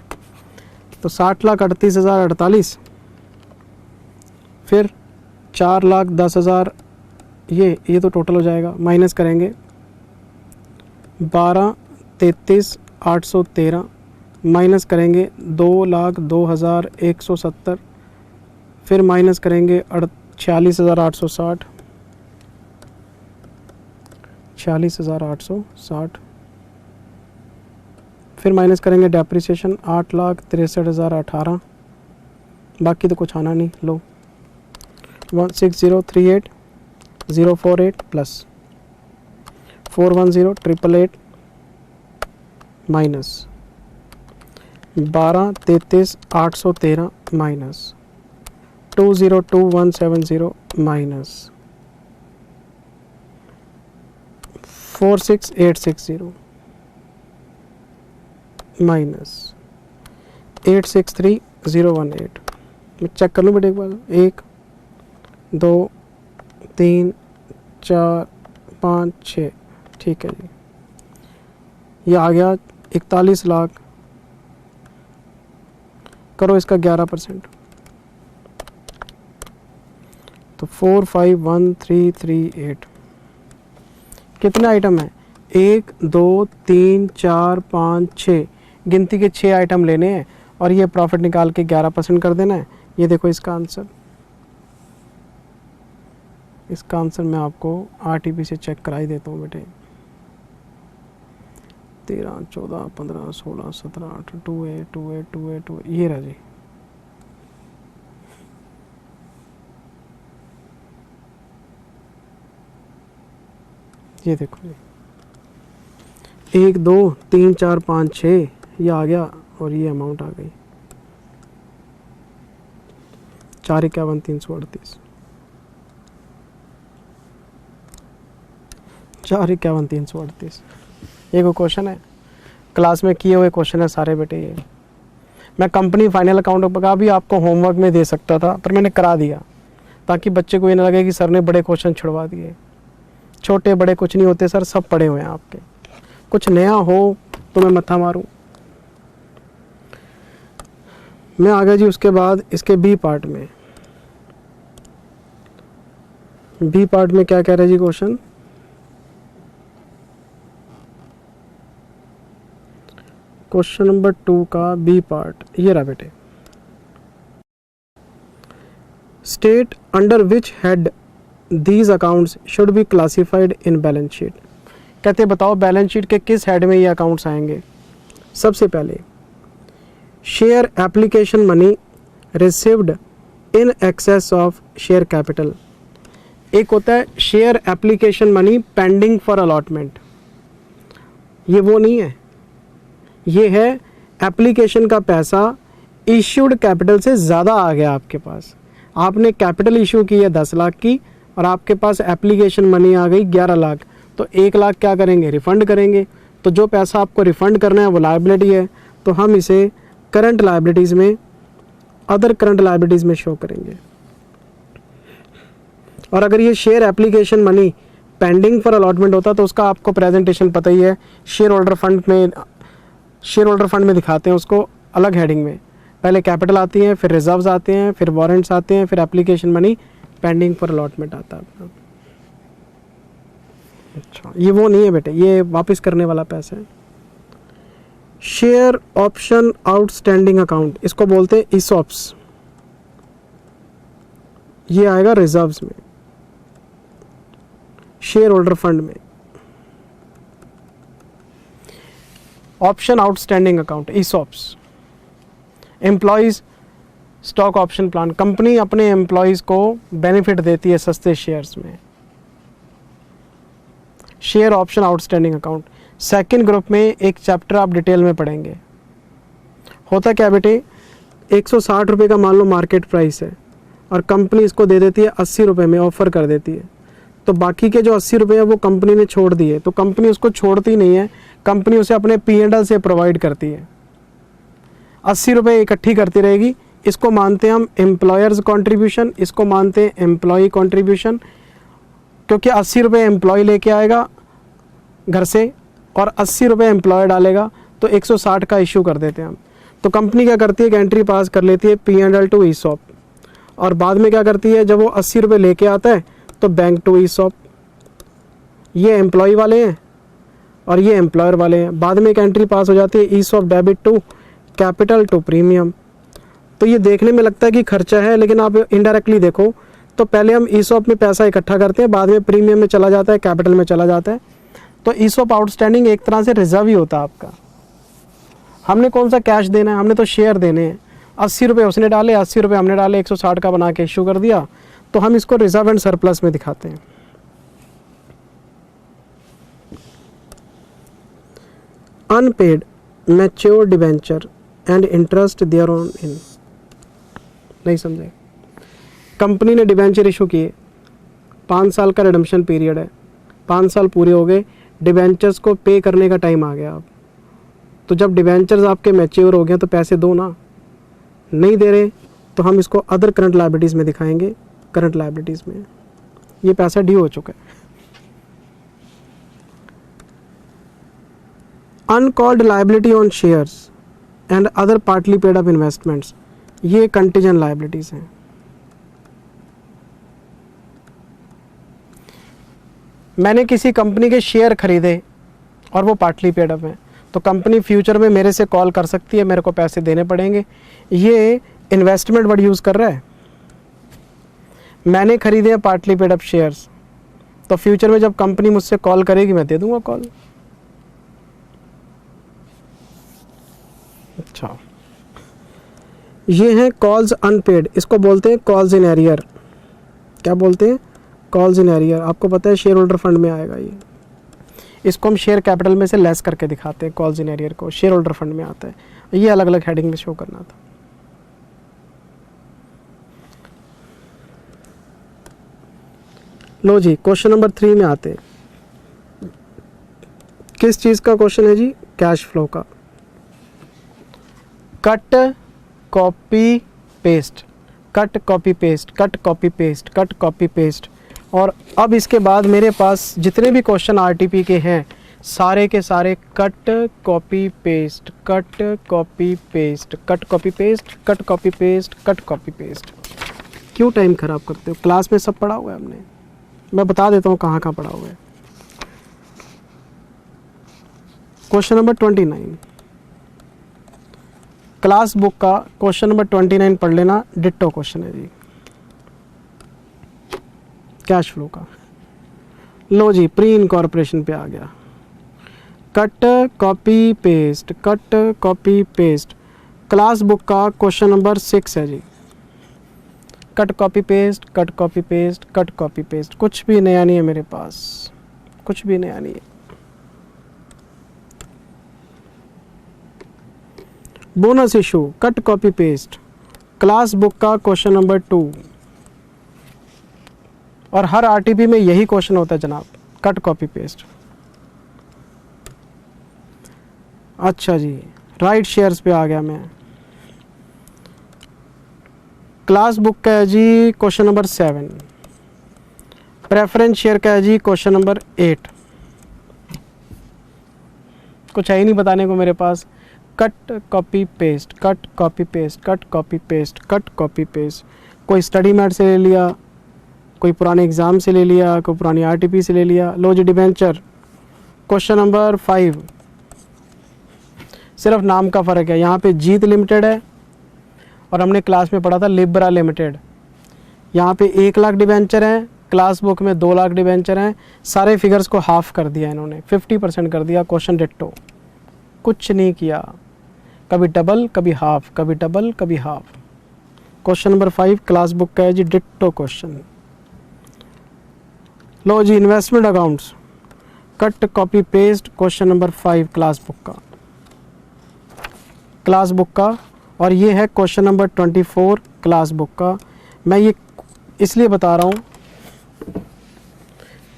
तो 60,38,048, फिर 4,10,000, ये तो टोटल हो जाएगा, माइनस करेंगे 12,33,813, माइनस करेंगे 2,02,170, फिर माइनस करेंगे 46,860, 46,860, फिर माइनस करेंगे डेप्रिसिएशन 8,63,018, बाकी तो कुछ आना नहीं। लो 16038,048 plus 410,888 minus 12,33,813 minus 2,02,170 minus 4,6,860 minus 8,63,018। मैं चेक कर लूँ बेटे एक बार, 1 2 3 4 5 6, ठीक है जी। ये आ गया 41 लाख, करो इसका 11%, तो 451,338। कितने आइटम है? 1 2 3 4 5 6, गिनती के 6 आइटम लेने हैं और ये प्रॉफिट निकाल के 11% कर देना है। ये देखो इसका आंसर, इसका आंसर मैं आपको RTP से चेक करा ही देता हूँ बेटे। 13 14 15 16 17 18 2A 2A 2A 2A, ये रहा जी। ये देखो जी, 1 2 3 4 5 6 ये आ गया और ये अमाउंट आ गई 4,51,338, 4,51,338। ये कोई क्वेश्चन है? क्लास में किए हुए क्वेश्चन है सारे बेटे। ये मैं कंपनी फाइनल अकाउंट का भी आपको होमवर्क में दे सकता था, पर मैंने करा दिया ताकि बच्चे को ये ना लगे कि सर ने बड़े क्वेश्चन छुड़वा दिए। छोटे बड़े कुछ नहीं होते सर, सब पड़े हुए हैं आपके। कुछ नया हो तो मैं मत्था मारूं। मैं आ गया जी उसके बाद इसके बी पार्ट में। बी पार्ट में क्या कह रहे हैं जी क्वेश्चन? क्वेश्चन नंबर 2 का बी पार्ट ये रहा बेटे। State under which head these accounts should be classified in balance sheet. कहते बताओ बैलेंस शीट के किस हेड में ये अकाउंट्स आएंगे। सबसे पहले share application money received in excess of share capital. एक होता है share application money pending for allotment, ये वो नहीं है, ये है एप्लीकेशन का पैसा इश्यूड कैपिटल से ज़्यादा आ गया आपके पास। आपने कैपिटल इशू की है 10 लाख की और आपके पास एप्लीकेशन मनी आ गई 11 लाख, तो 1 लाख क्या करेंगे? रिफ़ंड करेंगे। तो जो पैसा आपको रिफ़ंड करना है वो लायबिलिटी है, तो हम इसे करंट लायबिलिटीज़ में, अदर करंट लायबिलिटीज़ में शो करेंगे। और अगर ये share application money pending for allotment होता तो उसका आपको प्रेजेंटेशन पता ही है, शेयर होल्डर फंड में दिखाते हैं उसको अलग हेडिंग में। पहले कैपिटल आती है, फिर रिजर्व्स आते हैं, फिर वारंट्स आते हैं, फिर application money pending for allotment आता है। अच्छा, ये वो नहीं है बेटे, ये वापस करने वाला पैसा है। शेयर ऑप्शन आउटस्टैंडिंग अकाउंट, इसको बोलते हैं ESOPs। ये आएगा रिजर्व्स में, शेयर होल्डर फंड में। Option outstanding account ESOPs। Employees stock option plan, company अपने एम्प्लॉयज को बेनिफिट देती है सस्ते शेयर्स में। Share option outstanding account second group में एक चैप्टर आप डिटेल में पढ़ेंगे। होता क्या बेटे, 160 रुपये का मान लो मार्केट प्राइस है और कंपनी इसको दे देती है 80 रुपये में, ऑफर कर देती है। तो बाकी के जो 80 रुपये है वो कंपनी ने छोड़ दिए, तो कंपनी उसको छोड़ती नहीं है, कंपनी उसे अपने P&L से प्रोवाइड करती है। 80 रुपये इकट्ठी करती रहेगी इसको मानते हैं हम एम्प्लॉयर्स कंट्रीब्यूशन, इसको मानते हैं एम्प्लॉय कंट्रीब्यूशन, क्योंकि 80 रुपये एम्प्लॉय लेके आएगा घर से और 80 रुपये एम्प्लॉय डालेगा, तो 160 का इशू कर देते हैं हम। तो कंपनी क्या करती है कि एंट्री पास कर लेती है P&L टू ESOP, और बाद में क्या करती है, जब वो 80 रुपये लेके आता है तो बैंक टू ESOP। ये एम्प्लॉय वाले हैं और ये एम्प्लॉयर वाले हैं। बाद में एक एंट्री पास हो जाती है ESOP debit to capital to premium. तो ये देखने में लगता है कि खर्चा है, लेकिन आप इनडायरेक्टली देखो तो पहले हम ESOP में पैसा इकट्ठा करते हैं, बाद में प्रीमियम में चला जाता है, कैपिटल में चला जाता है। तो ESOP आउटस्टैंडिंग एक तरह से रिजर्व ही होता है आपका। हमने कौन सा कैश देना है, हमने तो शेयर देने हैं। 80 रुपये उसने डाले, 80 रुपये हमने डाले, 160 का बना के इशू कर दिया, तो हम इसको रिजर्व एंड सरप्लस में दिखाते हैं। Unpaid mature debenture and interest thereon in, नहीं समझे। कंपनी ने डिवेंचर इशू किए, 5 साल का रिडम्पशन पीरियड है, 5 साल पूरे हो गए, डिवेंचर्स को पे करने का टाइम आ गया अब। तो जब डिवेंचर्स आपके मैच्योर हो गए तो पैसे दो ना, नहीं दे रहे तो हम इसको अदर करंट लायबिलिटीज़ में दिखाएंगे। करंट लायबिलिटीज़ में ये पैसा ड्यू हो चुका है। Uncalled liability on shares and other partly paid up investments, ये कंटीजेंट लायबिलिटीज़ हैं। मैंने किसी कंपनी के शेयर खरीदे और वो पार्टली पेड अप हैं, तो कंपनी फ्यूचर में मेरे से कॉल कर सकती है, मेरे को पैसे देने पड़ेंगे। ये इन्वेस्टमेंट वर्ड यूज़ कर रहा है। मैंने खरीदे हैं पार्टली पेड अप शेयर्स, तो फ्यूचर में जब कंपनी मुझसे कॉल करेगी मैं दे दूंगा कॉल। अच्छा, ये हैं कॉल्स अनपेड, इसको बोलते हैं कॉल्स इन एरियर। क्या बोलते हैं? Calls in arrear. आपको पता है शेयर होल्डर फंड में आएगा ये। इसको हम शेयर कैपिटल में से लेस करके दिखाते हैं, कॉल्स इन एरियर को शेयर होल्डर फंड में आता है। ये अलग अलग हेडिंग में शो करना था। लो जी, क्वेश्चन नंबर 3 में आते हैं। किस चीज़ का क्वेश्चन है जी? कैश फ्लो का। Cut copy paste, cut copy paste, cut copy paste, cut copy paste. और अब इसके बाद मेरे पास जितने भी क्वेश्चन आरटीपी के हैं सारे के सारे cut copy paste, cut copy paste, cut copy paste, cut copy paste, cut copy paste. क्यों टाइम खराब करते हो? क्लास में सब पढ़ा हुआ है हमने, मैं बता देता हूँ कहाँ कहाँ पढ़ा हुआ है। क्वेश्चन नंबर 29 क्लास बुक का क्वेश्चन नंबर 29 पढ़ लेना, डिट्टो क्वेश्चन है जी कैश फ्लो का। लो जी, प्री इनकॉर्पोरेशन पे आ गया। Cut copy paste, cut copy paste, class book का क्वेश्चन नंबर 6 है जी। Cut copy paste, cut copy paste, cut copy paste. कुछ भी नया नहीं है मेरे पास, कुछ भी नया नहीं है। Bonus issue, cut copy paste, class book का क्वेश्चन नंबर 2। और हर आरटीपी में यही क्वेश्चन होता है जनाब, कट कॉपी पेस्ट। अच्छा जी, राइट शेयर्स पे आ गया मैं। क्लास बुक का है जी क्वेश्चन नंबर 7। प्रेफरेंस शेयर का है जी क्वेश्चन नंबर 8। कुछ है ही नहीं बताने को मेरे पास। Cut copy paste, cut copy paste, cut copy paste, cut copy paste. कोई स्टडी मैट से ले लिया, कोई पुराने एग्ज़ाम से ले लिया, कोई पुरानी आरटीपी से ले लिया। लो जी, डिबेंचर क्वेश्चन नंबर 5। सिर्फ नाम का फ़र्क है, यहाँ पे जीत लिमिटेड है और हमने क्लास में पढ़ा था लिब्रा लिमिटेड। यहाँ पे 1 लाख डिबेंचर हैं, क्लास बुक में 2 लाख डिबेंचर हैं। सारे फिगर्स को हाफ कर दिया इन्होंने, 50% कर दिया। क्वेश्चन डिट्टो, कुछ नहीं किया, कभी डबल कभी हाफ, कभी डबल कभी half. Question number 5 class book का है जी, डिट्टो क्वेश्चन। लो जी, investment accounts, cut copy paste question number 5 class book का, क्लास बुक का। और ये है क्वेश्चन नंबर 24 क्लास बुक का। मैं ये इसलिए बता रहा हूँ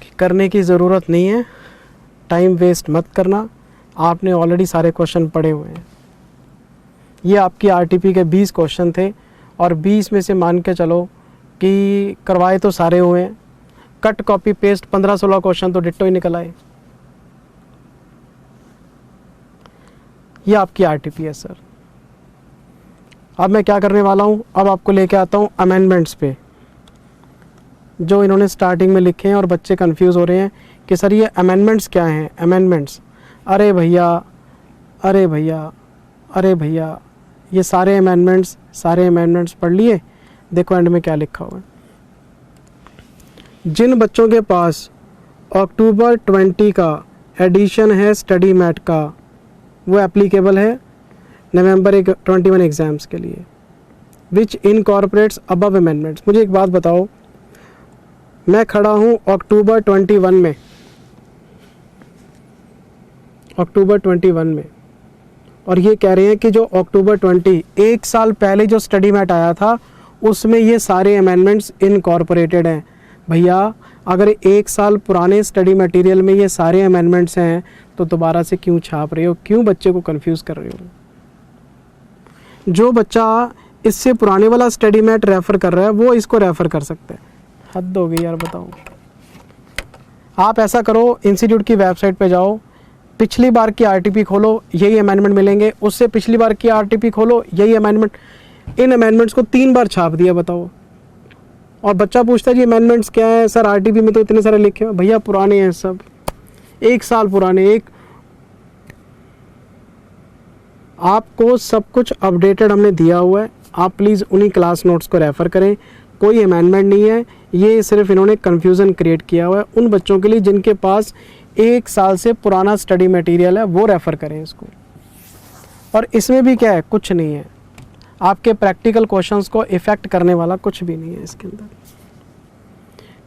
कि करने की ज़रूरत नहीं है, टाइम वेस्ट मत करना, आपने ऑलरेडी सारे क्वेश्चन पढ़े हुए हैं। ये आपकी आरटीपी के 20 क्वेश्चन थे और 20 में से मान के चलो कि करवाए तो सारे हुए हैं, कट कॉपी पेस्ट 15-16 क्वेश्चन तो डिट्टो ही निकल आए। ये आपकी आरटीपी है सर। अब मैं क्या करने वाला हूँ, अब आपको लेके आता हूँ अमेंडमेंट्स पे, जो इन्होंने स्टार्टिंग में लिखे हैं और बच्चे कंफ्यूज हो रहे हैं कि सर ये अमेंडमेंट्स क्या हैं। अमेंडमेंट्स, अरे भैया अरे भैया अरे भैया, ये सारे अमेंडमेंट्स पढ़ लिए। देखो एंड में क्या लिखा हुआ है। जिन बच्चों के पास अक्टूबर 20 का एडिशन है स्टडी मैट का, वो एप्लीकेबल है नवंबर 21 एग्ज़ाम्स के लिए, विच इनकॉर्पोरेट्स अबव अमेंडमेंट्स। मुझे एक बात बताओ, मैं खड़ा हूँ अक्टूबर 21 में, अक्टूबर 21 में, और ये कह रहे हैं कि जो अक्टूबर 20 एक साल पहले जो स्टडी मैट आया था उसमें ये सारे अमेंडमेंट्स इनकॉर्पोरेटेड हैं। भैया अगर एक साल पुराने स्टडी मटेरियल में ये सारे अमेंडमेंट्स हैं तो दोबारा से क्यों छाप रहे हो, क्यों बच्चे को कंफ्यूज कर रहे हो। जो बच्चा इससे पुराने वाला स्टडी मैट रेफ़र कर रहा है वो इसको रेफ़र कर सकता है। हद हो गई यार, बताओ। आप ऐसा करो, इंस्टीट्यूट की वेबसाइट पे जाओ, पिछली बार की आरटीपी खोलो, यही अमेंडमेंट मिलेंगे। उससे पिछली बार की आरटीपी खोलो, यही अमेंडमेंट। इन अमेंडमेंट्स को 3 बार छाप दिया, बताओ। और बच्चा पूछता है जी अमेंडमेंट्स क्या है सर, आरटीपी में तो इतने सारे लिखे हैं। भैया पुराने हैं सब, 1 साल पुराने। आपको सब कुछ अपडेटेड हमने दिया हुआ है, आप प्लीज़ उन्हीं क्लास नोट्स को रेफ़र करें। कोई अमेंडमेंट नहीं है, ये सिर्फ इन्होंने कन्फ्यूज़न क्रिएट किया हुआ है उन बच्चों के लिए जिनके पास 1 साल से पुराना स्टडी मटेरियल है, वो रेफ़र करें इसको। और इसमें भी क्या है, कुछ नहीं है, आपके प्रैक्टिकल क्वेश्चंस को इफ़ेक्ट करने वाला कुछ भी नहीं है इसके अंदर।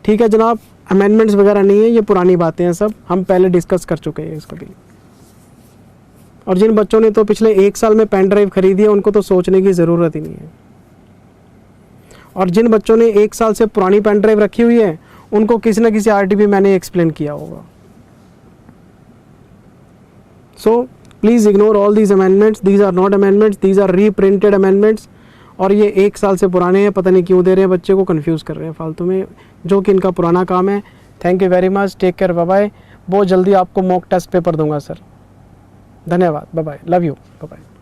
ठीक है जनाब, अमेंडमेंट्स वगैरह नहीं है, ये पुरानी बातें हैं, सब हम पहले डिस्कस कर चुके हैं इसको भी। और जिन बच्चों ने तो पिछले 1 साल में पेन ड्राइव खरीदी है उनको तो सोचने की ज़रूरत ही नहीं है। और जिन बच्चों ने 1 साल से पुरानी पेन ड्राइव रखी हुई है उनको किसी न किसी आरटीपी मैंने एक्सप्लेन किया होगा। So please ignore all these amendments, these are not amendments, these are reprinted amendments. और ये 1 साल से पुराने हैं, पता नहीं क्यों दे रहे हैं, बच्चे को कंफ्यूज कर रहे हैं फालतू में, जो कि इनका पुराना काम है। Thank you very much, take care, bye bye. बहुत जल्दी आपको मॉक टेस्ट पेपर दूंगा सर। धन्यवाद, bye bye, love you, bye bye.